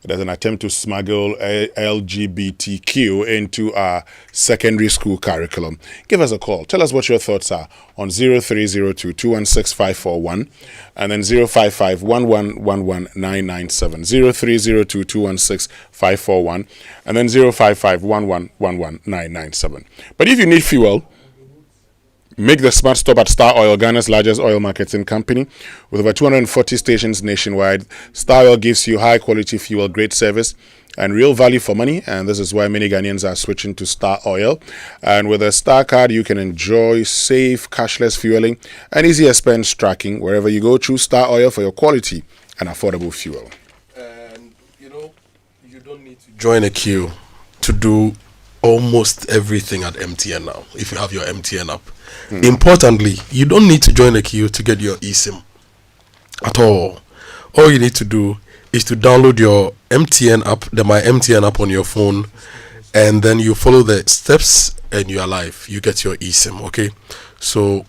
there's an attempt to smuggle LGBTQ into our secondary school curriculum. Give us a call. Tell us what your thoughts are on 0302-216-541 and then 055-1111-997. 0302-216-541 and then 055-1111-997. But if you need fuel, make the smart stop at Star Oil, Ghana's largest oil marketing company. With over 240 stations nationwide, Star Oil gives you high-quality fuel, great service, and real value for money. And this is why many Ghanaians are switching to Star Oil. And with a Star card, you can enjoy safe, cashless fueling and easy expense tracking. Wherever you go, choose Star Oil for your quality and affordable fuel. And, you don't need to join a queue to do almost everything at MTN now, if you have your MTN app. Importantly, you don't need to join a queue to get your eSIM at all. All you need to do is to download your MTN app, the My MTN app on your phone, and then you follow the steps and you are live. You get your eSIM, okay? So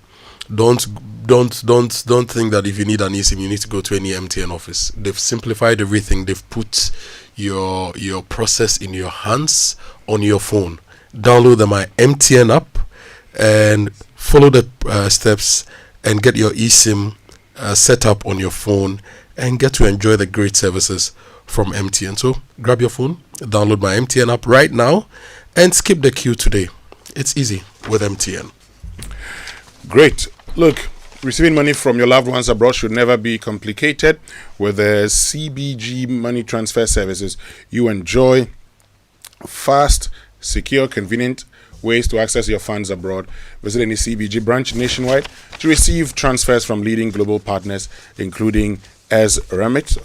don't think that if you need an eSIM, you need to go to any MTN office. They've simplified everything. They've put your process in your hands on your phone. Download the My MTN app and follow the steps and get your eSIM set up on your phone and get to enjoy the great services from MTN. So grab your phone, download My MTN app right now and skip the queue today. It's easy with MTN. Great. Look, receiving money from your loved ones abroad should never be complicated. With the CBG money transfer services, you enjoy fast, secure, convenient ways to access your funds abroad. Visit any CBG branch nationwide to receive transfers from leading global partners, including Remit,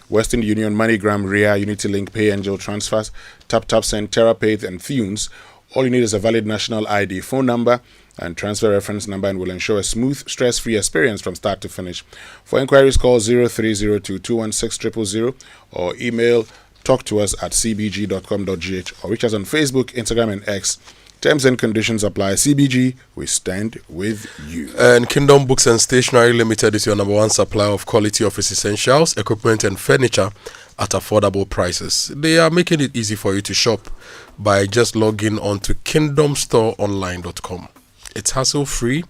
Western Union, MoneyGram, Ria, UnityLink, Pay Angel Transfers, TapTap Send, TerraPay, and Thunes. All you need is a valid national ID, phone number, and transfer reference number, and will ensure a smooth, stress-free experience from start to finish. For inquiries, call 0302-216-000 or email talk to us at cbg.com.gh or reach us on Facebook, Instagram, and X. Terms and conditions apply. CBG, we stand with you. And Kingdom Books and Stationery Limited is your number one supplier of quality office essentials, equipment, and furniture at affordable prices. They are making it easy for you to shop by just logging on to kingdomstoreonline.com. It's hassle-free.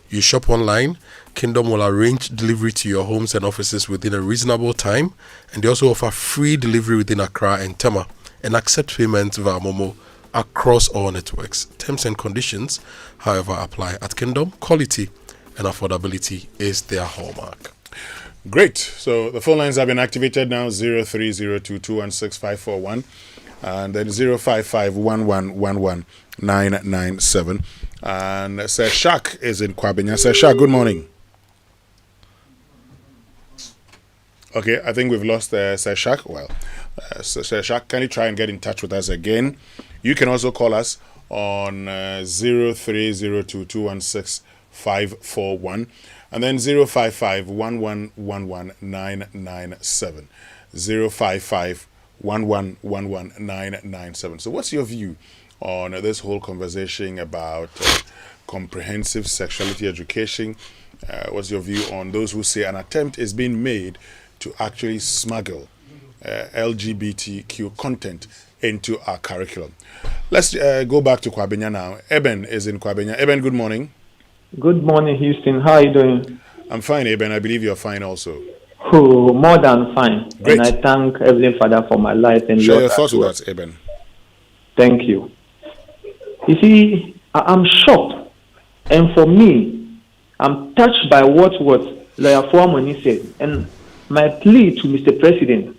You shop online. Kingdom will arrange delivery to your homes and offices within a reasonable time, and they also offer free delivery within Accra and Tema and accept payments via Momo across all networks. Terms and conditions, however, apply at Kingdom. Quality and affordability is their hallmark. Great. So the phone lines have been activated now, 0302-216-541 and then 055-1111-997. And Sir Shak is in Kwabenya. Sir Shak, good morning. Okay, I think we've lost Sir Shak. Well, Sir Shak, can you try and get in touch with us again? You can also call us on 0302-216-541 and then 055-1111-997. 055-1111-997. So what's your view on this whole conversation about comprehensive sexuality education? What's your view on those who say an attempt is being made to actually smuggle LGBTQ content into our curriculum? Let's go back to Kwabenya now. Eben is in Kwabenya. Eben, good morning. Good morning, Houston. How are you doing? I'm fine, Eben. I believe you're fine also. Oh, more than fine. Great. And I thank Heavenly Father for my life. And share Lord your thoughts as well. with us, Eben. Thank you. You see, I'm shocked. And for me, I'm touched by what Lawyer Fuamoni said. And my plea to Mr. President,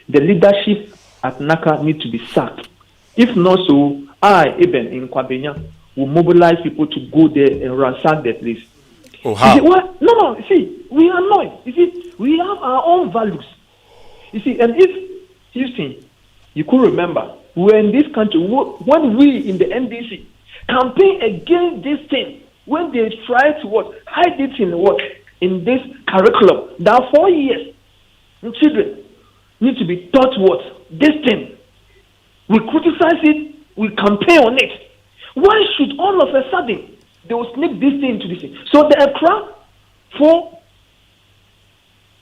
the leadership at NACCA need to be sacked. If not so, I, Eben, in Kwabenya, will mobilize people to go there and ransack the place. Oh, how? No. See, we are not. You see, we have our own values. You see, and if Houston, you could remember, we were in this country when we in the NDC campaign against this thing, when they try to hide it in this curriculum. That 4 years, children need to be taught this thing. We criticize it, we campaign on it. Why should all of a sudden they will sneak this thing into this thing? So the Accra for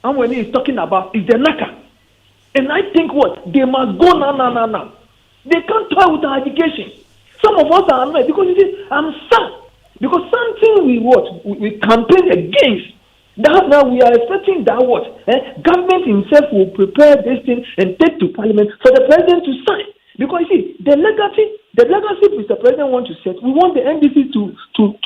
and when he's talking about is the NACCA. And I think they must go now. They can't toy with our education. Some of us are annoyed because I'm sad. Because something we campaign against. That now we are expecting that government himself will prepare this thing and take to parliament for the president to sign. Because you see, the legacy Mr. President wants to set, we want the NDC to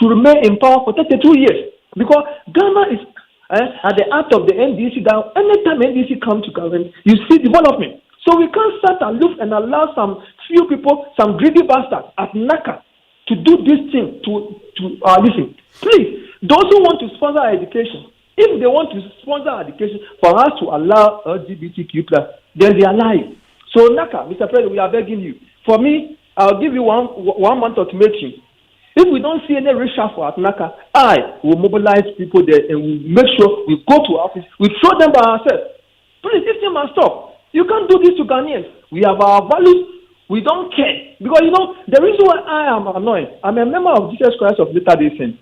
remain in power for 32 years. Because Ghana is at the heart of the NDC. That anytime NDC comes to government, you see development. So we can't start aloof and allow some few people, some greedy bastards at NACCA to do this thing to listen. Please, those who want to sponsor our education, if they want to sponsor our education for us to allow LGBTQ+, then they are lying. So NACCA, Mr. President, we are begging you. For me, I'll give you one month ultimatum. If we don't see any reshuffle at NACCA, I will mobilize people there and we make sure we go to office, we throw them by ourselves. Please, this thing must stop. You can't do this to Ghanaians. We have our values. We don't care. Because, the reason why I am annoyed, I'm a member of Jesus Christ of Latter-day Saints.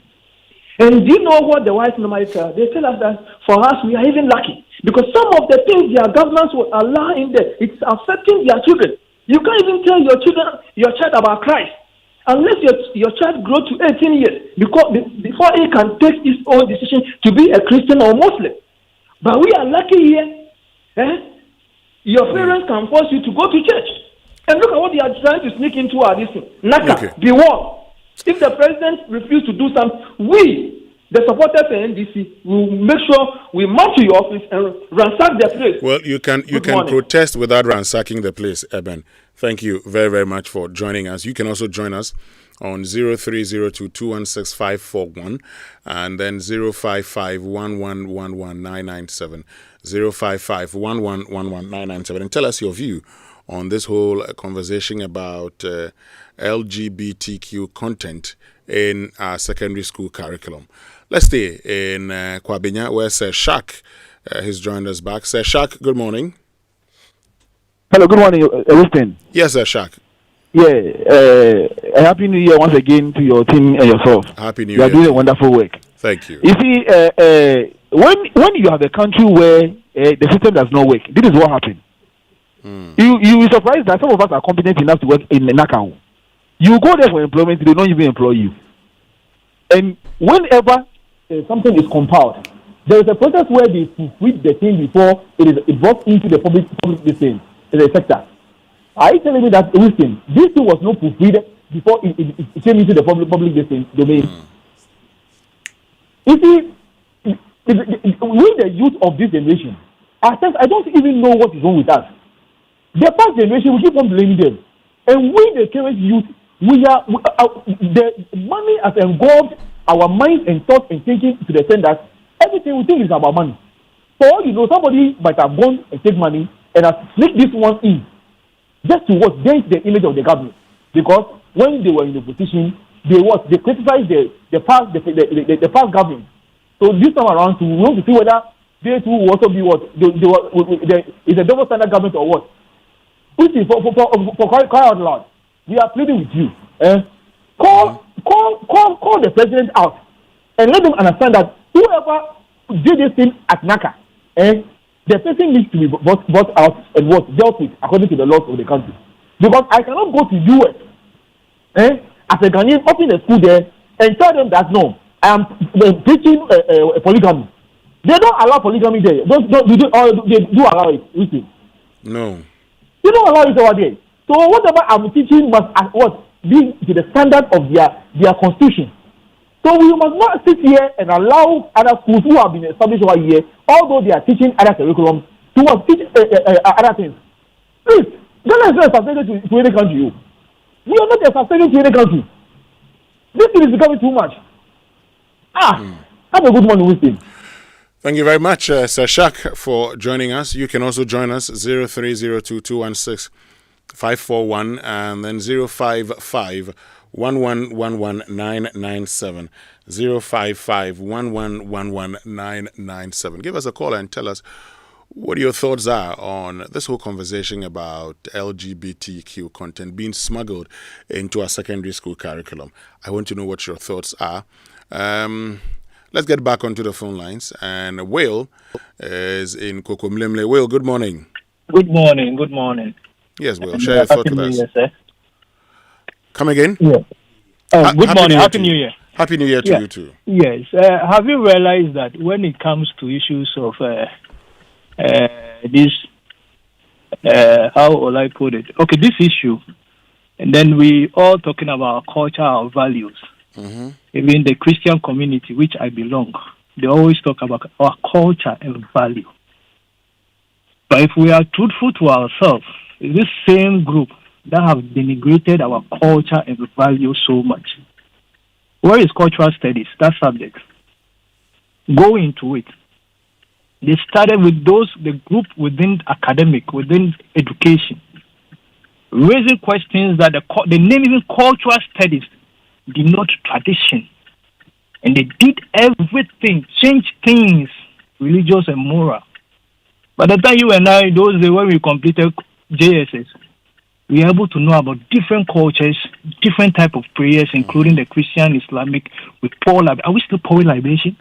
And do you know what the whites normally tell us? They tell us that for us, we are even lucky. Because some of the things their governments will allow in there, it's affecting their children. You can't even tell your child about Christ unless your child grows to 18 years before he can take his own decision to be a Christian or Muslim. But we are lucky here. Your parents can force you to go to church. And look at what they are trying to sneak into our distance. NACCA, be warned. If the president refuses to do something, we, the supporters of NDC, will make sure we march to your office and ransack the place. Well, you can protest without ransacking the place, Eben. Thank you very, very much for joining us. You can also join us on 0302216541 and then 05511119997. 05511119997, and tell us your view on this whole conversation about LGBTQ content in our secondary school curriculum. Let's stay in Kwabenya, where Sir Shak has joined us back. Sir Shak, good morning. Hello, good morning, Winston. Yes, Sir Shak. Yeah, happy New Year once again to your team and yourself. Happy New Year. You are doing a wonderful work. Thank you. You see, when you have a country where the system does not work, this is what happened. You will be surprised that some of us are competent enough to work in NACCA. You go there for employment, they don't even employ you. And whenever something is compiled, there is a process where they proofread the thing before it brought into the public the sector. Are you telling me that, listen, this thing was not proofread before it came into the public domain? You see, with the youth of this generation, at times I don't even know what is wrong with us. The past generation, we keep on blaming them. And we, the current youth, the money has engulfed our minds and thoughts and thinking to the extent that everything we think is about money. For all you know, somebody might have gone and take money and has sneaked this one in just to dent the image of the government. Because when they were in the position, they criticized the past government. So this time around, we want to see whether they too will also be is a double standard government or what. For crying out loud, we are pleading with you. Call the president out and let them understand that whoever did this thing at NACCA, the person needs to be brought out and dealt with according to the laws of the country. Because I cannot go to US as a Ghanaian up in the school there and tell them that no, I am preaching polygamy. They don't allow polygamy there. They do allow it. No. They don't allow it over there. So whatever I'm teaching must be to the standard of their constitution. So we must not sit here and allow other schools who have been established over here, although they are teaching other curriculum, to teach other things. Please, Ghana is not a sustainable to any country. We are not a sustainable to any country. This thing is becoming too much. Have a good morning, Winston. Thank you very much, Sir Shak, for joining us. You can also join us 0302216541 and then 055-1111-997. 055-1111-997. Give us a call and tell us what your thoughts are on this whole conversation about LGBTQ content being smuggled into our secondary school curriculum. I want to know what your thoughts are. Let's get back onto the phone lines. And Will is in Kokomlemle. Will, good morning. Good morning. Yes, Will, share your thoughts with us. Year, sir. Come again? Yeah. Good morning. Happy New Year. Happy New Year to you too. Yes. Have you realized that when it comes to issues of this, how will I put it? Okay, this issue, and then we all talking about culture, our values. Mm-hmm. Even the Christian community, which I belong, they always talk about our culture and value. But if we are truthful to ourselves, this same group that have denigrated our culture and value so much. Where is cultural studies, that subject? Go into it. They started with the group within academic, within education, raising questions that the name even cultural studies denote tradition. And they did everything, change things, religious and moral. By the time you and I, those days when we completed JSS, we are able to know about different cultures, different type of prayers, including the Christian, Islamic, with Paul. Are we still pouring libation?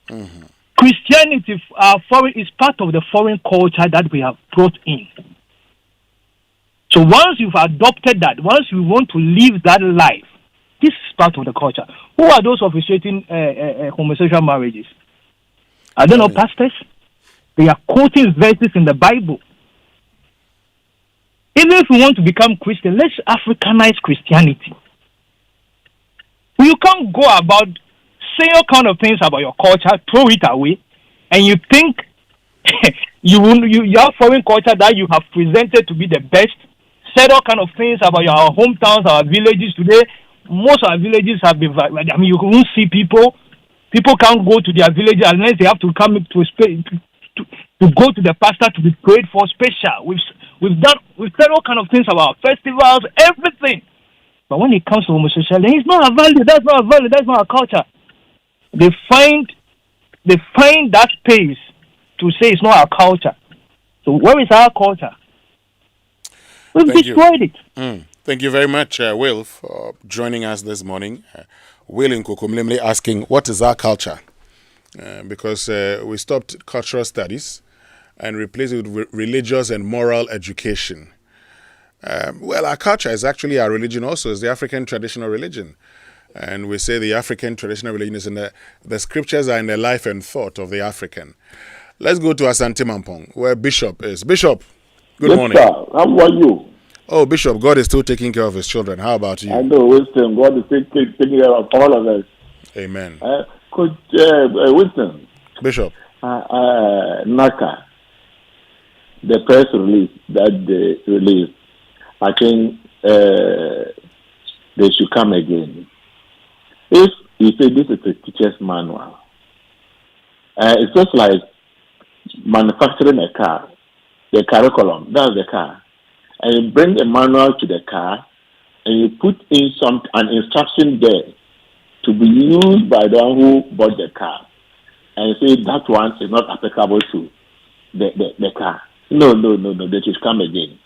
Mm-hmm. Christianity is part of the foreign culture that we have brought in. So once you've adopted that, once you want to live that life, this is part of the culture. Who are those officiating homosexual marriages? Are they not pastors? They are quoting verses in the Bible. Even if we want to become Christian, let's Africanize Christianity. You can't go about saying all kind of things about your culture, throw it away, and you think you have foreign culture that you have presented to be the best. Said all kind of things about our hometowns, our villages today. Most of our villages have been, you won't see people. People can't go to their villages unless they have to come to go to the pastor to be prayed for special. We've said all kind of things about festivals, everything. But when it comes to homosexuality, it's not a value. That's not a value. That's not a culture. They find that space to say it's not our culture. So where is our culture? We've destroyed it. Thank you very much, Will, for joining us this morning. Will in Kokomlemle asking, what is our culture? Because we stopped cultural studies and replaced it with religious and moral education. Well, our culture is actually our religion also. It's the African traditional religion. And we say the African traditional religion is in the scriptures are in the life and thought of the African. Let's go to Asante Mampong, where Bishop is. Bishop, good morning. Sir. How are you? Oh, Bishop, God is still taking care of his children. How about you? I know, Winston. God is taking care of all of us. Amen. Winston. Bishop. NACCA, the press release that they released, I think they should come again. If you say this is a teacher's manual, it's just like manufacturing a car, the curriculum, that's the car. And you bring a manual to the car and you put in an instruction there to be used by the one who bought the car. And you say that one is not applicable to the car. No, they should come again.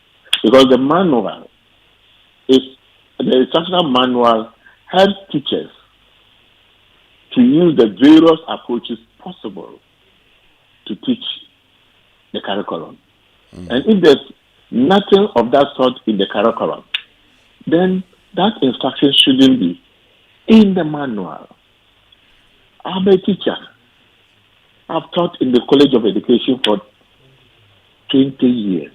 Because the manual the instructional manual helps teachers to use the various approaches possible to teach the curriculum. And if there's nothing of that sort in the curriculum, then that instruction shouldn't be in the manual. I'm a teacher. I've taught in the College of Education for 20 years.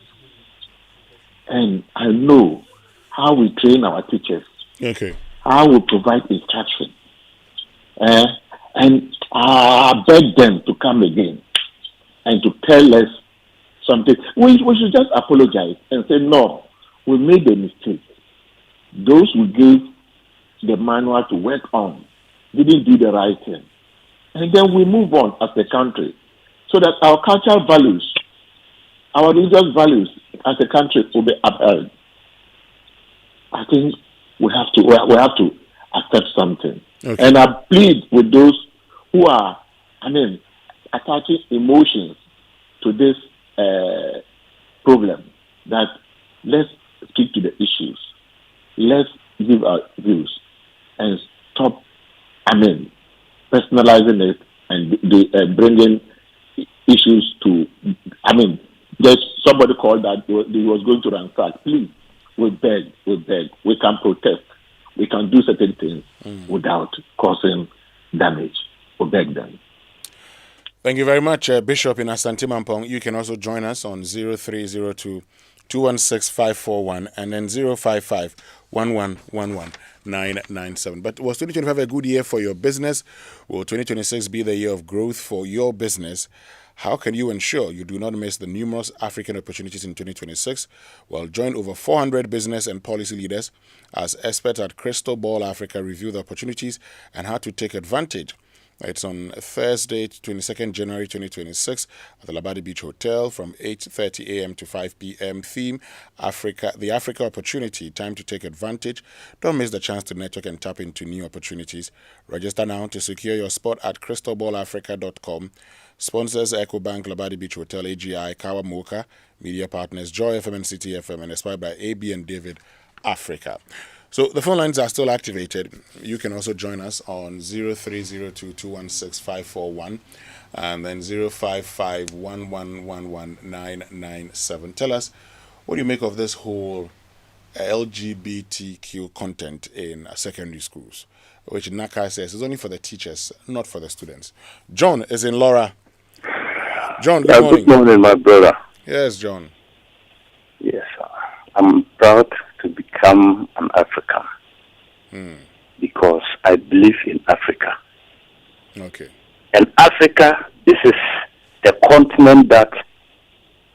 And I know how we train our teachers. Okay. How we provide instruction. And I beg them to come again and to tell us something. We should just apologize and say, no, we made a mistake. Those who gave the manual to work on didn't do the right thing. And then we move on as a country so that our cultural values, our religious values as a country will be upheld. I think we have to accept something. Okay. And I plead with those who are, attaching emotions to this problem, that let's speak to the issues. Let's give our views and stop, personalizing it and bringing issues to, there's somebody called that he was going to ransack. Please, we beg. We can protest. We can do certain things without causing damage. We beg them. Thank you very much, Bishop in Asante Mampong. You can also join us on 0302 216 541 and then 055 1111 997. But was 2025 a good year for your business? Will 2026 be the year of growth for your business? How can you ensure you do not miss the numerous African opportunities in 2026? Well, join over 400 business and policy leaders as experts at Crystal Ball Africa review the opportunities and how to take advantage. It's on Thursday, 22nd January 2026 at the Labadi Beach Hotel from 8:30 a.m. to 5 p.m. Theme, Africa, the Africa opportunity, time to take advantage. Don't miss the chance to network and tap into new opportunities. Register now to secure your spot at crystalballafrica.com. Sponsors EcoBank, Labadi Beach Hotel, AGI, Kawa Mocha, Media Partners, Joy FM and City FM, and inspired by AB and David Africa. So the phone lines are still activated. You can also join us on 0302 216 541 and then 055 1111 997. Tell us, what do you make of this whole LGBTQ content in secondary schools, which NACCA says is only for the teachers, not for the students? John is in Laura. John, good morning. Good morning, my brother. Yes, John. Yes, I'm proud to become an African because I believe in Africa. Okay. And Africa, this is the continent that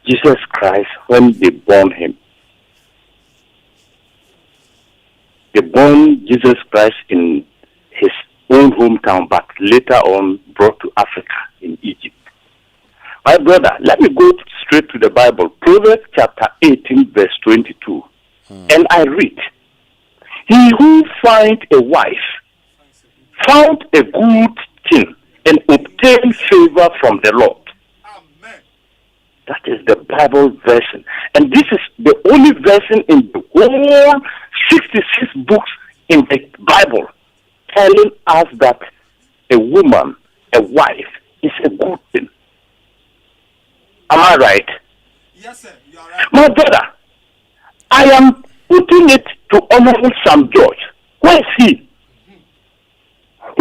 Jesus Christ, when they born him, they born Jesus Christ in his own hometown, but later on brought to Africa in Egypt. My brother, let me go straight to the Bible. Proverbs chapter 18, verse 22. And I read, he who finds a wife found a good thing and obtained favor from the Lord. Amen. That is the Bible version. And this is the only version in the whole 66 books in the Bible telling us that a woman, a wife, is a good thing. Am I right? Yes, sir. You are right. My brother, I am putting it to Honorable Sam George. Where is he?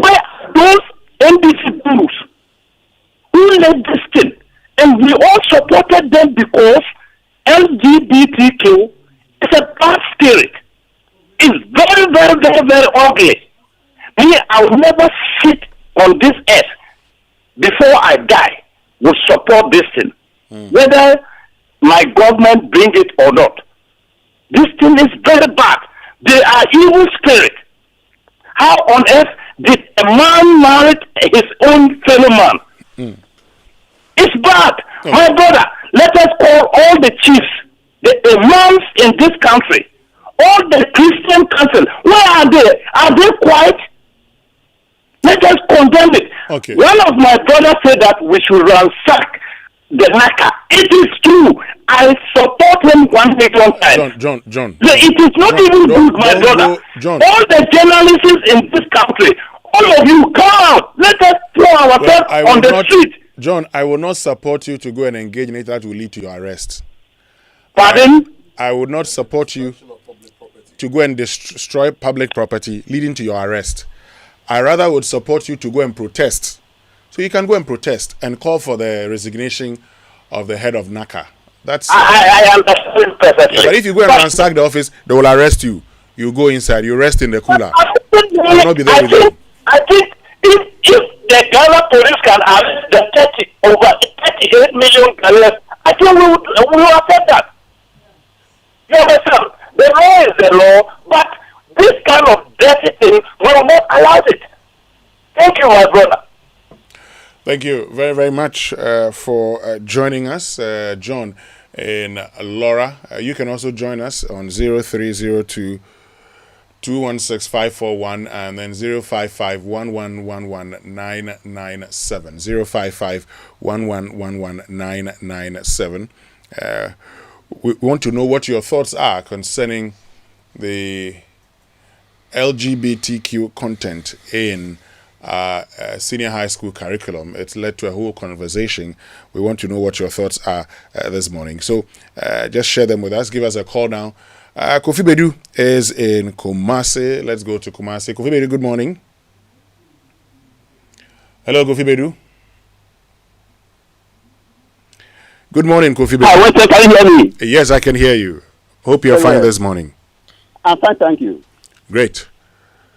Where are those NDC gurus who led this thing? And we all supported them because LGBTQ is a bad spirit. It's very, very, very, very ugly. Me, I will never sit on this earth before I die will support this thing. Whether my government bring it or not. This thing is very bad. They are evil spirit. How on earth did a man marry his own fellow man? It's bad. My brother, let us call all the chiefs, the imams in this country, all the Christian council. Where are they? Are they quiet? Let us condemn it. Okay. One of my brothers said that we should ransack the NACCA. It is true. I support him 1 million times. John. It is not even good, my brother. All the journalists in this country, all of you, come out. Let us throw ourselves on the street. John, I will not support you to go and engage in it that will lead to your arrest. Pardon? I would not support you to go and destroy public property leading to your arrest. I rather would support you to go and protest. So you can go and protest and call for the resignation of the head of NACCA. That's I understand perfectly. But if you go and ransack the office, they will arrest you. You go inside, you rest in the cooler. You will not be there with them. I think if the Ghana police can arrest the over 38 million Ghanaians, I think we will accept that. You understand? The law is the law, but this kind of dirty thing, we will not allow it. Thank you, my brother. Thank you very, very much for joining us, John in Laura. You can also join us on 0302 216 541 and then 055 1111 997. 055 1111 997. We want to know what your thoughts are concerning the LGBTQ content in senior high school curriculum. It's led to a whole conversation. We want to know what your thoughts are this morning. So just share them with us. Give us a call now. Kofi Bedu is in Kumasi. Let's go to Kumasi. Kofi Bedu, good morning. Hello, Kofi Bedu. Good morning, Kofi Bedu. Hi, Winston, can you hear me? Yes, I can hear you. Hope you're fine this morning. I'm fine, thank you. Great.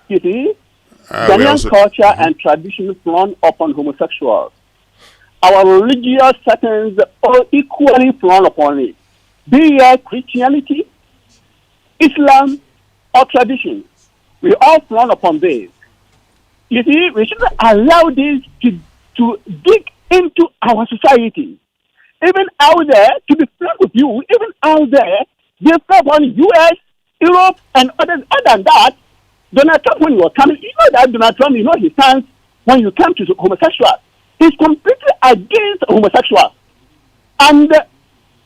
You see, Ghanaian culture and tradition frown upon homosexuals. Our religious settings all equally frown upon it. Be it Christianity, Islam, or tradition, we all frown upon this. You see, we shouldn't allow this to dig into our society. Even out there, to be frank with you, even out there, they frown upon US, Europe, and others. Other than that, Donald Trump, when he was coming, you know that Donald Trump, you know his stance when you come to homosexuals. He's completely against homosexuals. And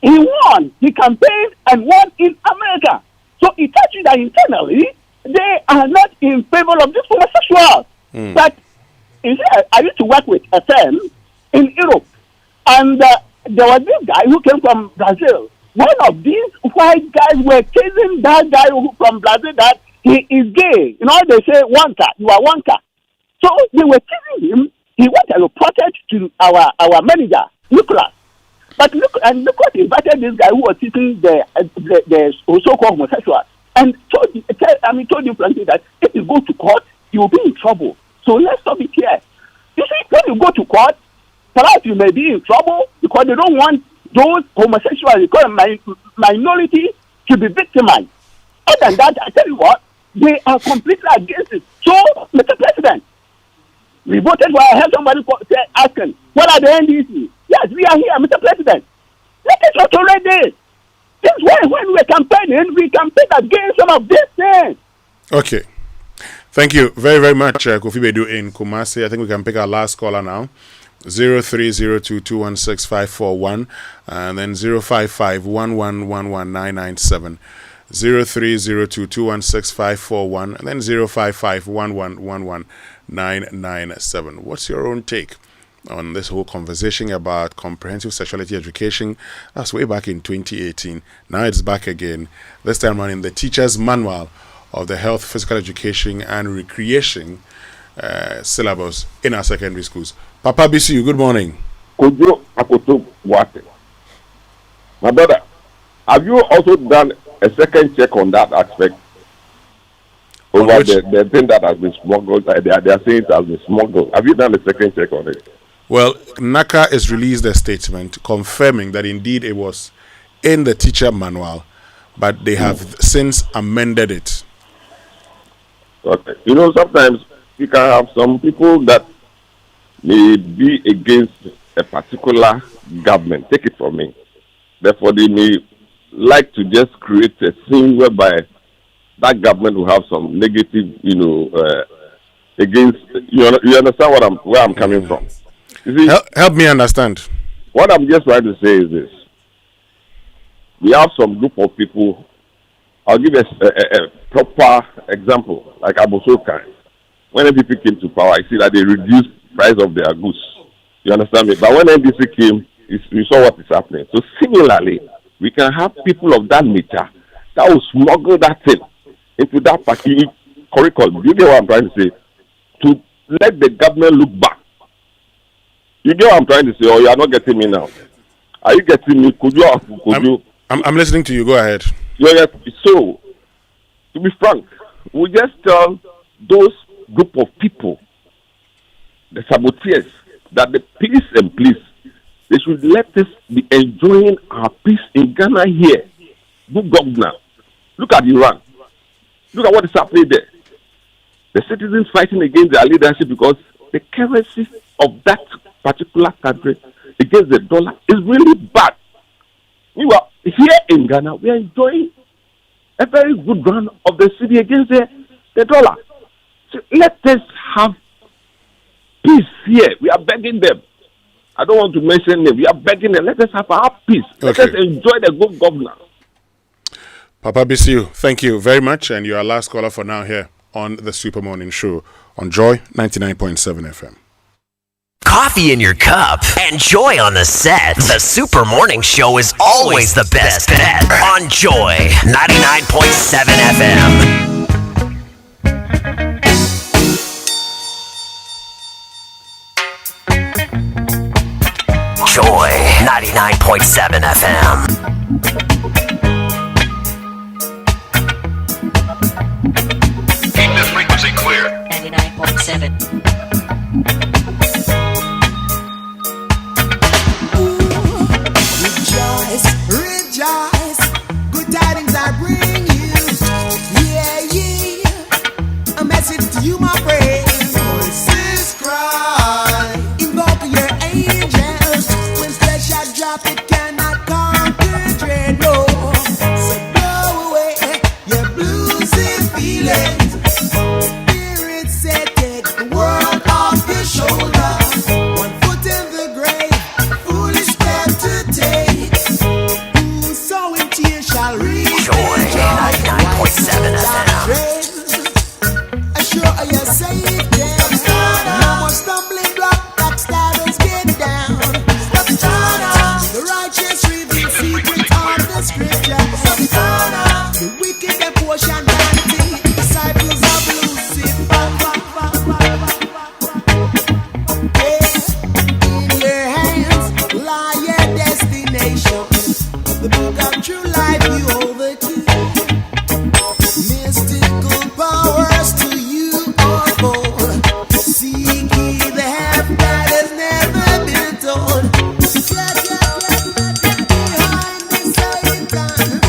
he won. He campaigned and won in America. So it tells you that internally, they are not in favor of this homosexuals. But I used to work with a firm in Europe. And there was this guy who came from Brazil. One of these white guys were chasing that guy from Brazil that he is gay. You know, they say, Wanka, you are Wanka. So they were chasing him. He went and reported to our manager, Nicholas. But look what invited this guy who was teaching the so-called homosexual. And told him frankly that if you go to court, you will be in trouble. So let's stop it here. You see, when you go to court, perhaps you may be in trouble because they don't want those homosexuals, because minority, to be victimized. Other than that, I tell you what, they are completely against it. So, Mr. President, we voted for, I heard somebody asking, what are the NDC? Yes, we are here, Mr. President. Let us tolerate this. This is why when we are campaigning, we campaign against some of these things. Okay. Thank you very, very much, Kofi Bedu in Kumasi. I think we can pick our last caller now. 0302216541 and then 05511119997. 0302216541 and then 05511119997. What's your own take on this whole conversation about comprehensive sexuality education? That's way back in 2018. Now it's back again, this time around in the Teachers Manual of the Health, Physical Education and Recreation syllabus in our secondary schools. Papa BCU, good morning. Kojo Akoto Boateng. My brother, have you also done a second check on that aspect? Over the thing that has been smuggled, they are saying it has been smuggled. Have you done a second check on it? Well, NACCA has released a statement confirming that indeed it was in the teacher manual, but they have since amended it. Okay. You know, sometimes you can have some people that may be against a particular government. Take it from me. Therefore, they may like to just create a scene whereby that government will have some negative, against. You understand where I'm coming from? You see, help me understand. What I'm just trying to say is this: we have some group of people. I'll give a proper example, like Abosokan. When NPP came to power, I see that they reduced price of their goods. You understand me? But when NDC came, we saw what is happening. So similarly, we can have people of that nature that will smuggle that thing into that particular curriculum. You get what I'm trying to say? To let the government look back. You get what I'm trying to say, or you are not getting me now? Are you getting me? Could you? I'm listening to you. Go ahead. Yeah, so, to be frank, we just tell those group of people, the saboteurs, that the peace and please, they should let us be enjoying our peace in Ghana here. Good governance. Look at Iran. Look at what is happening there. The citizens fighting against their leadership because the currency of that particular country against the dollar is really bad. Meanwhile, here in Ghana, we are enjoying a very good run of the cedi against the dollar. So let us have peace here. We are begging them. I don't want to mention them. We are begging them. Let us have our peace. Let us enjoy the good governance. Papa Bisiu, thank you very much. And you are last caller for now here on the Super Morning Show on Joy 99.7 FM. Coffee in your cup and joy on the set. The Super Morning Show is always the best bet on Joy 99.7 FM. Joy 99.7 FM. Keep the frequency clear. 99.7. Rejoice, good tidings I bring you. Yeah. A message to you, my friend. Voices cry, invoke your angels. When special drop, it cannot conquer dread, no. So blow away your blues and feelings. Spirit said, take the world off your shoulder. One foot in the grave, foolish step to take. Sowing tears shall reap. Joy 99.7 FM. Assure you safe there. No more stumbling block, backstabbers get down. The righteous reveal secrets of the scripture. The wicked their portion vanity. Disciples of Lucifer. In your hands lie your destination. The book of true life, you hold the key. Mystical powers to you unfold. Seek ye the half that has never been told. Get behind me, Satan.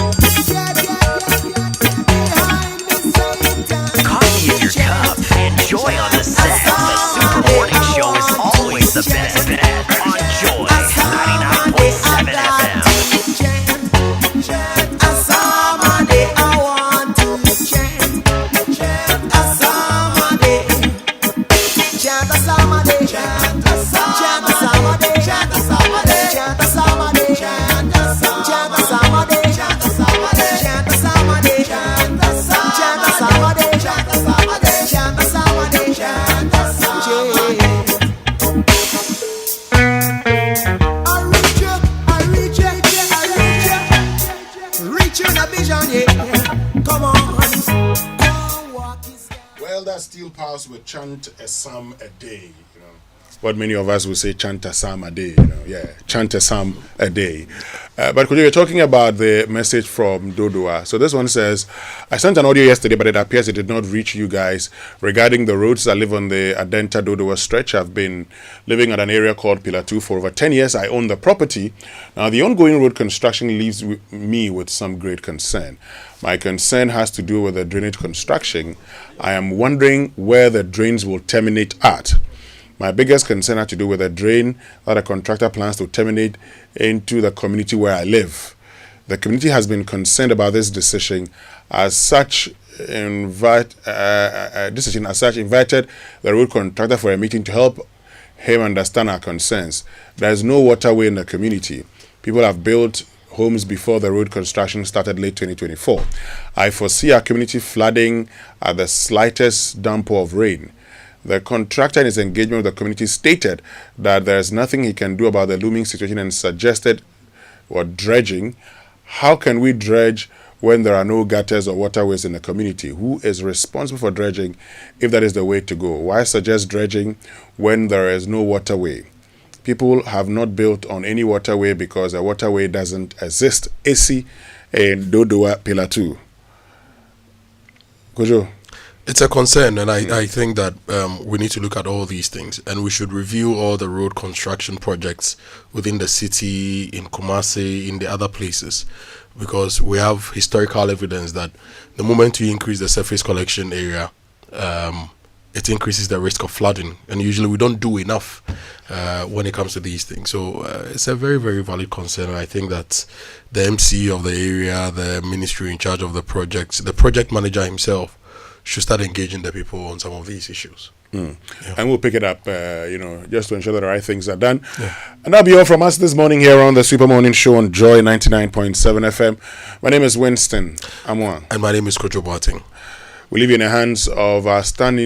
Get behind me, Satan. Coffee in your cup and joy on the set. The Super Morning Show is always the best bet on Joy 99.7 FM. Well, that still pass with chant a psalm a day, you know. What many of us will say, chant a psalm a day, you know. Yeah, chant a psalm a day. But Kojo, you're talking about the message from Dodowa. So this one says, I sent an audio yesterday, but it appears it did not reach you guys regarding the roads that live on the Adenta Dodowa stretch. I've been living at an area called Pillar 2 for over 10 years. I own the property. Now, the ongoing road construction leaves me with some great concern. My concern has to do with the drainage construction. I am wondering where the drains will terminate at. My biggest concern has to do with a drain that a contractor plans to terminate into the community where I live. The community has been concerned about this decision. As such, invited the road contractor for a meeting to help him understand our concerns. There is no waterway in the community. People have built homes before the road construction started late 2024. I foresee our community flooding at the slightest downpour of rain. The contractor in his engagement with the community stated that there is nothing he can do about the looming situation and suggested dredging. How can we dredge when there are no gutters or waterways in the community? Who is responsible for dredging if that is the way to go? Why suggest dredging when there is no waterway? People have not built on any waterway because a waterway doesn't exist. AC in Dodowa Pillar 2. Kojo. It's a concern, and I think that we need to look at all these things, and we should review all the road construction projects within the city, in Kumasi, in the other places, because we have historical evidence that the moment you increase the surface collection area, it increases the risk of flooding, and usually we don't do enough when it comes to these things. So it's a very, very valid concern, and I think that the MC of the area, the ministry in charge of the project, the project manager himself should start engaging the people on some of these issues. And we'll pick it up, just to ensure that the right things are done. And that'll be all from us this morning here on the Super Morning Show on Joy 99.7 FM. My name is Winston Amoah. And my name is Kojo Boateng. We leave you in the hands of our standing